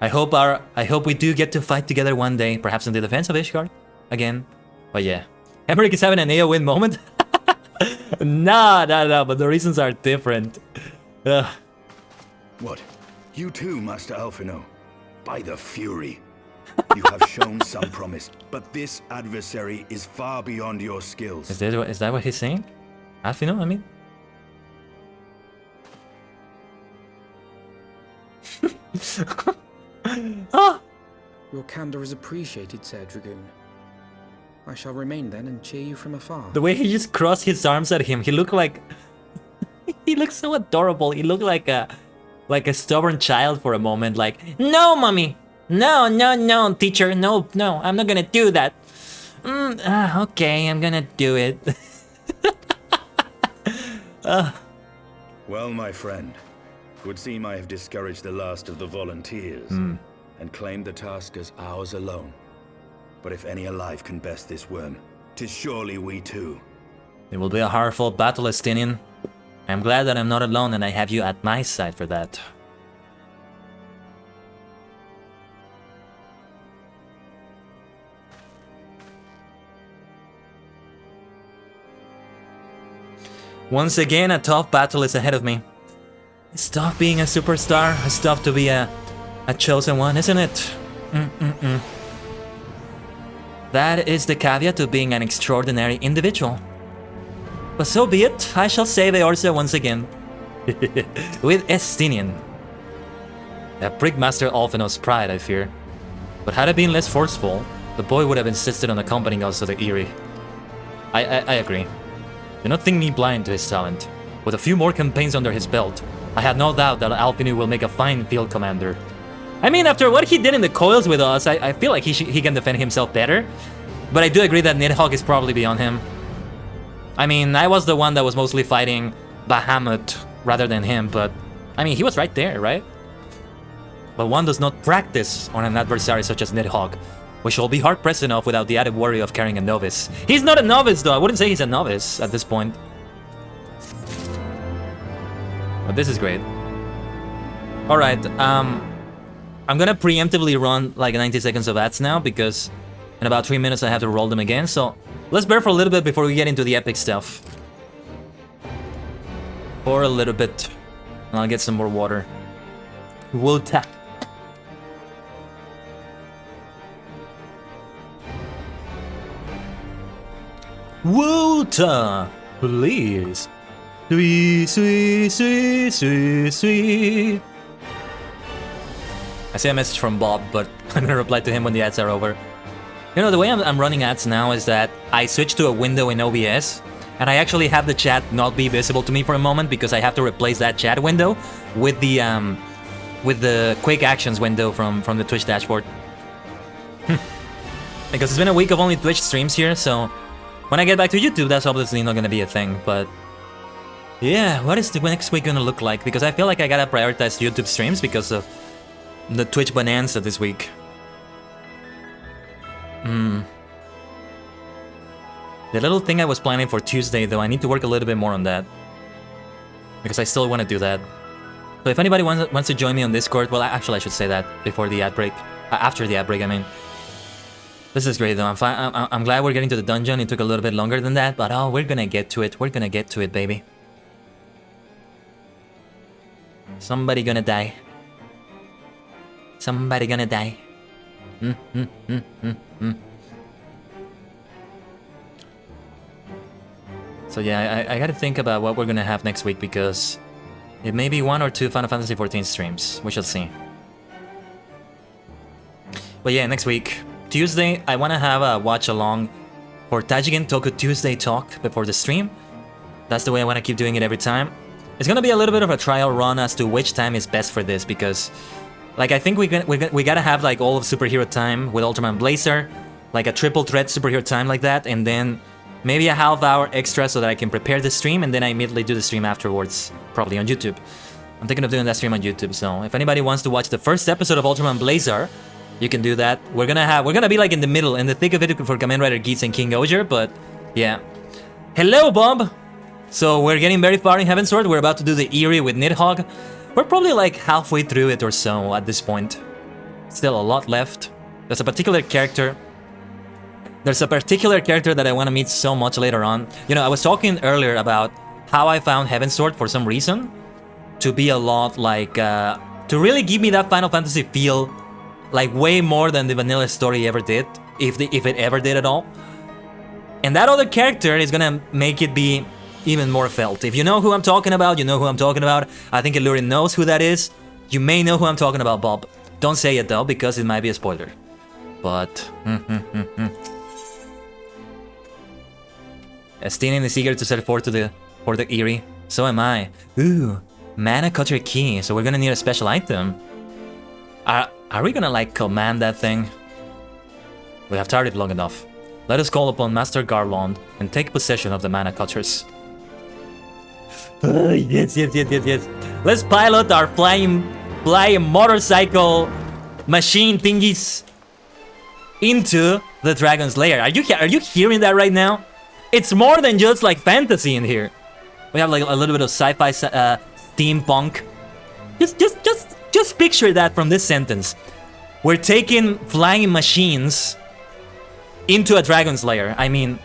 I hope we do get to fight together one day, perhaps in the defense of Ishgard again. But yeah, Emmerich is having an AO-win moment. No, but the reasons are different. What? You too, Master Alphino? By the Fury. You have shown some promise, but this adversary is far beyond your skills. Is that what he's saying? Alphino, I mean? Ah! Your candor is appreciated, Sir Dragoon. I shall remain then and cheer you from afar. The way he just crossed his arms at him, he looked like... he looked so adorable. He looked like a stubborn child for a moment, like, no, mommy! No, teacher, no, I'm not gonna do that. Okay, I'm gonna do it. Well, my friend, it would seem I have discouraged the last of the volunteers and claimed the task as ours alone. But if any alive can best this worm, 'tis surely we too. It will be a hard-fought battle, Estinian. I'm glad that I'm not alone and I have you at my side for that. Once again, a tough battle is ahead of me. It's tough being a superstar. It's tough to be a chosen one, isn't it? That is the caveat to being an extraordinary individual. But so be it. I shall save Eorsa once again. With Estinian. That pricked Master Alphino's pride, I fear. But had I been less forceful, the boy would have insisted on accompanying us to the Eyrie. I agree. Do not think me blind to his talent. With a few more campaigns under his belt, I had no doubt that Alphino will make a fine field commander. I mean, after what he did in the coils with us, I feel like he can defend himself better. But I do agree that Nidhogg is probably beyond him. I mean, I was the one that was mostly fighting Bahamut rather than him, but I mean, he was right there, right? But one does not practice on an adversary such as Nidhogg, which will be hard-pressed enough without the added worry of carrying a novice. He's not a novice, though. I wouldn't say he's a novice at this point. But this is great. Alright, I'm gonna preemptively run like 90 seconds of ads now, because in about 3 minutes I have to roll them again, so let's bear for a little bit before we get into the epic stuff. For a little bit. And I'll get some more water. Water. Water, please. Sweet, sweet, sweet, sweet, sweet. I see a message from Bob, but I'm gonna reply to him when the ads are over. You know, the way I'm running ads now is that I switch to a window in OBS, and I actually have the chat not be visible to me for a moment because I have to replace that chat window with the quick actions window from the Twitch dashboard. Because it's been a week of only Twitch streams here, so when I get back to YouTube, that's obviously not gonna be a thing, but yeah, what is the next week gonna look like? Because I feel like I gotta prioritize YouTube streams because of the Twitch bonanza this week. The little thing I was planning for Tuesday, though, I need to work a little bit more on that. Because I still want to do that. So if anybody wants to join me on Discord, well, actually I should say that before the ad break. After the ad break, I mean. This is great, though. I'm glad we're getting to the dungeon. It took a little bit longer than that, but oh, we're gonna get to it. We're gonna get to it, baby. Somebody gonna die. Somebody gonna die. So yeah, I gotta think about what we're gonna have next week, because it may be 1 or 2 Final Fantasy XIV streams. We shall see. But yeah, next week, Tuesday, I wanna have a watch along for Tajigen Toku Tuesday talk before the stream. That's the way I wanna keep doing it every time. It's gonna be a little bit of a trial run as to which time is best for this, because like I think we gotta have like all of superhero time with Ultraman Blazer, like a triple threat superhero time like that, and then maybe a half hour extra so that I can prepare the stream, and then I immediately do the stream afterwards, probably on YouTube. I'm thinking of doing that stream on YouTube, so if anybody wants to watch the first episode of Ultraman Blazer, you can do that. We're gonna be like in the middle, in the thick of it for Kamen Rider Geats and King Oger, but yeah. Hello, Bob! So we're getting very far in Heavensward. We're about to do the Eerie with Nidhogg. We're probably like halfway through it or so at this point. Still a lot left. There's a particular character that I want to meet so much later on. You know, I was talking earlier about how I found Heavensward for some reason to be a lot like, to really give me that Final Fantasy feel, like way more than the vanilla story ever did, if it ever did at all. And that other character is gonna make it be even more felt. If you know who I'm talking about, you know who I'm talking about. I think Illurin knows who that is. You may know who I'm talking about, Bob. Don't say it though, because it might be a spoiler. But... Estinin is eager to set forth for the Eerie. So am I. Ooh, Mana Cutter Key. So we're gonna need a special item. Are we gonna like command that thing? We have tarried long enough. Let us call upon Master Garlond and take possession of the Mana Cutters. Yes. Let's pilot our flying motorcycle machine thingies into the Dragon's Lair. Are you hearing that right now? It's more than just like fantasy in here. We have like a little bit of sci-fi, steampunk. Just picture that from this sentence. We're taking flying machines into a Dragon's Lair. I mean,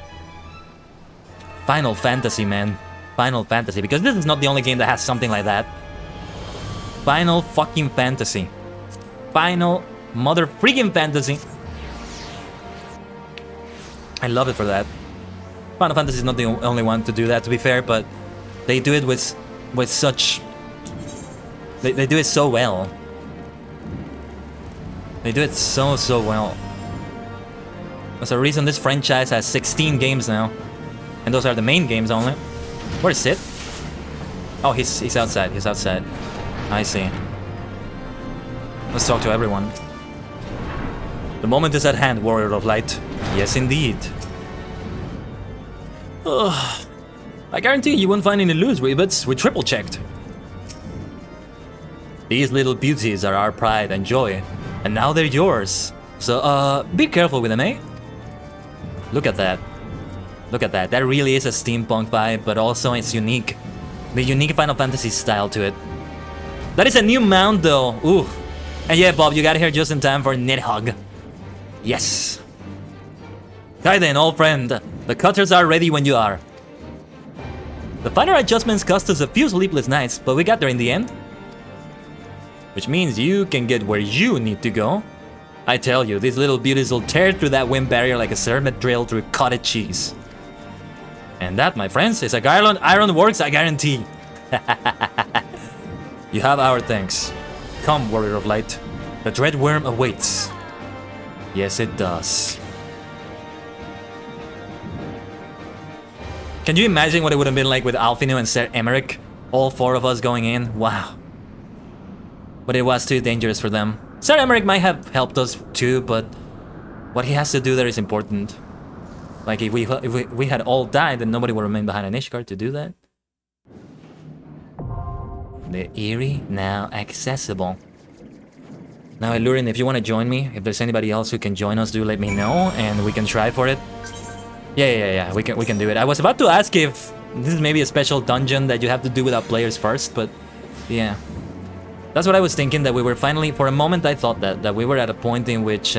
Final Fantasy, man. Final Fantasy, because this is not the only game that has something like that. Final fucking Fantasy. Final mother freaking Fantasy. I love it for that. Final Fantasy is not the only one to do that, to be fair, but they do it with such... They do it so well. They do it so well. There's a reason this franchise has 16 games now. And those are the main games only. Where's Sid? Oh, he's outside. He's outside. I see. Let's talk to everyone. The moment is at hand, Warrior of Light. Yes, indeed. Ugh. I guarantee you won't find any loose rivets. We triple checked. These little beauties are our pride and joy, and now they're yours. So, be careful with them, eh? Look at that. Look at that. That really is a steampunk vibe, but also it's unique. The unique Final Fantasy style to it. That is a new mount, though. Ooh. And yeah, Bob, you got here just in time for Nidhogg. Yes. Khaiden, old friend. The cutters are ready when you are. The finer adjustments cost us a few sleepless nights, but we got there in the end. Which means you can get where you need to go. I tell you, these little beauties will tear through that wind barrier like a cermet drill through cottage cheese. And that, my friends, is a Garland Iron Works, I guarantee. You have our thanks. Come, Warrior of Light. The Dread Worm awaits. Yes, it does. Can you imagine what it would have been like with Alfino and Ser Emmerich? All four of us going in? Wow. But it was too dangerous for them. Ser Emmerich might have helped us too, but what he has to do there is important. Like if we had all died, then nobody would remain behind an Ishgard to do that. The Eyrie now accessible. Now, Illurin, if you want to join me, if there's anybody else who can join us, do let me know, and we can try for it. Yeah, we can do it. I was about to ask if this is maybe a special dungeon that you have to do without players first, but yeah. That's what I was thinking, that we were finally, for a moment I thought that we were at a point in which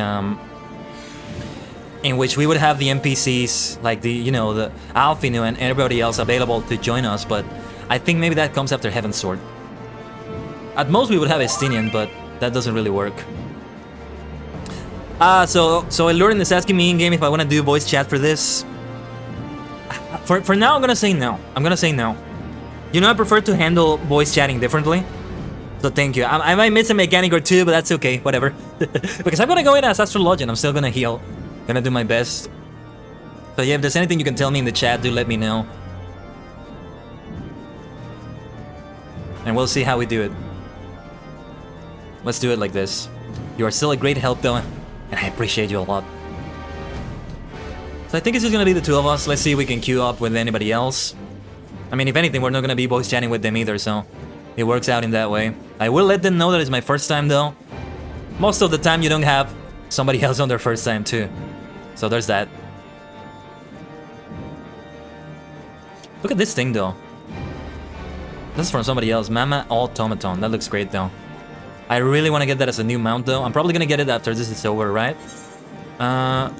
we would have the NPCs, like the, you know, the Alfino and everybody else available to join us, but I think maybe that comes after Heaven's Sword. At most we would have Estinian, but that doesn't really work. So Illurin is asking me in-game if I want to do voice chat for this. For now, I'm gonna say no. You know, I prefer to handle voice chatting differently. So thank you. I might miss a mechanic or two, but that's okay, whatever. Because I'm gonna go in as Astrologian, I'm still gonna heal. Gonna do my best. So yeah, if there's anything you can tell me in the chat, do let me know. And we'll see how we do it. Let's do it like this. You are still a great help though, and I appreciate you a lot. So I think it's just gonna be the two of us. Let's see if we can queue up with anybody else. I mean, if anything, we're not gonna be voice chatting with them either, so it works out in that way. I will let them know that it's my first time though. Most of the time you don't have somebody else on their first time too. So there's that. Look at this thing though. This is from somebody else. Mama Automaton. That looks great though. I really want to get that as a new mount though. I'm probably gonna get it after this is over, right? I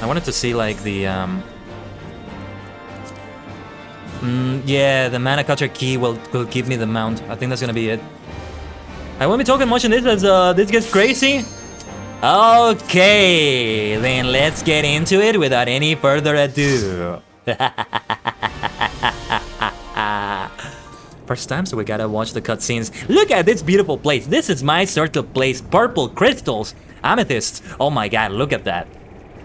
wanted to see like the yeah, the mana cutter key will give me the mount. I think that's gonna be it. I won't be talking much on this as this gets crazy. Okay, then let's get into it without any further ado. First time, so we gotta watch the cutscenes. Look at this beautiful place. This is my sort of place. Purple crystals, amethysts. Oh my god, look at that.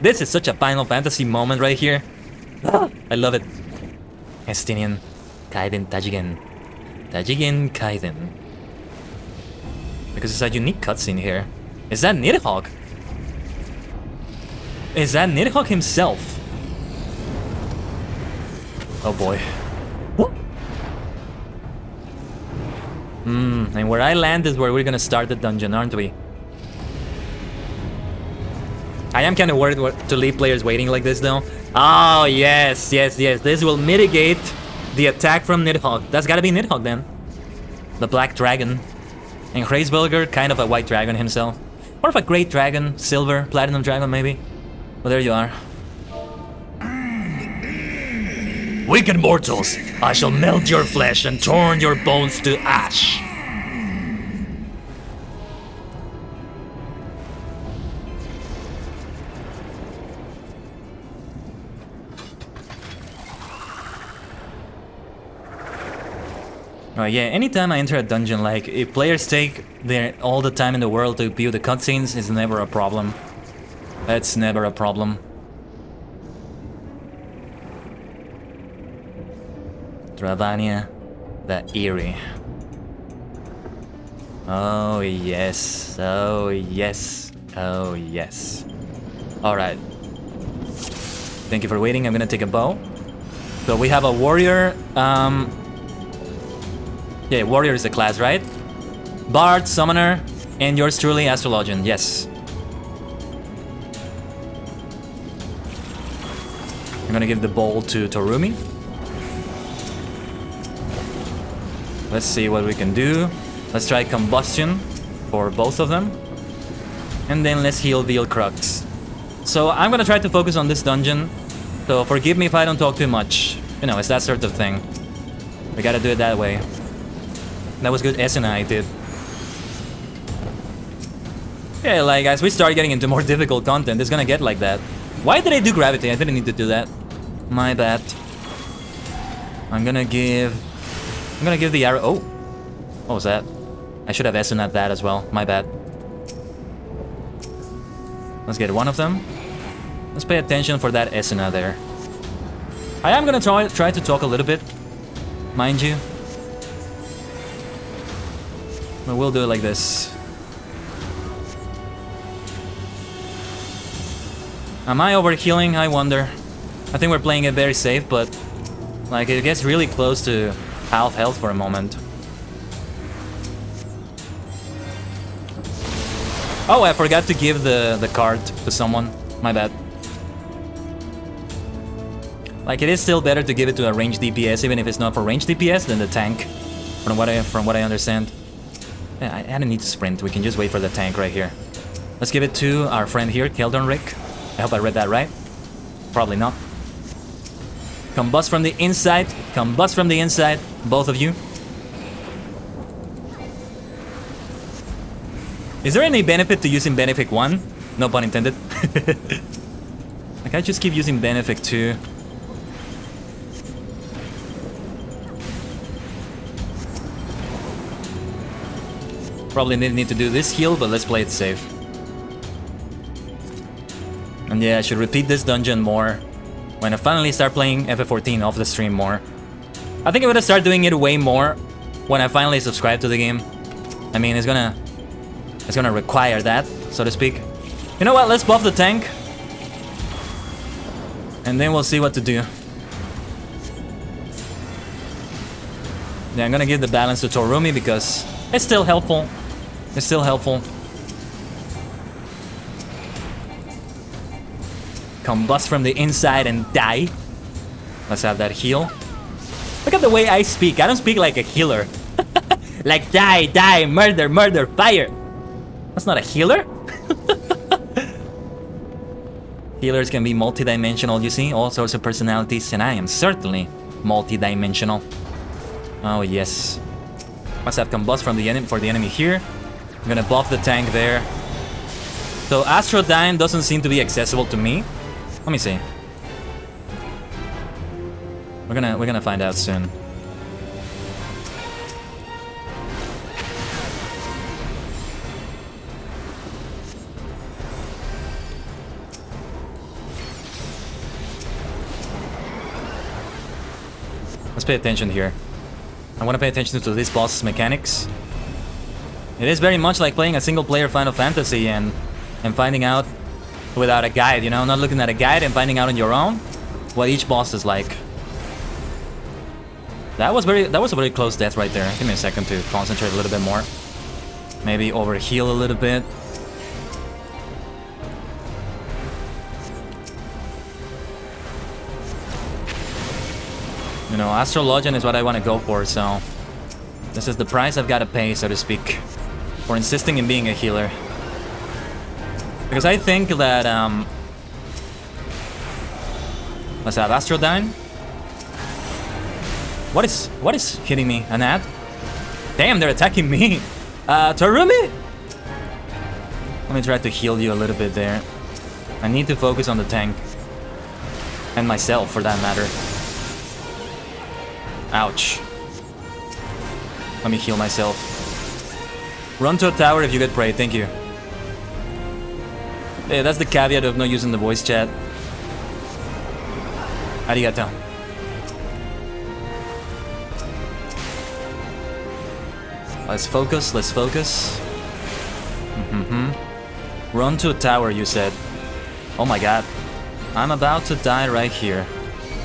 This is such a Final Fantasy moment right here. I love it. Estinian, Khaiden, Tajigen, Khaiden. Because it's a unique cutscene here. Is that Nidhogg? Is that Nidhogg himself? Oh boy. And where I land is where we're gonna start the dungeon, aren't we? I am kind of worried to leave players waiting like this though. Oh, yes. This will mitigate the attack from Nidhogg. That's gotta be Nidhogg then. The Black Dragon. And Hraesvelgr, kind of a white dragon himself. Or of a great dragon, silver, platinum dragon maybe. Well, there you are. Wicked mortals, I shall melt your flesh and turn your bones to ash. Yeah, anytime I enter a dungeon, like, if players take all the time in the world to view the cutscenes, it's never a problem. That's never a problem. Dravania, the Eyrie. Oh yes, oh yes, oh yes. Alright. Thank you for waiting, I'm gonna take a bow. So we have a warrior. Yeah, warrior is the class, right? Bard, summoner, and yours truly, astrologian. Yes. I'm gonna give the bowl to Torumi. Let's see what we can do. Let's try combustion for both of them. And then let's heal Veil Crux. So I'm gonna try to focus on this dungeon. So forgive me if I don't talk too much. You know, it's that sort of thing. We gotta do it that way. That was good S and I did. Yeah, like as we start getting into more difficult content, it's gonna get like that. Why did I do gravity? I didn't need to do that. My bad. I'm gonna give the arrow. Oh, what was that? I should have S and at that as well. My bad. Let's get one of them. Let's pay attention for that Esuna there. I am gonna try to talk a little bit, mind you. But we'll do it like this. Am I overhealing? I wonder. I think we're playing it very safe, but like it gets really close to half health for a moment. Oh, I forgot to give the card to someone. My bad. Like it is still better to give it to a ranged DPS, even if it's not for ranged DPS, than the tank. From what I understand. Yeah, I didn't need to sprint. We can just wait for the tank right here. Let's give it to our friend here, Keldon Rick. I hope I read that right. Probably not. Combust from the inside. Combust from the inside. Both of you. Is there any benefit to using Benefic 1? No pun intended. Like I just keep using Benefic 2. Probably need to do this heal, but let's play it safe. And yeah, I should repeat this dungeon more when I finally start playing FF14 off the stream more. I think I'm gonna start doing it way more when I finally subscribe to the game. I mean, it's gonna require that, so to speak. You know what? Let's buff the tank, and then we'll see what to do. Yeah, I'm gonna give the balance to Torumi because it's still helpful. It's still helpful. Combust from the inside and die. Let's have that heal. Look at the way I speak. I don't speak like a healer. Like die, die, murder, murder, fire. That's not a healer. Healers can be multidimensional, you see, all sorts of personalities, and I am certainly multidimensional. Oh yes. Let's have combust from the enemy for the enemy here. I'm gonna buff the tank there. So Astrodyne doesn't seem to be accessible to me. Let me see. We're gonna find out soon. Let's pay attention here. I want to pay attention to this boss's mechanics. It is very much like playing a single-player Final Fantasy and finding out without a guide, you know, not looking at a guide and finding out on your own what each boss is like. That was a very close death right there. Give me a second to concentrate a little bit more. Maybe overheal a little bit. You know, Astrologian is what I want to go for, so this is the price I've got to pay, so to speak, for insisting in being a healer. Because I think that, let's have Astrodyne. What is hitting me? An ad? Damn, they're attacking me! Torumi? Let me try to heal you a little bit there. I need to focus on the tank. And myself, for that matter. Ouch. Let me heal myself. Run to a tower if you get prey, thank you. Yeah, that's the caveat of not using the voice chat. Arigato. Let's focus, let's focus. Run to a tower, you said. Oh my god. I'm about to die right here.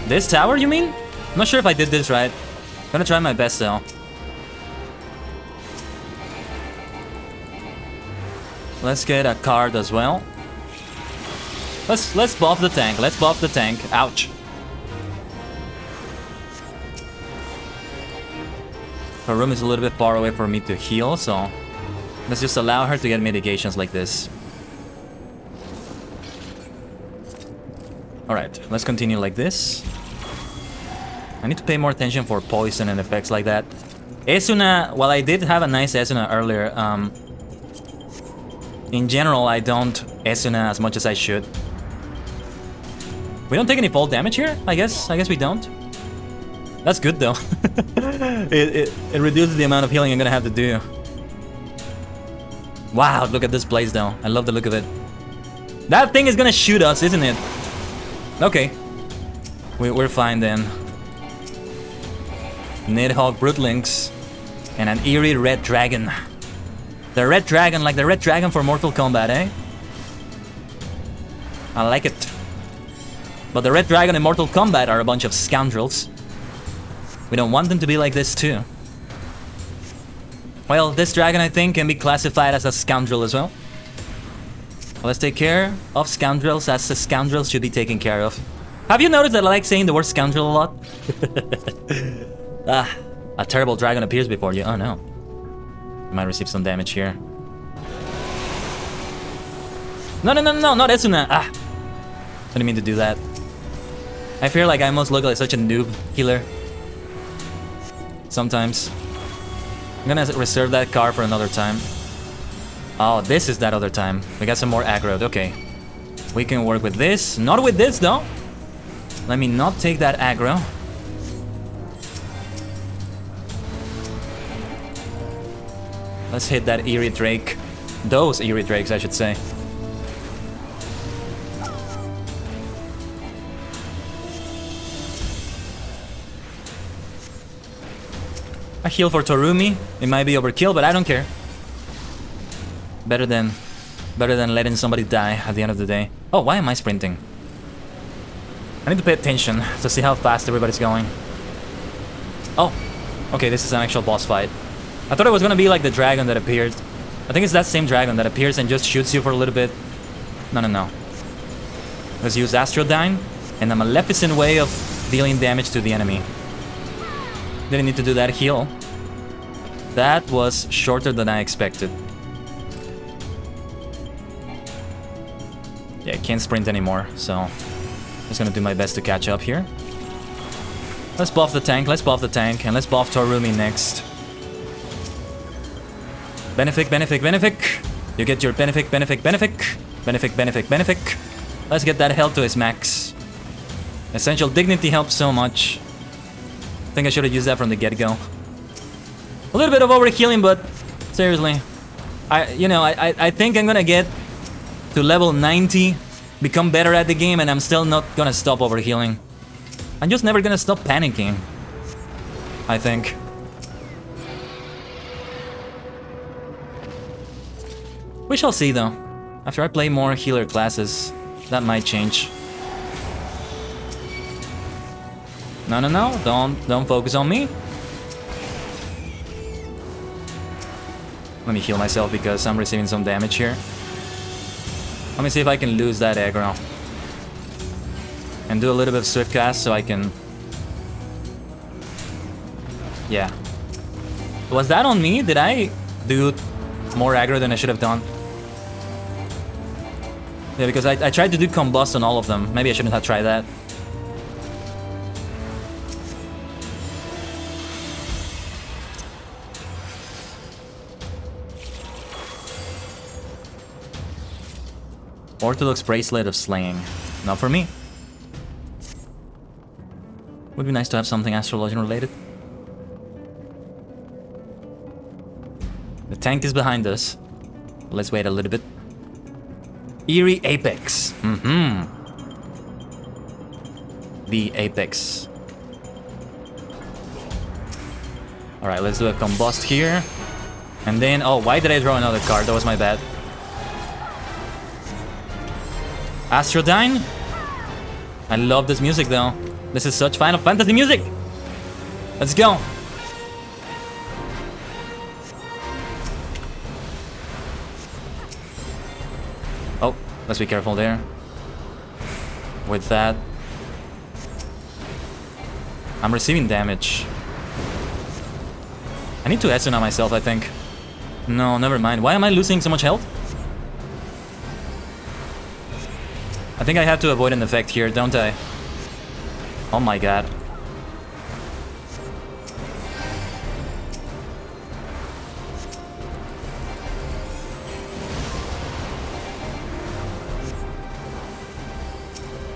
This tower, you mean? I'm not sure if I did this right. Gonna try my best though. Let's get a card as well. Let's buff the tank. Let's buff the tank. Ouch. Her room is a little bit far away for me to heal, so let's just allow her to get mitigations like this. Alright, let's continue like this. I need to pay more attention for poison and effects like that. Esuna, while I did have a nice Esuna earlier, in general I don't Esuna as much as I should. We don't take any fall damage here? I guess we don't. That's good though. it reduces the amount of healing I'm gonna have to do. Wow, look at this place though. I love the look of it. That thing is gonna shoot us, isn't it? Okay. We're fine then. Nidhogg Broodlings and an eerie red dragon. The red dragon, like the red dragon for Mortal Kombat, eh? I like it. But the red dragon in Mortal Kombat are a bunch of scoundrels. We don't want them to be like this too. Well, this dragon I think can be classified as a scoundrel as well. Well, let's take care of scoundrels as the scoundrels should be taken care of. Have you noticed that I like saying the word scoundrel a lot? Ah, a terrible dragon appears before you. Oh no. You might receive some damage here. No, not Esuna. Ah. Didn't mean to do that. I feel like I almost look like such a noob healer. Sometimes. I'm gonna reserve that card for another time. Oh, this is that other time. We got some more aggro. Okay. We can work with this. Not with this though. Let me not take that aggro. Let's hit that eerie drake. Those eerie drakes, I should say. A heal for Torumi. It might be overkill, but I don't care. Better than letting somebody die at the end of the day. Oh, why am I sprinting? I need to pay attention to see how fast everybody's going. Oh, okay, this is an actual boss fight. I thought it was gonna be like the dragon that appeared. I think it's that same dragon that appears and just shoots you for a little bit. No. Let's use Astrodyne and a Maleficent way of dealing damage to the enemy. Didn't need to do that heal. That was shorter than I expected. Yeah, I can't sprint anymore, so just gonna do my best to catch up here. Let's buff the tank, and let's buff Torumi next. Benefic. You get your benefic. Let's get that health to his max. Essential dignity helps so much. I think I should have used that from the get-go. A little bit of overhealing, but seriously. I think I'm gonna get to level 90, become better at the game, and I'm still not gonna stop overhealing. I'm just never gonna stop panicking, I think. We shall see though. After I play more healer classes, that might change. No, don't focus on me. Let me heal myself because I'm receiving some damage here. Let me see if I can lose that aggro. And do a little bit of swift cast so I can... Yeah. Was that on me? Did I do more aggro than I should have done? Yeah, because I tried to do combust on all of them. Maybe I shouldn't have tried that. Orthodox bracelet of slaying. Not for me. Would be nice to have something astrologian related. The tank is behind us. Let's wait a little bit. Eerie Apex. The Apex. Alright, let's do a combust here. And then, oh, why did I draw another card? That was my bad. Astrodyne. I love this music though. This is such Final Fantasy music. Let's go. Oh, let's be careful there. With that, I'm receiving damage. I need to Esuna myself, I think. No, never mind. Why am I losing so much health? I think I have to avoid an effect here, don't I? Oh my god.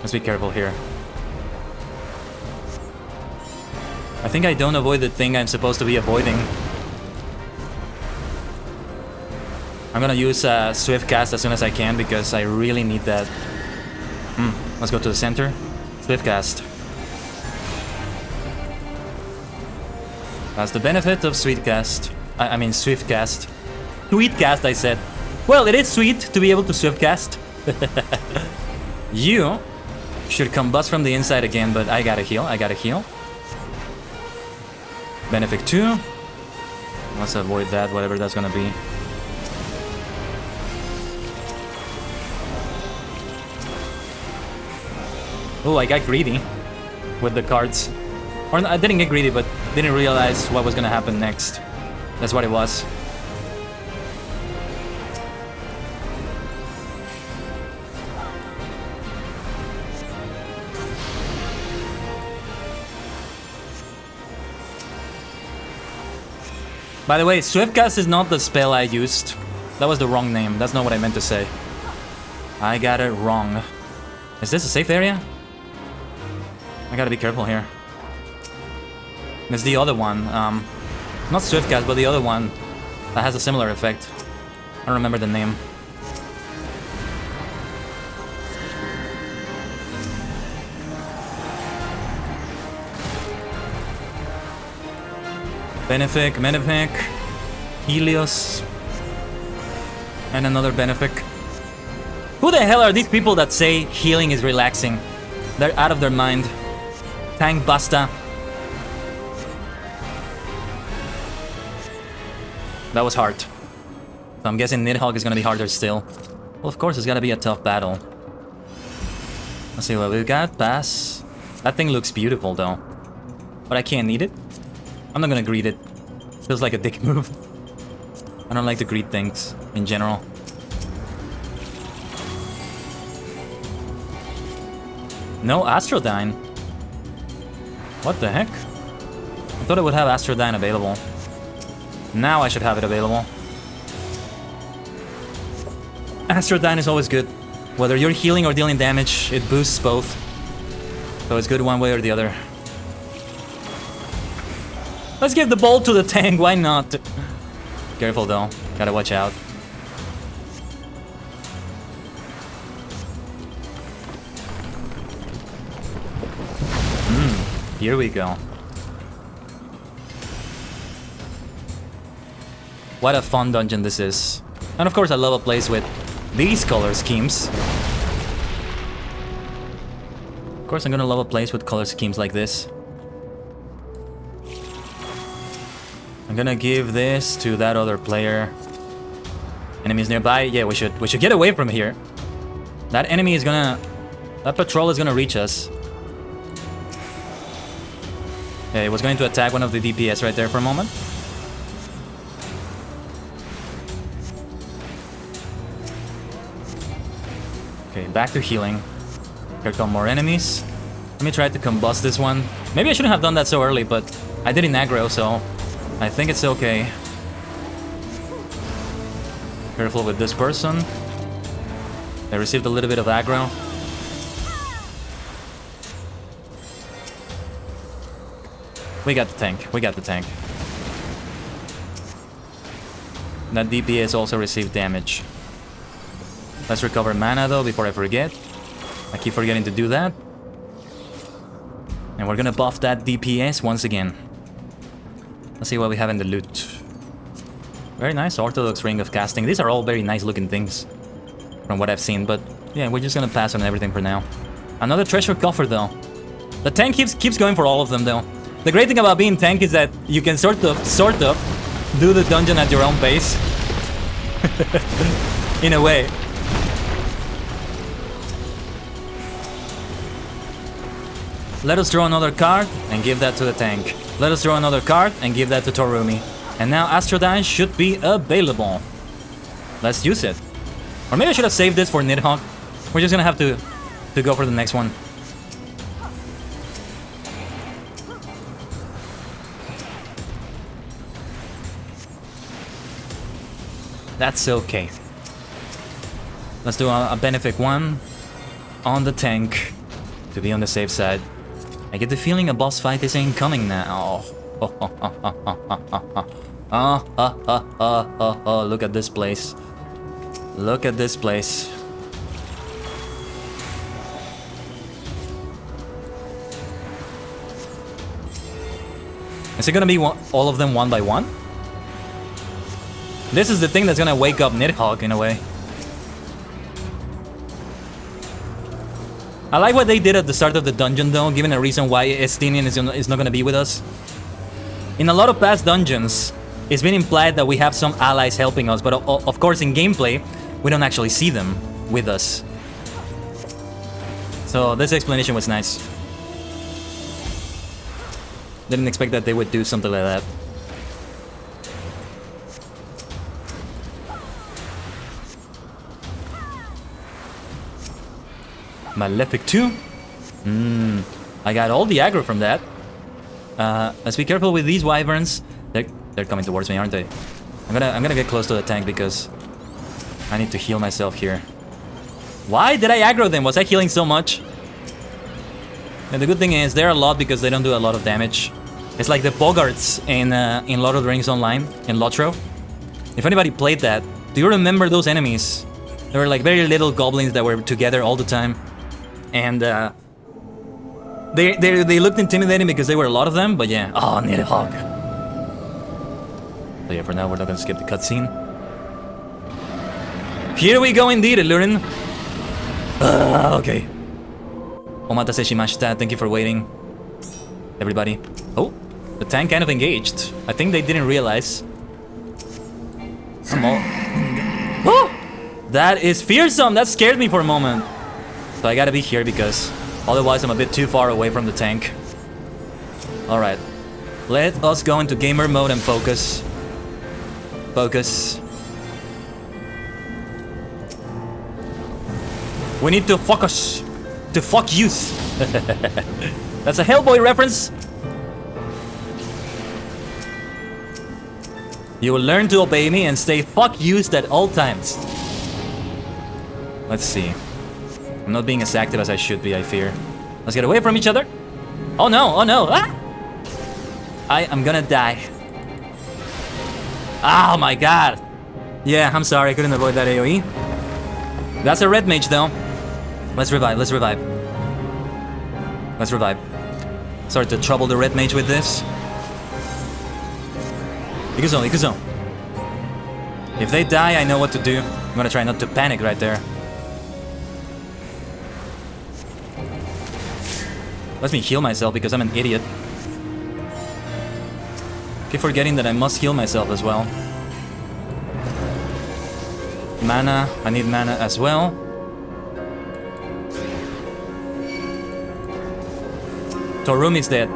Let's be careful here. I think I don't avoid the thing I'm supposed to be avoiding. I'm gonna use Swift Cast as soon as I can because I really need that. Let's go to the center. Swift Cast. That's the benefit of Sweet Cast. I mean Swift Cast. Sweet Cast, I said. Well, it is sweet to be able to Swift Cast. You should combust from the inside again, but I gotta heal. I gotta heal. Benefit 2. Let's avoid that, whatever that's gonna be. Oh, I got greedy with the cards. Or I didn't get greedy, but didn't realize what was gonna happen next. That's what it was. By the way, Swiftcast is not the spell I used. That was the wrong name. That's not what I meant to say. I got it wrong. Is this a safe area? I gotta be careful here. There's the other one. Not Swiftcast, but the other one that has a similar effect. I don't remember the name. Benefic, Helios, and another Benefic. Who the hell are these people that say healing is relaxing? They're out of their mind. Tank Basta. That was hard. So I'm guessing Nidhogg is gonna be harder still. Well, of course, it's gonna be a tough battle. Let's see what we've got. Pass. That thing looks beautiful though. But I can't eat it. I'm not gonna greet it. Feels like a dick move. I don't like to greet things in general. No Astrodyne. What the heck? I thought it would have Astrodyne available. Now I should have it available. Astrodyne is always good. Whether you're healing or dealing damage, it boosts both. So it's good one way or the other. Let's give the ball to the tank, why not? Careful though, gotta watch out. Here we go. What a fun dungeon this is. And of course I love a place with these color schemes. Of course I'm gonna love a place with color schemes like this. I'm gonna give this to that other player. Enemies nearby? Yeah, we should get away from here. That enemy is gonna... That patrol is gonna reach us. Yeah, it was going to attack one of the DPS right there for a moment. Okay, back to healing. Here come more enemies. Let me try to combust this one. Maybe I shouldn't have done that so early, but I did in aggro, so I think it's okay. Careful with this person. They received a little bit of aggro. We got the tank. We got the tank. That DPS also received damage. Let's recover mana though before I forget. I keep forgetting to do that. And we're gonna buff that DPS once again. Let's see what we have in the loot. Very nice Orthodox Ring of Casting. These are all very nice looking things from what I've seen, but yeah, we're just gonna pass on everything for now. Another treasure coffer though. The tank keeps going for all of them though. The great thing about being tank is that you can sort of do the dungeon at your own pace. In a way. Let us draw another card and give that to the tank. Let us draw another card and give that to Torumi. And now Astrodyne should be available. Let's use it. Or maybe I should have saved this for Nidhogg. We're just gonna have to go for the next one. That's okay. Let's do a Benefic 1 on the tank to be on the safe side. I get the feeling a boss fight is incoming now. Look at this place. Look at this place. Is it gonna be all of them one by one? This is the thing that's gonna wake up Nidhogg in a way. I like what they did at the start of the dungeon though, given a reason why Estinian is not gonna be with us. In a lot of past dungeons, it's been implied that we have some allies helping us, but of course in gameplay, we don't actually see them with us. So this explanation was nice. Didn't expect that they would do something like that. Malefic 2. I got all the aggro from that. Let's be careful with these wyverns. They're coming towards me, aren't they? I'm gonna get close to the tank because I need to heal myself here. Why did I aggro them? Was I healing so much? And the good thing is they're a lot because they don't do a lot of damage. It's like the Bogarts in Lord of the Rings Online in Lotro. If anybody played that, do you remember those enemies? They were like very little goblins that were together all the time. And they looked intimidating because there were a lot of them, but yeah. Oh, Nidhogg. So yeah, for now we're not gonna skip the cutscene. Here we go indeed, Lurin. Okay. Omatase shimashita, thank you for waiting. Everybody. Oh, the tank kind of engaged. I think they didn't realize. Oh! That is fearsome! That scared me for a moment. So I gotta be here because otherwise I'm a bit too far away from the tank. Alright. Let us go into gamer mode and focus. Focus. We need to focus. To fuck youth. That's a Hellboy reference. You will learn to obey me and stay fuck used at all times. Let's see. I'm not being as active as I should be, I fear. Let's get away from each other. Oh no, oh no. Ah! I am gonna die. Oh my god. Yeah, I'm sorry, I couldn't avoid that AoE. That's a red mage though. Let's revive, let's revive. Let's revive. Sorry to trouble the red mage with this. Ikuzo, Ikuzo. If they die, I know what to do. I'm gonna try not to panic right there. Let me heal myself because I'm an idiot. Keep forgetting that I must heal myself as well. Mana, I need mana as well. Torumi's dead.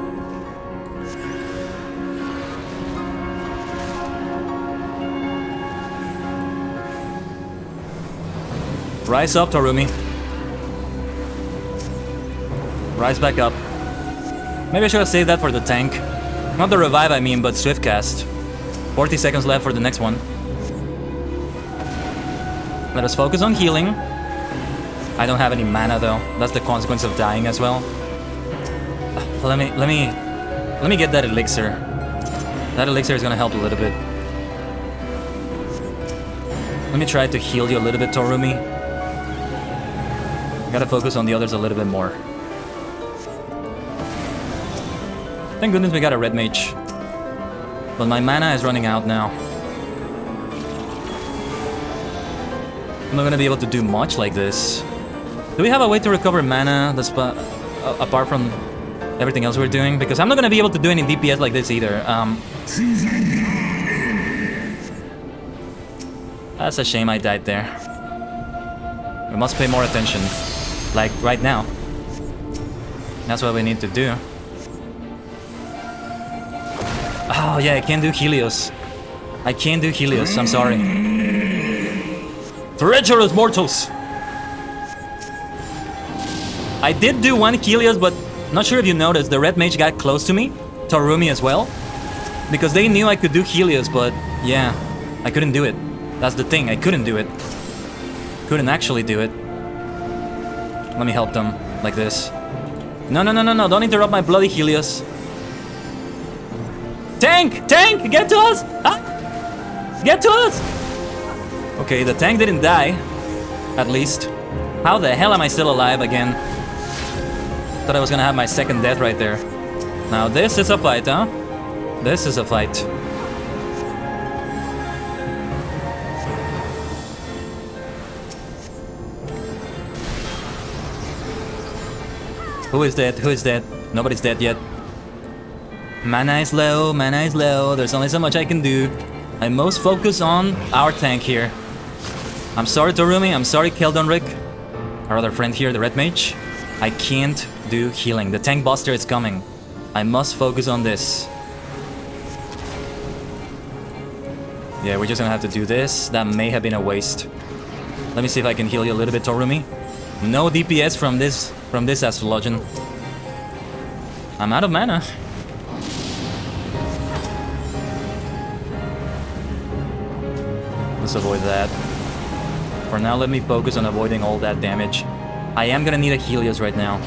Rise up, Torumi. Rise back up. Maybe I should have saved that for the tank. Not the revive, I mean, but swift cast. 40 seconds left for the next one. Let us focus on healing. I don't have any mana though. That's the consequence of dying as well. Let me get that elixir. That elixir is gonna help a little bit. Let me try to heal you a little bit, Torumi. Gotta focus on the others a little bit more. Thank goodness we got a red mage. But my mana is running out now. I'm not gonna be able to do much like this. Do we have a way to recover mana apart from everything else we're doing, because I'm not gonna be able to do any DPS like this either. That's a shame I died there. We must pay more attention, like right now. That's what we need to do. Oh yeah, I can't do Helios. I can't do Helios, I'm sorry. Treacherous mortals! I did do one Helios, but not sure if you noticed, the red mage got close to me. Torumi as well. Because they knew I could do Helios, but yeah, I couldn't do it. That's the thing, I couldn't do it. Couldn't actually do it. Let me help them, like this. No, no, no, no, no, don't interrupt my bloody Helios. Tank! Tank! Get to us! Ah! Get to us! Okay, the tank didn't die. At least. How the hell am I still alive again? Thought I was gonna have my second death right there. Now this is a fight, huh? This is a fight. Who is dead? Who is dead? Nobody's dead yet. Mana is low, mana is low. There's only so much I can do. I most focus on our tank here. I'm sorry, Torumi. I'm sorry, Keldonric. Our other friend here, the red mage. I can't do healing. The tank buster is coming. I must focus on this. Yeah, we're just gonna have to do this. That may have been a waste. Let me see if I can heal you a little bit, Torumi. No DPS from this astrologian. I'm out of mana. Let's avoid that. For now, let me focus on avoiding all that damage. I am gonna need a Helios right now.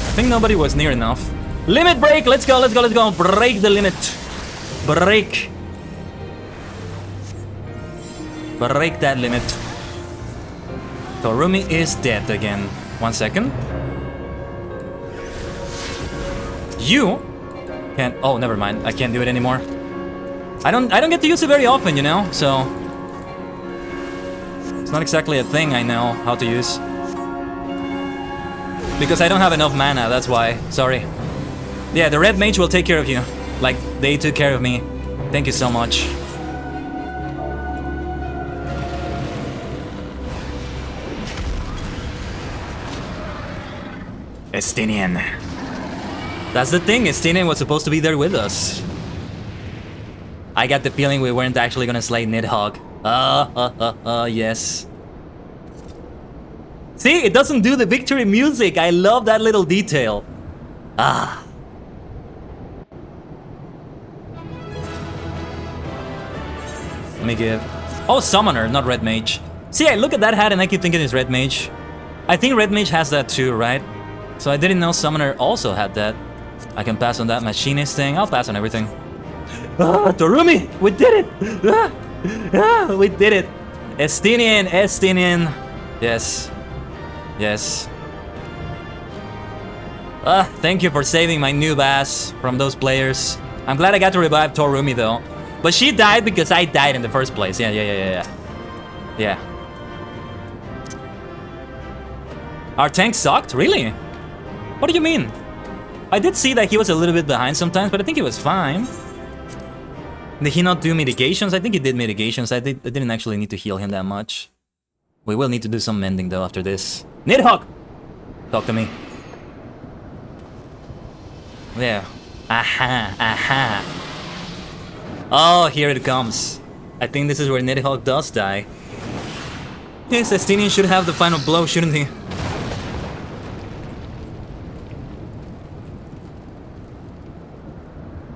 I think nobody was near enough. Limit break! Let's go, let's go, let's go! Break the limit! Break! Break that limit. Torumi is dead again. 1 second. You can't. Oh, never mind. I can't do it anymore. I don't get to use it very often, you know. So it's not exactly a thing I know how to use. Because I don't have enough mana. That's why. Sorry. Yeah, the red mage will take care of you. Like they took care of me. Thank you so much. Estinian. That's the thing, Estinian was supposed to be there with us. I got the feeling we weren't actually gonna slay Nidhogg. Yes. See, it doesn't do the victory music. I love that little detail. Ah. Let me give... Oh, Summoner, not Red Mage. See, I look at that hat and I keep thinking it's Red Mage. I think Red Mage has that too, right? So I didn't know Summoner also had that. I can pass on that Machinist thing. I'll pass on everything. Ah, Torumi! We did it! We did it! Estinian, Estinian. Yes. Yes. Thank you for saving my noob ass from those players. I'm glad I got to revive Torumi though. But she died because I died in the first place. Yeah. Our tank sucked? Really? What do you mean? I did see that he was a little bit behind sometimes, but I think he was fine. Did he not do mitigations? I think he did mitigations. I didn't actually need to heal him that much. We will need to do some mending though after this. Nidhogg! Talk to me. There. Aha, aha. Oh, here it comes. I think this is where Nidhogg does die. Yes, Estinian should have the final blow, shouldn't he?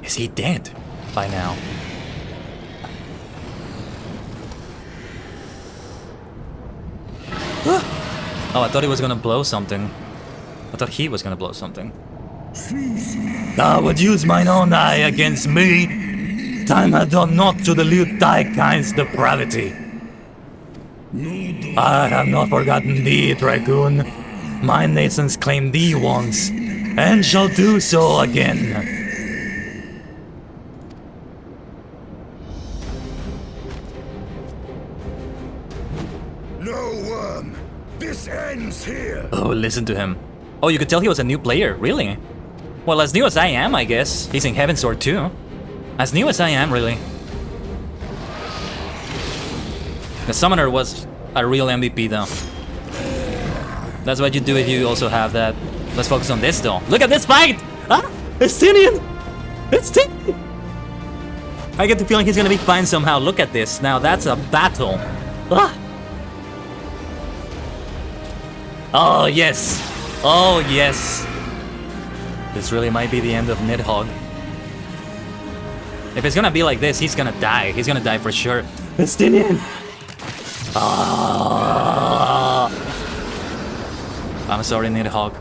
Is he dead by now? Oh, I thought he was gonna blow something. I thought he was gonna blow something. Thou would use mine own eye against me. Time had done not to dilute thy kind's depravity. I have not forgotten thee, Dragoon. My nations claimed thee once, and shall do so again. No worm This ends here. Oh, listen to him. Oh, you could tell he was a new player, really? Well, as new as I am, I guess. He's in Heaven's Sword too. As new as I am, really. The Summoner was a real MVP though. That's what you do if you also have that. Let's focus on this though. Look at this fight! Ah! Estinian! Estinian! I get the feeling he's gonna be fine somehow. Look at this. Now that's a battle. Ah! Oh, yes! Oh, yes! This really might be the end of Nidhogg. If it's gonna be like this, he's gonna die. He's gonna die for sure. Estinian! Ah! I'm sorry, Nidhogg.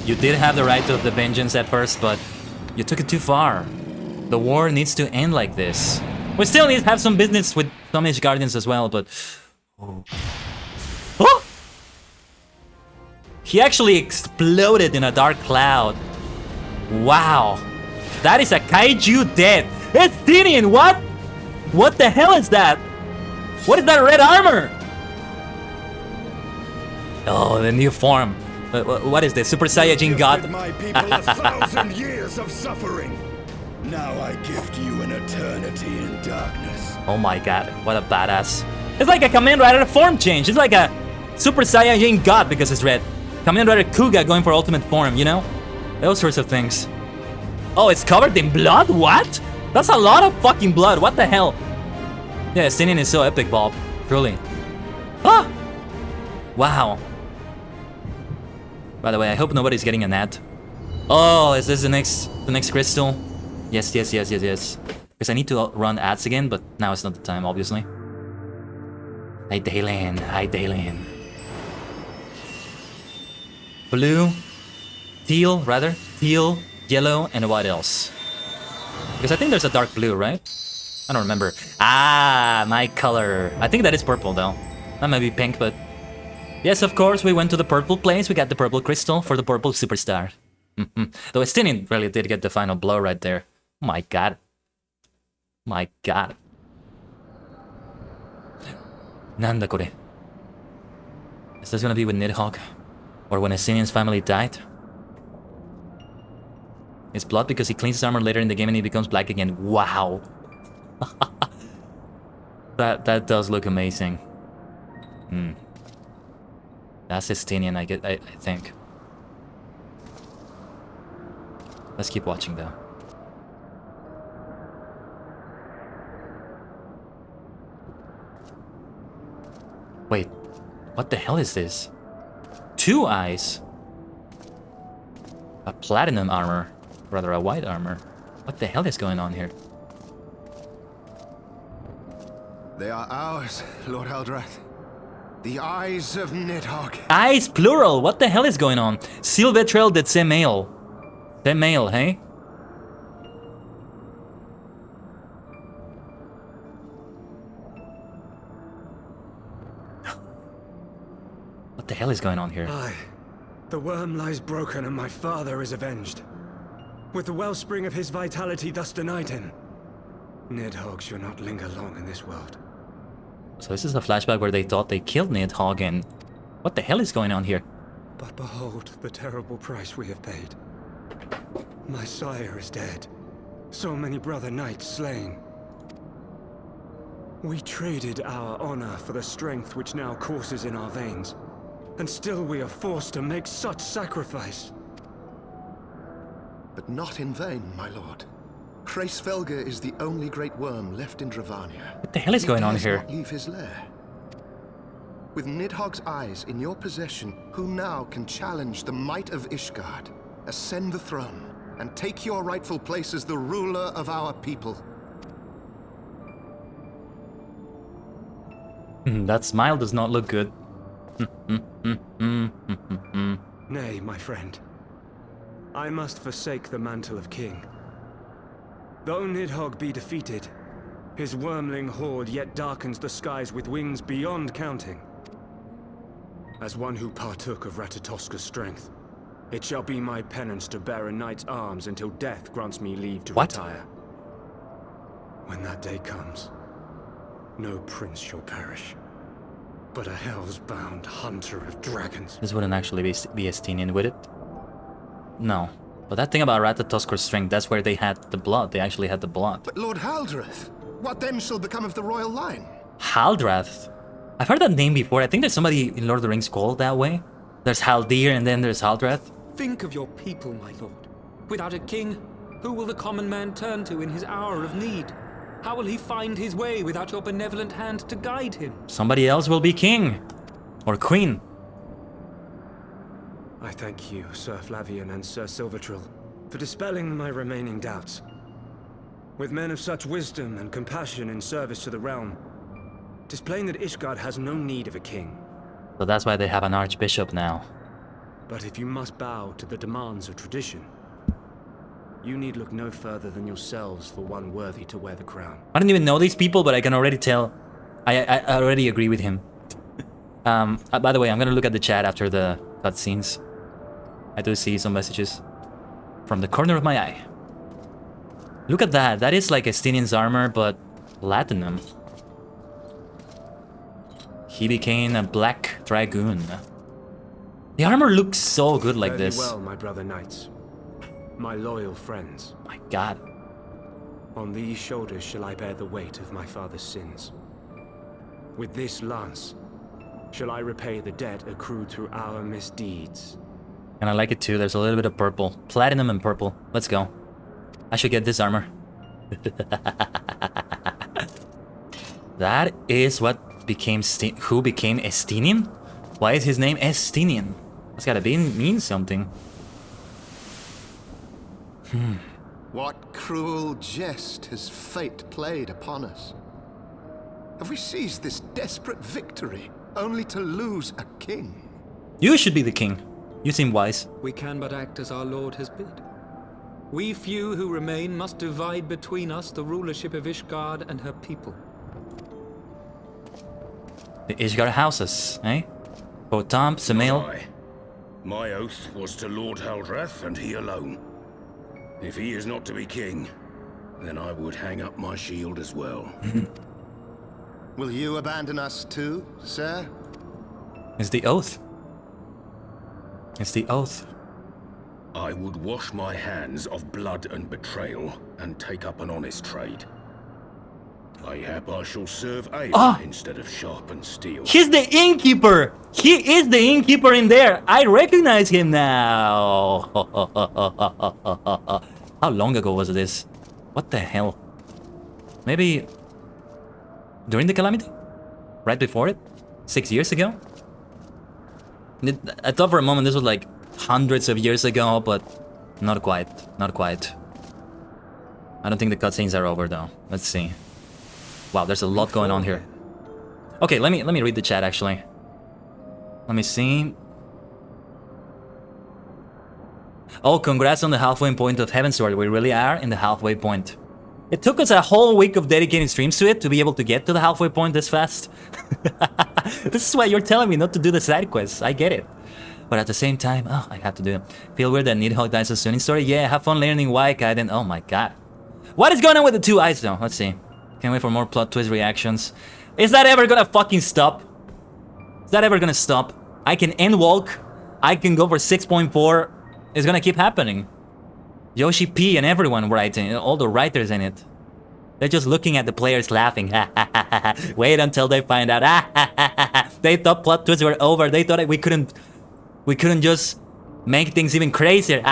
You did have the right of the vengeance at first, but you took it too far. The war needs to end like this. We still need to have some business with some Ishgardians as well, but... Oh. Oh! He actually exploded in a dark cloud. Wow. That is a kaiju dead. Estinian, what? What the hell is that? What is that red armor? Oh, the new form. What is this? Super Saiyajin God? My people 1,000 years of suffering. Now I gift you an eternity in darkness. Oh my god, what a badass. It's like a Kamen Rider form change. It's like a Super Saiyajin God because it's red. Kamen Rider Kuga going for ultimate form, you know? Those sorts of things. Oh, it's covered in blood? What? That's a lot of fucking blood. What the hell? Yeah, Estinian is so epic, Bob. Truly. Ah! Wow. By the way, I hope nobody's getting an ad. Oh, is this the next crystal? Yes. Because I need to run ads again, but now it's not the time, obviously. Hi, Dalen. Blue, teal, rather. Teal, yellow, and what else? Because I think there's a dark blue, right? I don't remember. Ah, my color. I think that is purple, though. That might be pink, but... Yes, of course, we went to the purple place. We got the purple crystal for the purple superstar. Though Estinian really did get the final blow right there. Oh my god. My god. Nanda kore. Is this gonna be with Nidhogg? Or when Estinian's family died? It's blood because he cleans his armor later in the game and he becomes black again. Wow. That does look amazing. That's Estinian, I think. Let's keep watching though. Wait, what the hell is this? 2 eyes? A platinum armor. Rather, a white armor. What the hell is going on here? They are ours, Lord Eldrath. The eyes of Nidhogg. Eyes, plural! What the hell is going on? Silvetrel de Semail. Semail, hey? What the hell is going on here? Aye. The worm lies broken and my father is avenged. With the wellspring of his vitality thus denied him, Nidhogg shall not linger long in this world. So this is a flashback where they thought they killed Nidhogg and... What the hell is going on here? But behold the terrible price we have paid. My sire is dead. So many brother knights slain. We traded our honor for the strength which now courses in our veins. And still we are forced to make such sacrifice. But not in vain, my lord. Hraesvelgr is the only great worm left in Dravania. What the hell is going on He here? dares not leave his lair. With Nidhogg's eyes in your possession, who now can challenge the might of Ishgard, ascend the throne, and take your rightful place as the ruler of our people? That smile does not look good. Nay, my friend. I must forsake the mantle of king. Though Nidhogg be defeated, his wormling horde yet darkens the skies with wings beyond counting. As one who partook of Ratatoska's strength, it shall be my penance to bear a knight's arms until death grants me leave to retire. When that day comes, no prince shall perish. but a hell's-bound hunter of dragons. This wouldn't actually be Estinian, would it? No. But that thing about Ratatoskir's strength, that's where they had the blood. They actually had the blood. But Lord Haldrath, what then shall become of the royal line? Haldrath? I've heard that name before. I think there's somebody in Lord of the Rings called that way. There's Haldir and then there's Haldrath. Think of your people, my lord. Without a king, who will the common man turn to in his hour of need? How will he find his way without your benevolent hand to guide him? Somebody else will be king. Or queen. I thank you, Sir Flavian and Sir Silvertrill, for dispelling my remaining doubts. With men of such wisdom and compassion in service to the realm, 'tis plain that Ishgard has no need of a king. So that's why they have an archbishop now. But if you must bow to the demands of tradition, you need look no further than yourselves for one worthy to wear the crown. I don't even know these people, but I can already tell. I already agree with him. By the way, I'm gonna look at the chat after the cutscenes. I do see some messages from the corner of my eye. Look at that. That is like Estinian's armor, but platinum. He became a black dragoon. The armor looks so good like Fare thee this. well, my brother knights, my loyal friends. My God. On these shoulders shall I bear the weight of my father's sins. With this lance shall I repay the debt accrued through our misdeeds. And I like it too. There's a little bit of purple. Platinum and purple. Let's go. I should get this armor. That is what became who became Estinian? Why is his name Estinian? That's gotta mean something. What cruel jest has fate played upon us? Have we seized this desperate victory only to lose a king? You should be the king. You seem wise. We can but act as our lord has bid. We few who remain must divide between us the rulership of Ishgard and her people. The Ishgard houses, eh? Botamp, Samael. Aye. My oath was to Lord Haldrath and he alone. If he is not to be king, then I would hang up my shield as well. Will you abandon us too, sir? It's the oath. It's the oath. I would wash my hands of blood and betrayal and take up an honest trade. Mayhap I shall serve ale instead of sharpened steel. He's the innkeeper! He is the innkeeper in there! I recognize him now! How long ago was this? What the hell? Maybe during the calamity? Right before it? 6 years ago? I thought for a moment this was like hundreds of years ago, but not quite. Not quite. I don't think the cutscenes are over though. Let's see. Wow, there's a lot going on here. Okay, let me read the chat actually. Let me see. Oh, congrats on the halfway point of Heavensward. We really are in the halfway point. It took us a whole week of dedicated streams to it to be able to get to the halfway point this fast. This is why you're telling me not to do the side quests. I get it. But at the same time, oh, I have to do it. Feel weird that Nidhogg dies so soon in story? Yeah, have fun learning why, Khaiden. Oh my god. What is going on with the two eyes though? Let's see. Can't wait for more plot twist reactions. Is that ever gonna fucking stop? Is that ever gonna stop? I can end walk. I can go for 6.4. It's gonna keep happening. Yoshi P and everyone writing, all the writers in it. They're just looking at the players laughing. Wait until they find out. They thought plot twists were over. They thought we couldn't just make things even crazier.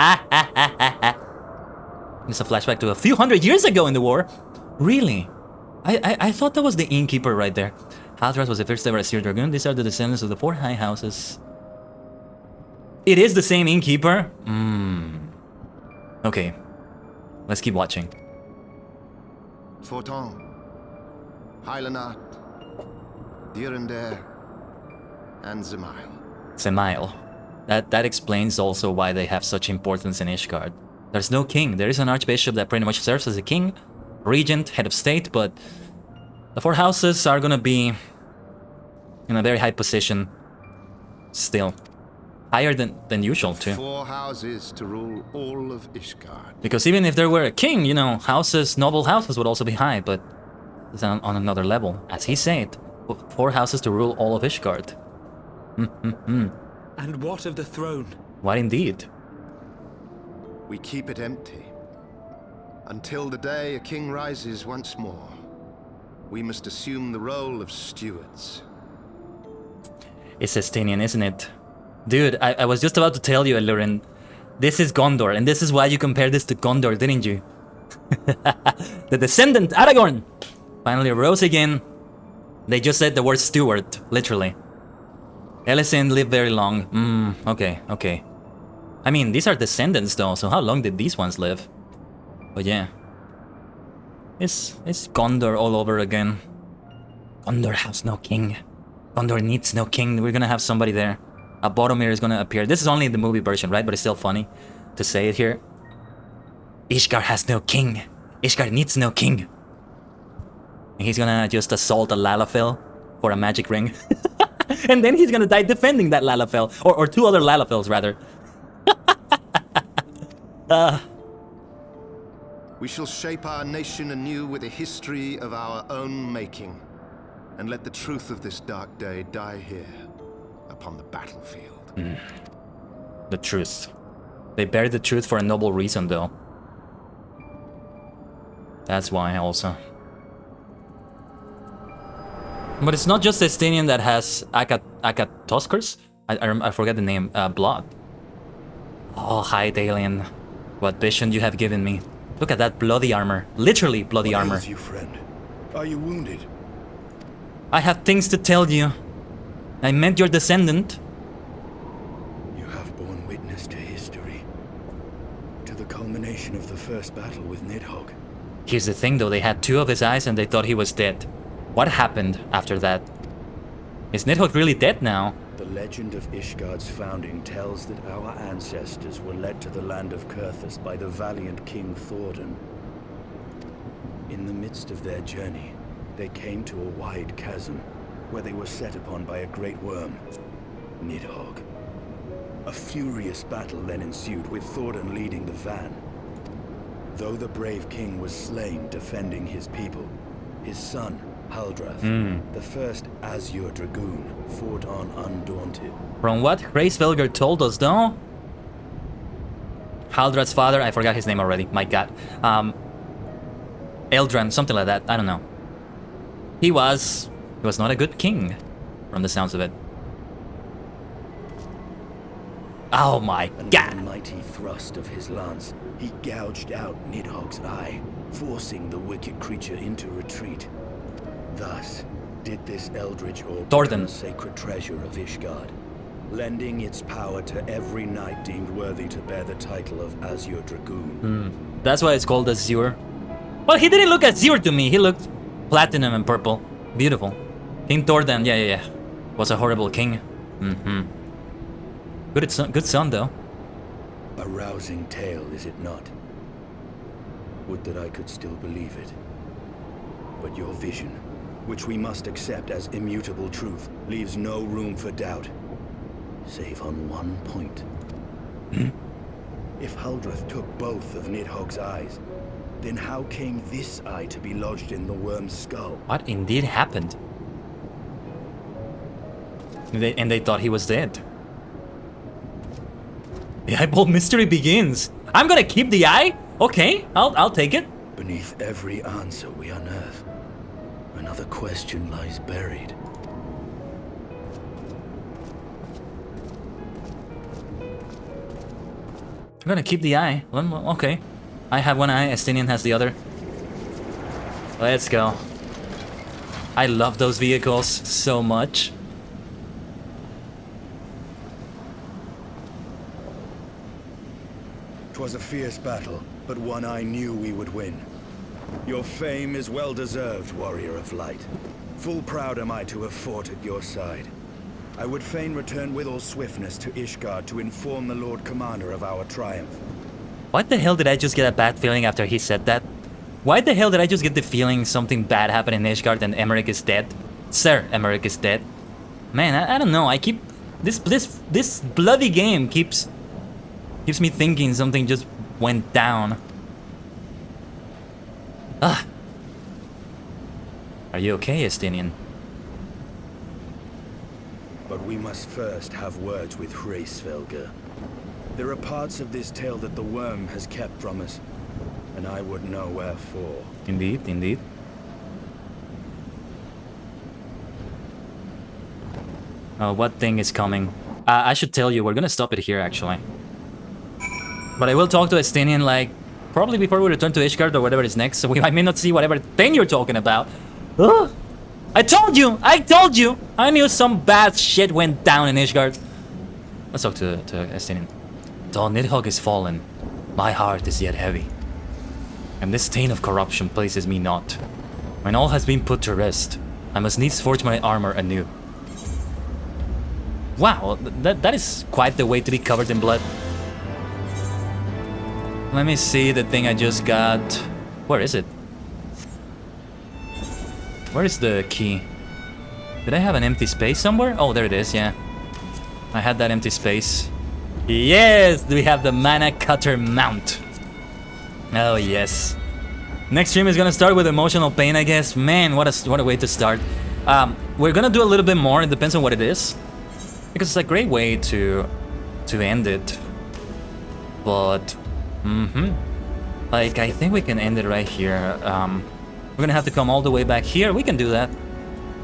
It's a flashback to a few hundred years ago in the war. Really? I thought that was the innkeeper right there. Haldrath was the first ever Assyrian Dragoon. These are the descendants of the 4 high houses. It is the same innkeeper? Okay. Let's keep watching. Forton, Heilenat, Dirander, and Zemail. Semail. That explains also why they have such importance in Ishgard. There's no king. There is an archbishop that pretty much serves as a king, regent, head of state, but the 4 houses are gonna be in a very high position still. Higher than usual too. 4 houses to rule all of Ishgard. Because even if there were a king, you know, houses, noble houses would also be high, but it's on another level. As he said, 4 houses to rule all of Ishgard. And what of the throne? What indeed? We keep it empty. Until the day a king rises once more, we must assume the role of stewards. It's Estinian, isn't it? Dude, I was just about to tell you, Elurin. This is Gondor, and this is why you compared this to Gondor, didn't you? The descendant, Aragorn, finally rose again. They just said the word steward, literally. Elisinde lived very long. Okay, okay. I mean, these are descendants though, so how long did these ones live? But yeah. It's Gondor all over again. Gondor has no king. Gondor needs no king. We're gonna have somebody there. A Boromir is gonna appear. This is only the movie version, right? But it's still funny to say it here. Ishgard has no king. Ishgard needs no king. And he's gonna just assault a Lalafell for a magic ring. And then he's gonna die defending that Lalafell. Or 2 other Lalafells, rather. We shall shape our nation anew with a history of our own making. And let the truth of this dark day die here, upon the battlefield. The truth. They buried the truth for a noble reason, though. That's why, also. But it's not just Estinian that has Akatoskers. I forget the name. Blood. Oh, hi, Dalian. What vision you have given me. Look at that bloody armor. Literally bloody armor. What ails you, friend? Are you wounded? I have things to tell you. I met your descendant. You have borne witness to history. To the culmination of the first battle with Nidhogg. Here's the thing though, they had 2 of his eyes and they thought he was dead. What happened after that? Is Nidhogg really dead now? The legend of Ishgard's founding tells that our ancestors were led to the land of Kurthus by the valiant King Théoden. In the midst of their journey, they came to a wide chasm, where they were set upon by a great worm, Nidhogg. A furious battle then ensued, with Théoden leading the van. Though the brave king was slain defending his people, his son, Haldrath, the first Azure Dragoon, fought on undaunted. From what Hraesvelgr told us, though, Haldrath's father, I forgot his name already, my god. Eldran, something like that, I don't know. He was not a good king, from the sounds of it. Oh my god! With a mighty thrust of his lance, he gouged out Nidhogg's eye, forcing the wicked creature into retreat. Thus, did this eldritch orb become a sacred treasure of Ishgard, lending its power to every knight deemed worthy to bear the title of Azure Dragoon. That's why it's called Azure. Well, he didn't look azure to me, he looked platinum and purple. Beautiful. King Théoden, yeah. Was a horrible king. Good son, though. A rousing tale, is it not? Would that I could still believe it. But your vision, which we must accept as immutable truth, leaves no room for doubt. Save on one point. If Haldrath took both of Nidhogg's eyes, then how came this eye to be lodged in the worm's skull? What indeed happened? And they thought he was dead. The eyeball mystery begins. I'm gonna keep the eye? Okay, I'll take it. Beneath every answer we unearth, another question lies buried. I'm gonna keep the eye. Okay. I have one eye, Estinian has the other. Let's go. I love those vehicles so much. Twas a fierce battle, but one I knew we would win. Your fame is well deserved, warrior of light. Full proud am I to have fought at your side. I would fain return with all swiftness to Ishgard to inform the Lord Commander of our triumph. What the hell did I just get a bad feeling after he said that? Why the hell did I just get the feeling something bad happened in Ishgard and Emmerich is dead? Sir Emmerich is dead. Man, I don't know. I keep this bloody game keeps me thinking something just went down. Are you okay, Estinian? But we must first have words with Hraesvelgr. There are parts of this tale that the worm has kept from us, and I would know wherefore. Indeed, indeed. What thing is coming? I should tell you, we're gonna stop it here, actually. But I will talk to Estinian, like, probably before we return to Ishgard or whatever is next, so I may not see whatever thing you're talking about. Ugh. I told you! I told you! I knew some bad shit went down in Ishgard. Let's talk to Estinian. Though Nidhogg is fallen, my heart is yet heavy. And this stain of corruption places me not. When all has been put to rest, I must needs forge my armor anew. Wow, that is quite the way to be covered in blood. Let me see the thing I just got. Where is it? Where is the key? Did I have an empty space somewhere? Oh, there it is, yeah. I had that empty space. Yes, we have the mana cutter mount. Oh, yes. Next stream is gonna start with emotional pain, I guess. Man, what a way to start. We're gonna do a little bit more, it depends on what it is. Because it's a great way to end it. But, like, I think we can end it right here. We're gonna have to come all the way back here. We can do that.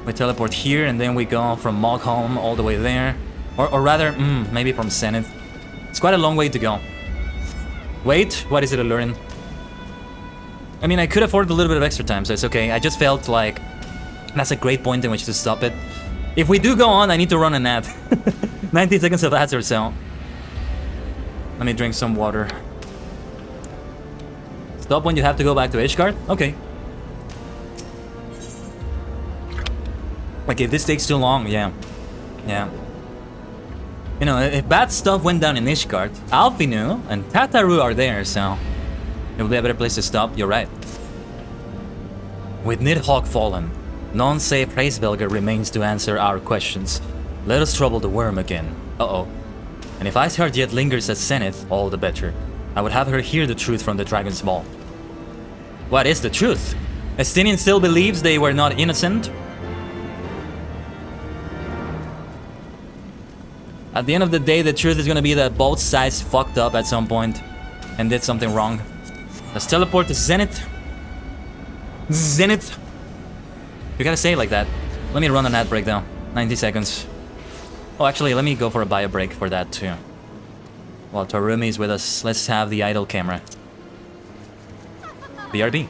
We teleport here, and then we go from Mogholm all the way there. Or rather, maybe from Zenith. It's quite a long way to go. Wait, what is it, Allurin? I mean, I could afford a little bit of extra time, so it's okay. I just felt like that's a great point in which to stop it. If we do go on, I need to run an ad. 90 seconds of ads or so. Let me drink some water. Stop when you have to go back to Ishgard? Okay. Like, if this takes too long, yeah. Yeah. You know, if bad stuff went down in Ishgard, Alfinu and Tataru are there, so it will be a better place to stop, you're right. With Nidhogg fallen, none save Hraesvelgr remains to answer our questions. Let us trouble the worm again. Uh-oh. And if Icehard yet lingers at Zenith, all the better. I would have her hear the truth from the Dragon's Maw. What is the truth? Estinian still believes they were not innocent? At the end of the day, the truth is gonna be that both sides fucked up at some point and did something wrong. Let's teleport to Zenith. Zenith. You gotta say it like that. Let me run an ad break though. 90 seconds. Oh, actually, let me go for a bio break for that too. While Tarumi is with us, let's have the idle camera. BRB.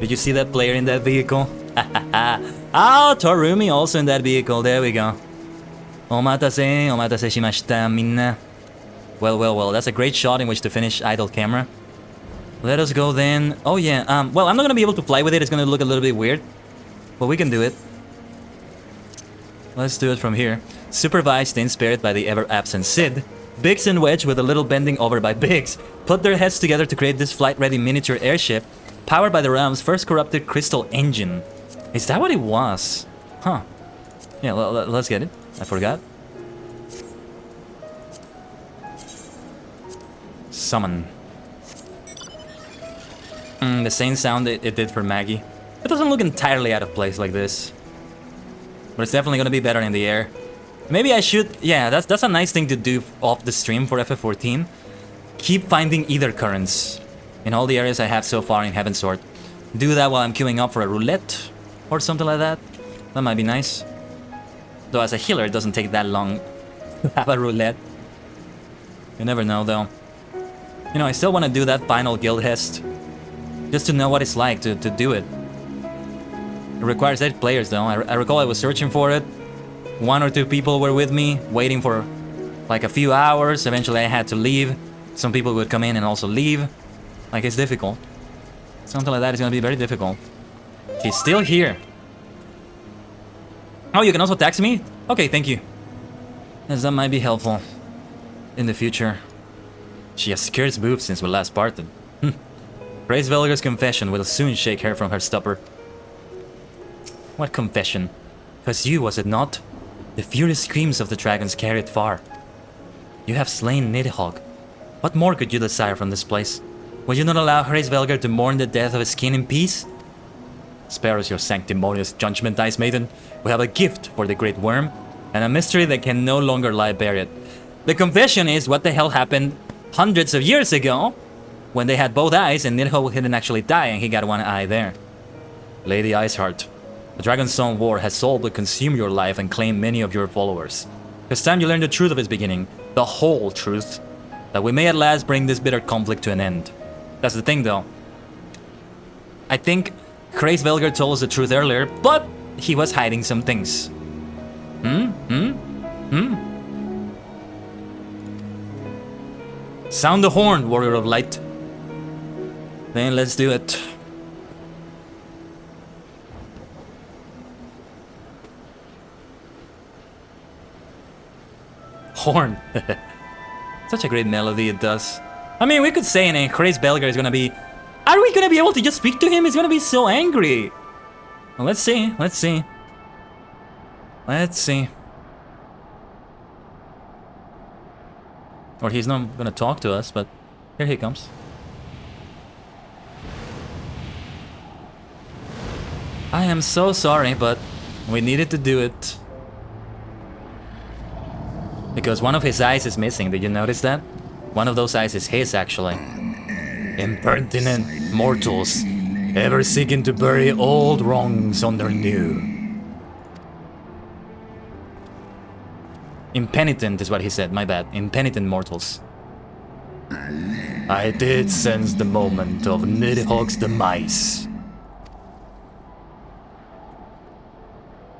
Did you see that player in that vehicle? Oh, Torumi also in that vehicle. There we go. Omatase shimashita, minna. Well, well, well. That's a great shot in which to finish idle camera. Let us go then. Oh yeah. Well, I'm not gonna be able to fly with it. It's gonna look a little bit weird, but we can do it. Let's do it from here. Supervised and inspired by the ever-absent Sid, Biggs and Wedge, with a little bending over by Biggs, put their heads together to create this flight-ready miniature airship powered by the realm's first corrupted crystal engine. Is that what it was? Huh. Yeah, let's get it. I forgot. Summon. The same sound it did for Maggie. It doesn't look entirely out of place like this. But it's definitely gonna be better in the air. Maybe I should... Yeah, that's a nice thing to do off the stream for FF14. Keep finding ether currents in all the areas I have so far in Heavensward. Do that while I'm queuing up for a roulette or something like that. That might be nice. Though as a healer, it doesn't take that long to have a roulette. You never know, though. You know, I still want to do that final guild hest. Just to know what it's like to do it. It requires 8 players, though. I recall I was searching for it. 1 or 2 people were with me, waiting for like a few hours. Eventually I had to leave. Some people would come in and also leave. Like, it's difficult. Something like that is gonna be very difficult. He's still here. Oh, you can also text me? Okay, thank you. Yes, that might be helpful in the future. She has scarce moved since we last parted. Grace Velger's confession will soon shake her from her stupor. What confession? 'Twas you, was it not? The furious screams of the dragons carried far. You have slain Nidhogg. What more could you desire from this place? Will you not allow Grace Velger to mourn the death of his kin in peace? Spare us your sanctimonious judgment, Ice Maiden. We have a gift for the Great Worm, and a mystery that can no longer lie buried. The confession is what the hell happened hundreds of years ago, when they had both eyes and Nidhogg didn't actually die and he got one eye there. Lady Iceheart, the Dragonsong War has solved to consume your life and claim many of your followers. It's time you learn the truth of its beginning, the whole truth, that we may at last bring this bitter conflict to an end. That's the thing, though. I think Grace Velger told us the truth earlier, but he was hiding some things. Sound the horn, Warrior of Light. Then let's do it. Horn. Such a great melody it does. I mean, we could say in Grace Velger is gonna be... Are we gonna be able to just speak to him? He's gonna be so angry. Well, let's see. Let's see. Let's see. Or he's not gonna talk to us, but here he comes. I am so sorry, but we needed to do it. Because one of his eyes is missing, did you notice that? One of those eyes is his, actually. Impertinent mortals, ever seeking to bury old wrongs under new. Impenitent is what he said, my bad. Impenitent mortals. I did sense the moment of Nidhogg's demise.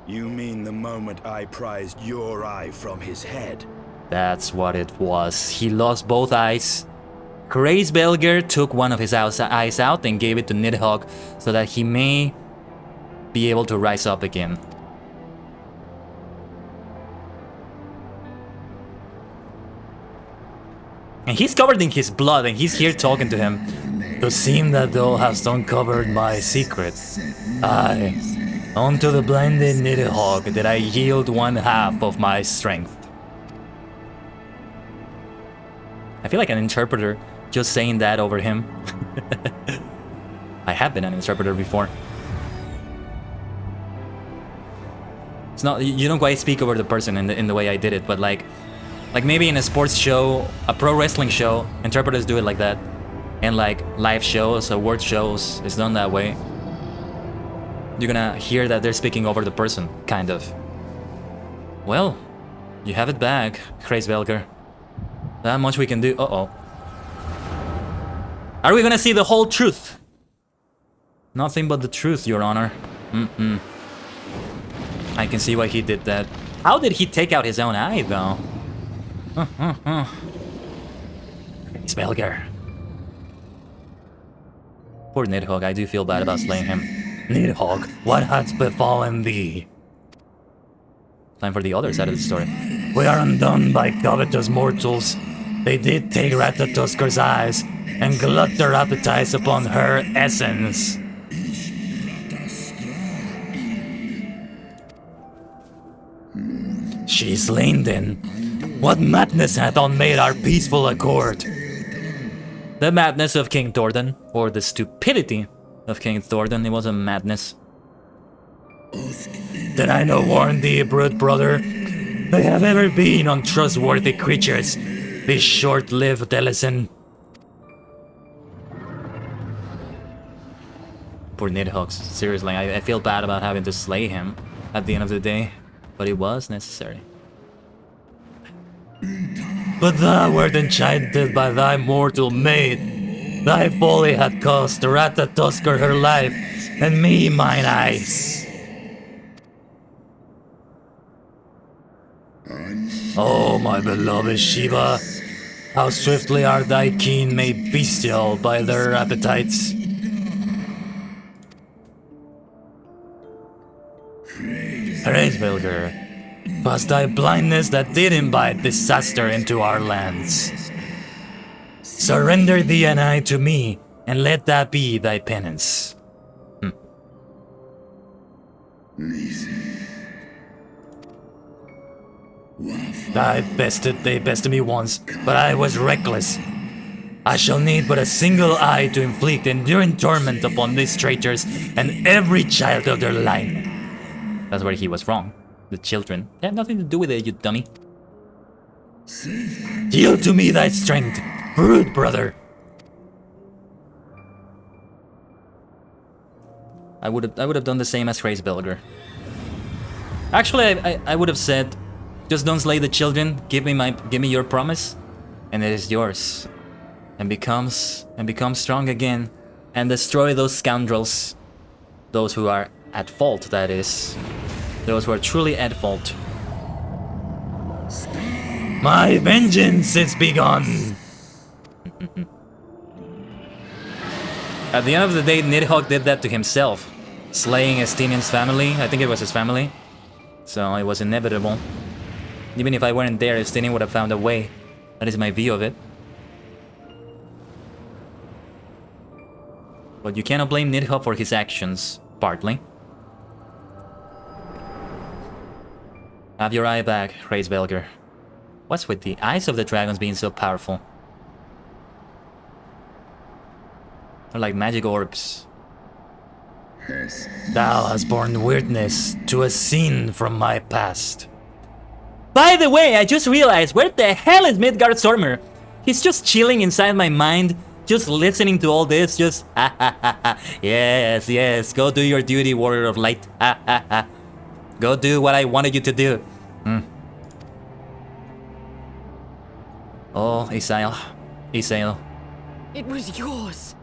You mean the moment I prized your eye from his head? That's what it was. He lost both eyes. Grace Velger took one of his eyes out and gave it to Nidhogg so that he may be able to rise up again. And he's covered in his blood and he's here talking to him. To seem that thou hast uncovered my secret. Aye, unto the blinded Nidhogg did I yield 1/2 of my strength. I feel like an interpreter just saying that over him. I have been an interpreter before. It's not, you don't quite speak over the person in the way I did it, but like maybe in a sports show, a pro wrestling show, interpreters do it like that. And like live shows, award shows, it's done that way. You're gonna hear that they're speaking over the person, kind of. Well, you have it back, Grace Velger. That much we can do. Uh-oh. Are we gonna see the whole truth? Nothing but the truth, Your Honor. I can see why he did that. How did he take out his own eye, though? Svelger. Poor Nidhogg, I do feel bad about slaying him. Nidhogg, what has befallen thee? Time for the other side of the story. We are undone by covetous mortals. They did take Ratatusker's eyes and glut their appetites upon her essence. She is slain then. What madness hath unmade our peaceful accord? The madness of King Thordan, or the stupidity of King Thordan, it was a madness. Did I not warn thee, brood brother? They have ever been untrustworthy creatures, this short-lived Ellison. Poor Nidhogg, seriously, I feel bad about having to slay him at the end of the day, but it was necessary. But thou wert enchanted by thy mortal maid. Thy folly had cost Ratatusker her life, and me mine eyes. Oh, my beloved Shiva, how swiftly are thy keen made bestial by their appetites. Hraesvelgr, 'twas thy blindness that did invite disaster into our lands. Surrender thee and I to me, and let that be thy penance. They bested me once, but I was reckless. I shall need but a single eye to inflict enduring torment upon these traitors and every child of their line. That's where he was wrong. The children. They have nothing to do with it, you dummy. Yield to me thy strength, brood brother. I would have done the same as Hraesvelgr. Actually, I would have said, just don't slay the children. Give me your promise, and it is yours. And become strong again, and destroy those scoundrels, those who are at fault. That is, those who are truly at fault. My vengeance is begun. At the end of the day, Nidhogg did that to himself, slaying Estinian's family. I think it was his family, so it was inevitable. Even if I weren't there, Estinian would have found a way. That is my view of it. But you cannot blame Nidhogg for his actions, partly. Have your eye back, Hraesvelgr. What's with the eyes of the dragons being so powerful? They're like magic orbs. Thou hast borne weirdness to a scene from my past. By the way, I just realized, where the hell is Midgardstormr? He's just chilling inside my mind, just listening to all this, just ha ha ha ha. Yes, yes, go do your duty, Warrior of Light. Ha ha ha. Go do what I wanted you to do. Oh, Isael. It was yours.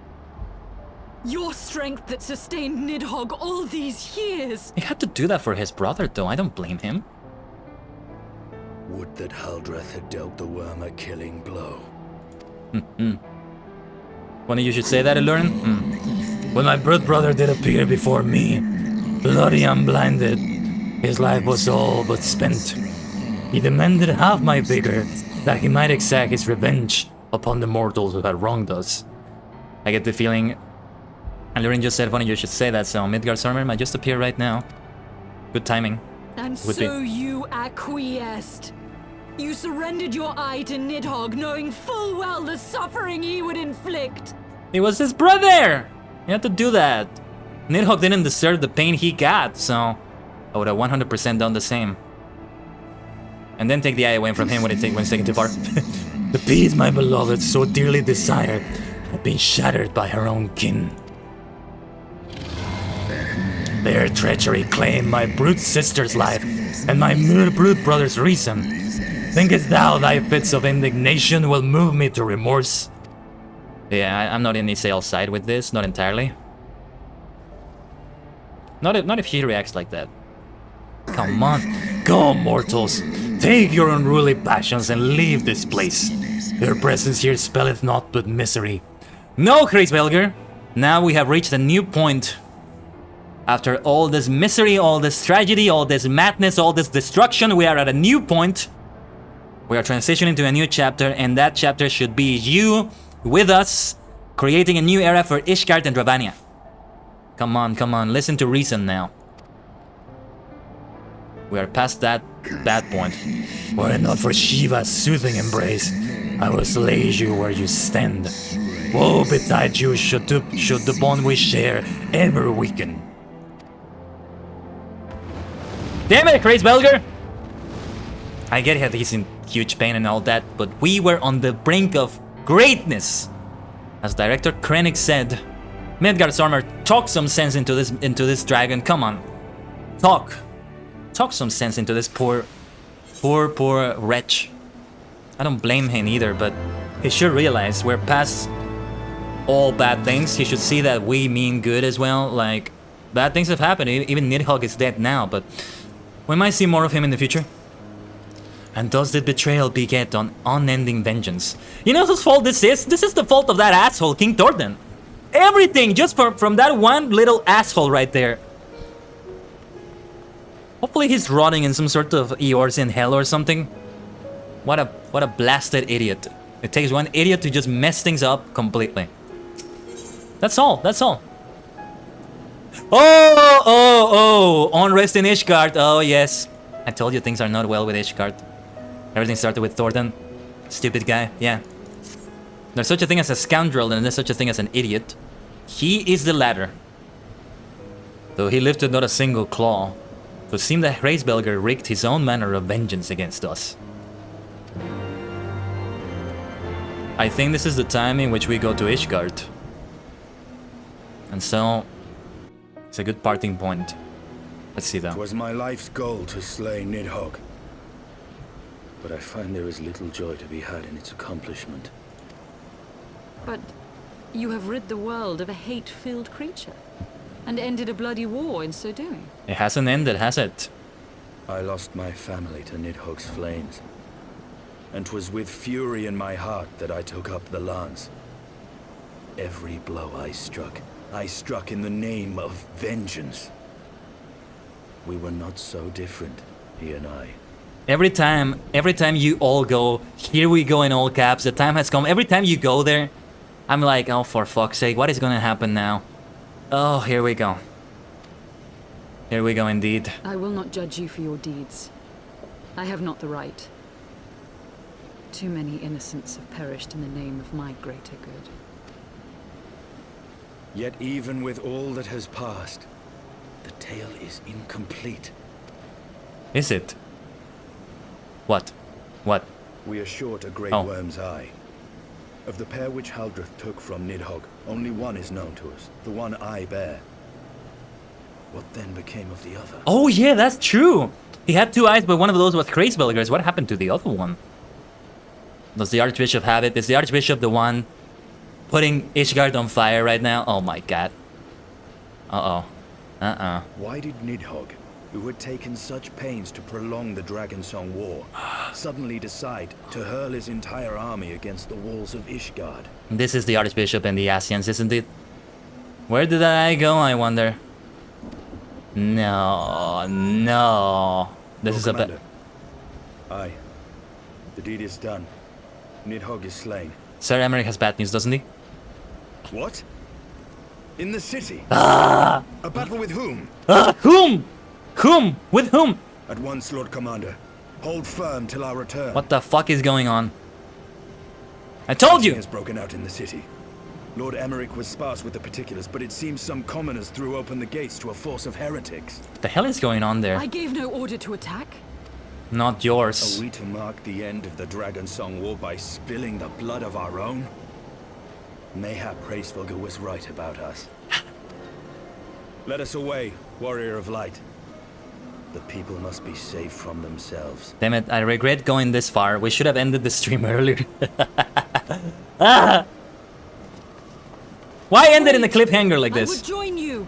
Your strength that sustained Nidhogg all these years. He had to do that for his brother, though. I don't blame him. Would that Haldreth had dealt the worm a killing blow. Funny you should say that, Alurin. When my brood brother did appear before me, bloody and blinded, his life was all but spent. He demanded half my vigor, that he might exact his revenge upon the mortals who had wronged us. I get the feeling Alurin just said, funny you should say that, so Midgardstormr might just appear right now. Good timing. And so you acquiesced. You surrendered your eye to Nidhogg, knowing full well the suffering he would inflict. It was his brother! He had to do that. Nidhogg didn't deserve the pain he got, so I would have 100% done the same. And then take the eye away from him when it's taken too far. The peace my beloved so dearly desired had been shattered by her own kin. Their treachery claimed my brute sister's life and my brute brother's reason. Thinkest thou thy fits of indignation will move me to remorse? Yeah, I'm not in Isael's side with this, not entirely. Not if she reacts like that. Come on. Go, mortals. Take your unruly passions and leave this place. Your presence here spelleth naught but misery. No, Kreisbelger. Now we have reached a new point. After all this misery, all this tragedy, all this madness, all this destruction, we are at a new point. We are transitioning to a new chapter, and that chapter should be you with us, creating a new era for Ishgard and Dravania. Come on, listen to reason now. We are past that bad point. Were it not for Shiva's soothing embrace, I will slay you where you stand. Woe betide you should the bond we share ever weaken. Damn it, Kreisbelger! I get that he's in huge pain and all that, but we were on the brink of greatness. As director Krennic said, Midgard's armor, talk some sense into this dragon. Come on, talk some sense into this poor wretch. I don't blame him either, but he should realize we're past all bad things. He should see that we mean good as well. Like, bad things have happened. Even Nidhogg is dead now, but we might see more of him in the future. And does the betrayal beget on unending vengeance? You know whose fault this is? This is the fault of that asshole, King Thordan. Everything just from that one little asshole right there. Hopefully he's rotting in some sort of Eeyores in hell or something. What a blasted idiot. It takes one idiot to just mess things up completely. That's all. Oh, unrest in Ishgard. Oh yes. I told you things are not well with Ishgard. Everything started with Thordan. Stupid guy, yeah. There's such a thing as a scoundrel and there's such a thing as an idiot. He is the latter. Though he lifted not a single claw, it would seem that Kreisbelger wreaked his own manner of vengeance against us. I think this is the time in which we go to Ishgard. And so, it's a good parting point. Let's see though. It was my life's goal to slay Nidhogg. But I find there is little joy to be had in its accomplishment. But you have rid the world of a hate-filled creature, and ended a bloody war in so doing. It hasn't ended, has it? I lost my family to Nidhogg's flames. And 'twas with fury in my heart that I took up the lance. Every blow I struck in the name of vengeance. We were not so different, he and I. Every time you all go, here we go in all caps, the time has come. Every time you go there, I'm like, oh, for fuck's sake, what is gonna happen now? Oh, here we go. Here we go indeed. I will not judge you for your deeds. I have not the right. Too many innocents have perished in the name of my greater good. Yet even with all that has passed, the tale is incomplete. Is it? What? What? We are short a great worm's eye. Of the pair which Haldreth took from Nidhogg, only one is known to us, the one I bear. What then became of the other? Oh yeah, that's true! He had two eyes, but one of those was Kreisbelger's. What happened to the other one? Does the Archbishop have it? Is the Archbishop the one putting Ishgard on fire right now? Oh my god. Uh-oh. Why did Nidhogg, who had taken such pains to prolong the Dragonsong War, suddenly decide to hurl his entire army against the walls of Ishgard? This is the Archbishop and the Asians, isn't it? Where did I go, I wonder? No. This is a bit... Aye. The deed is done. Nidhogg is slain. Sir Emmerich has bad news, doesn't he? What? In the city? Ah! A battle with whom? Whom? Whom? With whom? At once, Lord Commander. Hold firm till our return. What the fuck is going on? I told you! Has broken out in the city. Lord Emmerich was sparse with the particulars, but it seems some commoners threw open the gates to a force of heretics. What the hell is going on there? I gave no order to attack. Not yours. Are we to mark the end of the Dragonsong War by spilling the blood of our own? Mayhap Kreisbelger was right about us. Let us away, warrior of light. The people must be safe from themselves. Damn it, I regret going this far. We should have ended the stream earlier. Ah! Why end it in a cliffhanger like this? I would join you.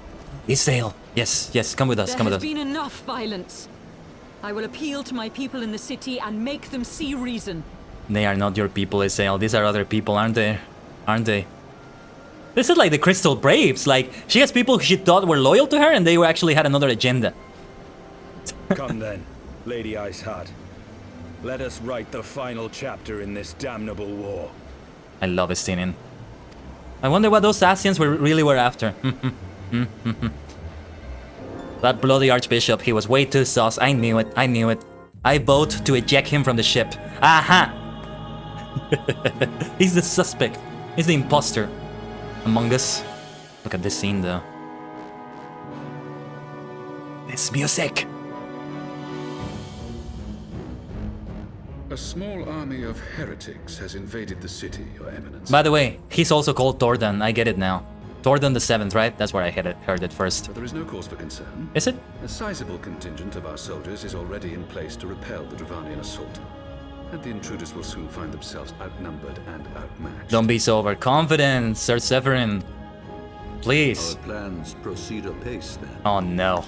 Isael, Yes, yes, come with us, come with There us. has been enough violence. I will appeal to my people in the city and make them see reason. They are not your people, Isael. These are other people, aren't they? Aren't they? This is like the Crystal Braves. Like, she has people she thought were loyal to her and they actually had another agenda. Come then, Lady Iceheart. Let us write the final chapter in this damnable war. I love Estinian. I wonder what those Asians really were after. That bloody Archbishop, he was way too sus. I knew it, I knew it. I vote to eject him from the ship. Aha! He's the suspect. He's the imposter among us. Look at this scene though. This music. A small army of heretics has invaded the city, Your Eminence. By the way, he's also called Tordan. I get it now. Tordan the 7th, right? That's where I heard it first. But there is no cause for concern. Is it? A sizable contingent of our soldiers is already in place to repel the Dravanian assault. And the intruders will soon find themselves outnumbered and outmatched. Don't be so overconfident, Sir Severin. Please. Our plans proceed apace then. Oh no.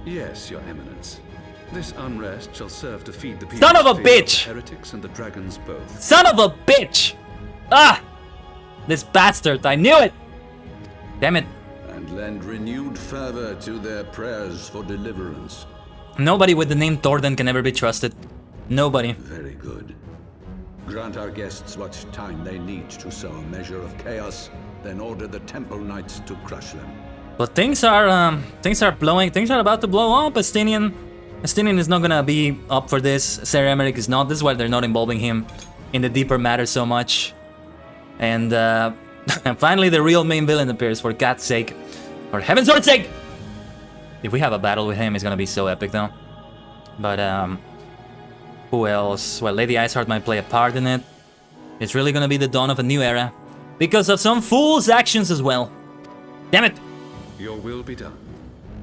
Yes, Your Eminence. This unrest shall serve to feed the people. Son of a bitch! Heretics and the dragons both. Son of a bitch! Ah! This bastard, I knew it! Damn it. And lend renewed fervor to their prayers for deliverance. Nobody with the name Tordan can ever be trusted. Nobody. Very good. Grant our guests what time they need to sow a measure of chaos, then order the Temple Knights to crush them. But things are about to blow up. Estinian is not gonna be up for this. Sir Emeric is not. This is why they're not involving him in the deeper matter so much. And finally the real main villain appears, for God's sake. For heaven's sake! If we have a battle with him, it's gonna be so epic though. But who else? Well, Lady Iceheart might play a part in it. It's really gonna be the dawn of a new era. Because of some fool's actions as well. Damn it! Your will be done.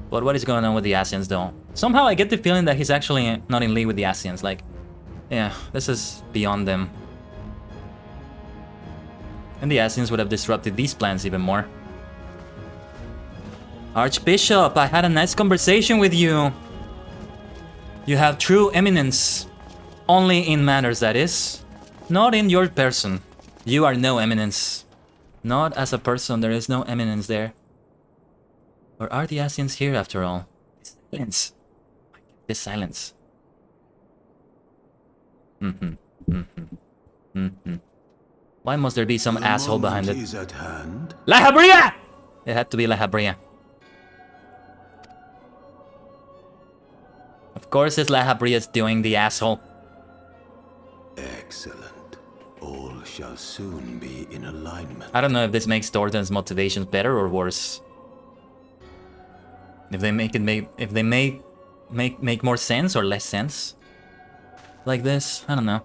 But what is going on with the Asians though? Somehow I get the feeling that he's actually not in league with the Asians. Like, yeah, this is beyond them. And the Asians would have disrupted these plans even more. Archbishop, I had a nice conversation with you. You have true eminence. Only in matters, that is. Not in your person. You are no eminence. Not as a person, there is no eminence there. Or are the Asians here after all? Silence. This silence. Why must there be some asshole behind it? Is at hand. La Habria! It had to be La Habria. Of course it's La Habria's doing, the asshole. Excellent. All shall soon be in alignment. I don't know if this makes Tordan's motivations better or worse. If they make more sense or less sense. Like this, I don't know.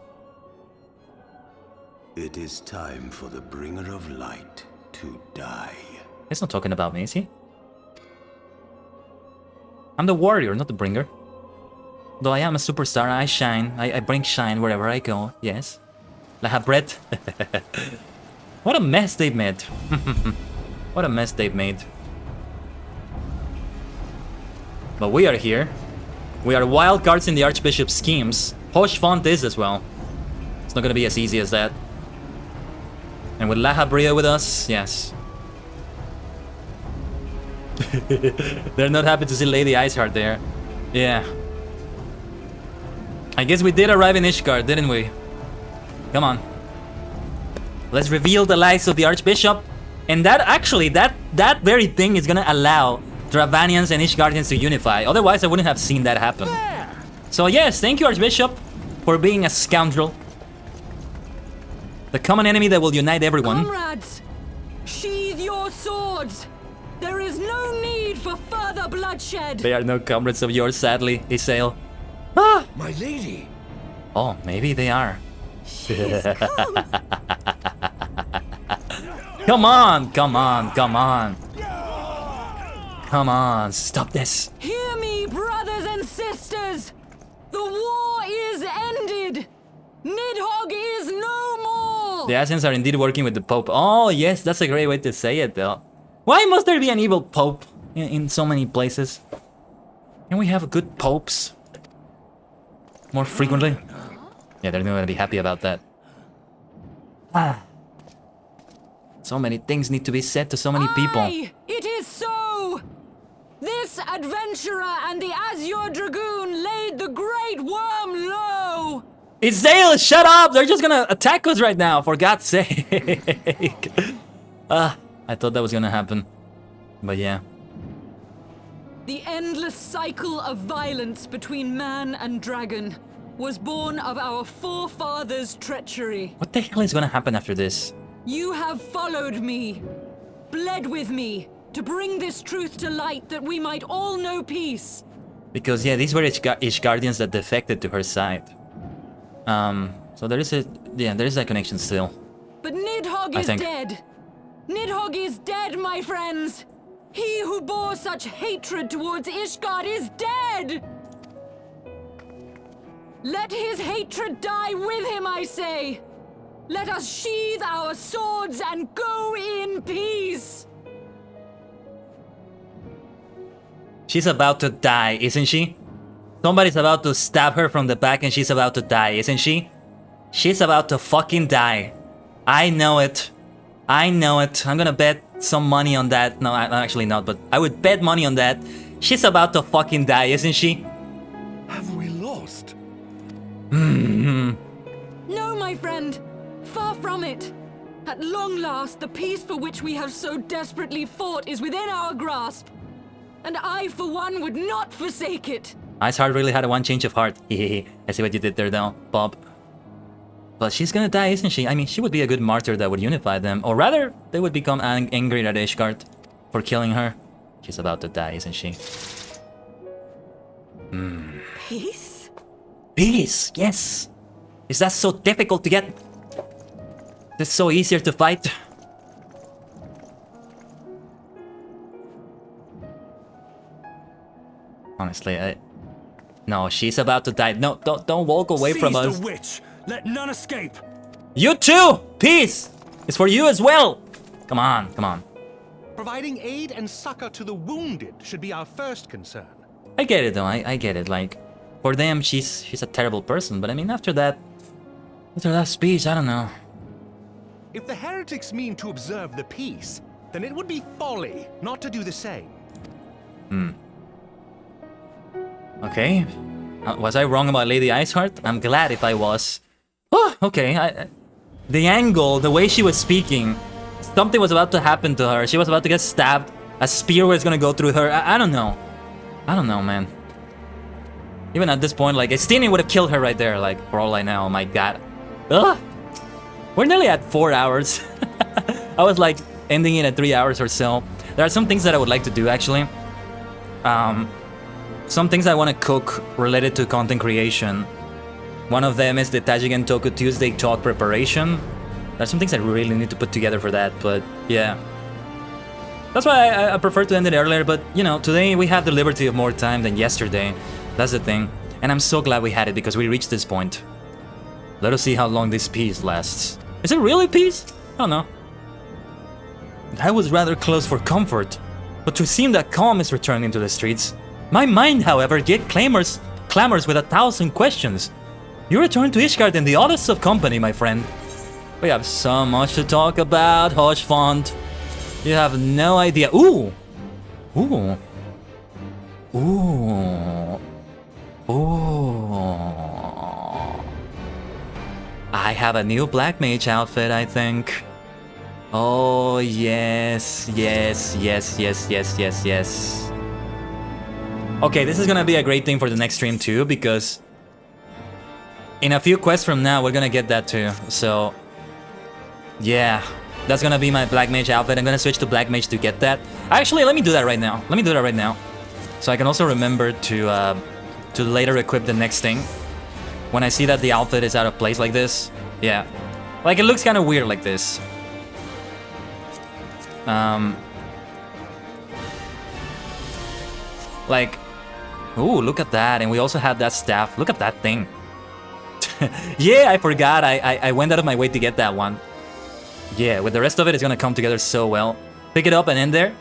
It is time for the bringer of light to die. He's not talking about me, is he? I'm the warrior, not the bringer. Though I am a superstar, I shine. I bring shine wherever I go, yes. La Habret. What a mess they've made. What a mess they've made. But we are here. We are wild cards in the Archbishop's schemes. Hosh Font is as well. It's not gonna be as easy as that. And with La Habria with us, yes. They're not happy to see Lady Iceheart there. Yeah. I guess we did arrive in Ishgard, didn't we? Come on. Let's reveal the lies of the Archbishop. And that actually, that very thing is gonna allow Dravanians and Ishgardians to unify. Otherwise, I wouldn't have seen that happen. So yes, thank you, Archbishop, for being a scoundrel. The common enemy that will unite everyone. Comrades, sheathe your swords. There is no need for further bloodshed. They are no comrades of yours, sadly, Isael. Ah, my lady. Oh, maybe they are. Come on, come on, come on. Come on, stop this. Hear me, brothers and sisters. The war is ended. Nidhogg is no more. The Asians are indeed working with the Pope. Oh, yes, that's a great way to say it, though. Why must there be an evil Pope? in so many places. Can we have good popes more frequently? Yeah, they're gonna be happy about that. So many things need to be said to so many people. Aye, it is so! This adventurer and the Azure Dragoon laid the Great Worm low! It's Dale, shut up! They're just gonna attack us right now, for God's sake! I thought that was gonna happen. But yeah. The endless cycle of violence between man and dragon was born of our forefathers' treachery. What the hell is gonna happen after this? You have followed me, bled with me, to bring this truth to light that we might all know peace. Because yeah, these were Ishgardians that defected to her side. So there is a connection still. But Nidhogg is dead. Nidhogg is dead, my friends. He who bore such hatred towards Ishgard is dead. Let his hatred die with him, I say. Let us sheathe our swords and go in peace. She's about to die, isn't she? Somebody's about to stab her from the back and she's about to die, isn't she? She's about to fucking die. I know it. I know it. I'm gonna bet some money on that. No, actually not, but I would bet money on that. She's about to fucking die, isn't she? Have we lost? No, my friend. Far from it. At long last, the peace for which we have so desperately fought is within our grasp. And I, for one, would not forsake it. Iceheart really had a one change of heart. I see what you did there, though, Bob. But she's gonna die, isn't she? I mean, she would be a good martyr that would unify them. Or rather, they would become angry at Ishgard for killing her. She's about to die, isn't she? Peace? Peace, yes! Is that so difficult to get? It's so easier to fight. Honestly, no, she's about to die. No, don't walk away from us. Seize the witch. Let none escape. You too! Peace! It's for you as well! Come on, come on. Providing aid and succor to the wounded should be our first concern. I get it though, I get it. Like, for them, she's a terrible person. But I mean, after that speech, I don't know. If the heretics mean to observe the peace, then it would be folly not to do the same. Okay. Was I wrong about Lady Iceheart? I'm glad if I was. Oh, okay. The angle, the way she was speaking, something was about to happen to her. She was about to get stabbed. A spear was gonna go through her. I don't know. I don't know, man. Even at this point, like, Estini would have killed her right there, like, for all I know. Oh my god. Ugh. We're nearly at 4 hours. I was, like, ending it at 3 hours or so. There are some things that I would like to do, actually. Some things I want to cook related to content creation. One of them is the Tajigen Toku Tuesday talk preparation. There's some things I really need to put together for that, but yeah. That's why I prefer to end it earlier, but you know, today we have the liberty of more time than yesterday. That's the thing. And I'm so glad we had it because we reached this point. Let us see how long this peace lasts. Is it really peace? I don't know. I was rather close for comfort, but to seem that calm is returning to the streets. My mind, however, yet clamors with 1,000 questions. You return to Ishgard in the oddest of company, my friend. We have so much to talk about, Hoshfont. You have no idea. Ooh! Ooh! Ooh! Ooh! I have a new Black Mage outfit, I think. Oh, yes, yes, yes, yes, yes, yes, yes. Okay, this is gonna be a great thing for the next stream too, because in a few quests from now, we're gonna get that too. So, yeah, that's gonna be my Black Mage outfit. I'm gonna switch to Black Mage to get that. Actually, let me do that right now. Let me do that right now. So I can also remember to later equip the next thing. When I see that the outfit is out of place like this. Yeah. Like, it looks kind of weird like this. Like, ooh, look at that. And we also have that staff. Look at that thing. Yeah, I forgot. I went out of my way to get that one. Yeah, with the rest of it, it's gonna come together so well. Pick it up and end there.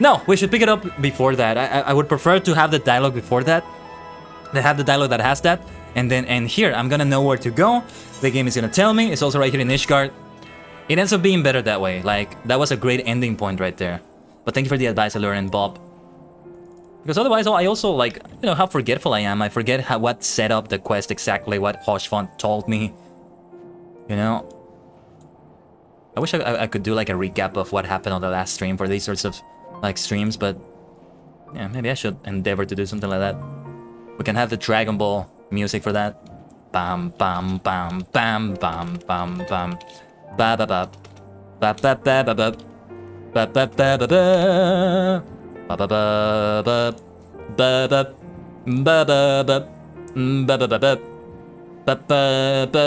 No, we should pick it up before that. I would prefer to have the dialogue before that. They have the dialogue that has that. And here, I'm gonna know where to go. The game is gonna tell me. It's also right here in Ishgard. It ends up being better that way. Like, that was a great ending point right there. But thank you for the advice, Allure Bob. Because otherwise, I also, like, you know, how forgetful I am. I forget what set up the quest exactly, what Hoshfont told me. You know? I wish I could do, like, a recap of what happened on the last stream for these sorts of, like, streams, but... yeah, maybe I should endeavor to do something like that. We can have the Dragon Ball music for that. Bam, bam, bam, bam, bam, bam, bam. Ba ba ba. Ba ba ba ba ba. Ba ba ba ba ba. Ba ba ba ba. Ba ba. Ba ba ba. Ba ba ba ba. Ba ba ba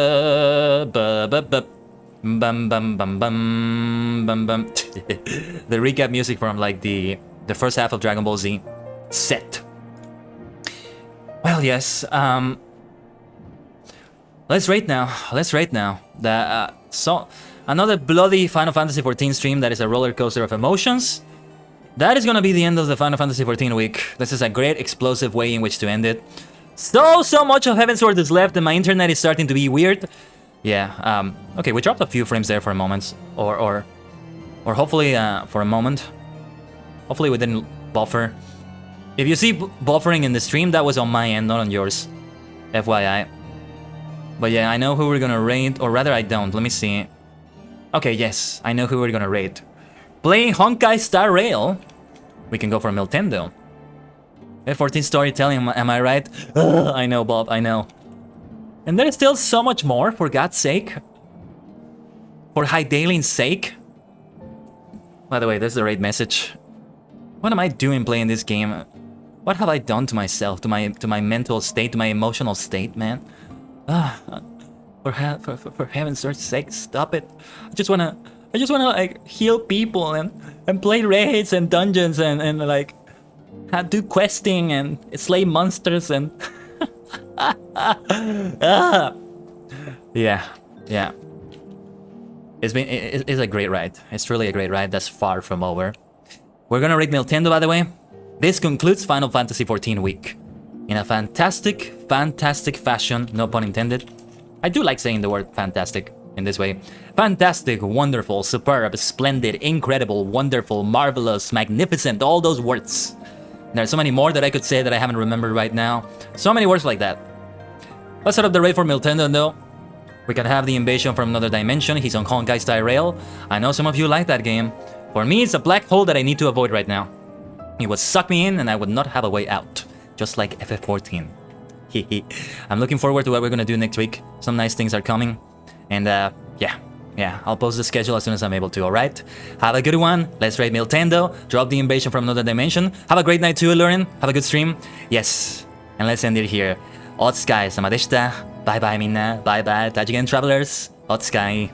ba ba ba. Bam bam bam bam bam bam. The recap music from like the first half of Dragon Ball Z set. Well, yes. Let's rate now. Let's rate now. So another bloody Final Fantasy XIV stream that is a roller coaster of emotions. That is gonna be the end of the Final Fantasy XIV week. This is a great explosive way in which to end it. So much of Heavensward is left, and my internet is starting to be weird. Yeah. Okay, we dropped a few frames there for a moment, or hopefully for a moment. Hopefully we didn't buffer. If you see buffering in the stream, that was on my end, not on yours. FYI. But yeah, I know who we're gonna raid, or rather I don't. Let me see. Okay, yes, I know who we're gonna raid. Playing Honkai Star Rail. We can go for Miltendo. F14 storytelling, am I right? I know, Bob, I know. And there's still so much more, for God's sake. For Hydaelyn's sake. By the way, there's the raid message. What am I doing playing this game? What have I done to myself, to my mental state, to my emotional state, man? For heaven's sake, stop it! I just wanna like heal people and play raids and dungeons and like do questing and slay monsters and yeah. It's a great ride. It's really a great ride. That's far from over. We're gonna rate Miltendo, by the way. This concludes Final Fantasy XIV week. In a fantastic fashion, no pun intended. I do like saying the word fantastic in this way. Fantastic, wonderful, superb, splendid, incredible, wonderful, marvelous, magnificent, all those words. There are so many more that I could say that I haven't remembered right now. So many words like that. Let's set up the raid for Miltendo though. We can have the invasion from another dimension. He's on Honkai Star Rail. I know some of you like that game. For me, it's a black hole that I need to avoid right now. It would suck me in and I would not have a way out. Just like FF14. I'm looking forward to what we're gonna do next week. Some nice things are coming. And yeah, I'll post the schedule as soon as I'm able to, alright? Have a good one. Let's raid Miltendo. Drop the invasion from another dimension. Have a great night too, Lurin. Have a good stream. Yes. And let's end it here. Otsukai sama deshita. Bye bye minna. Bye bye. Tajigen travelers. Otsukai.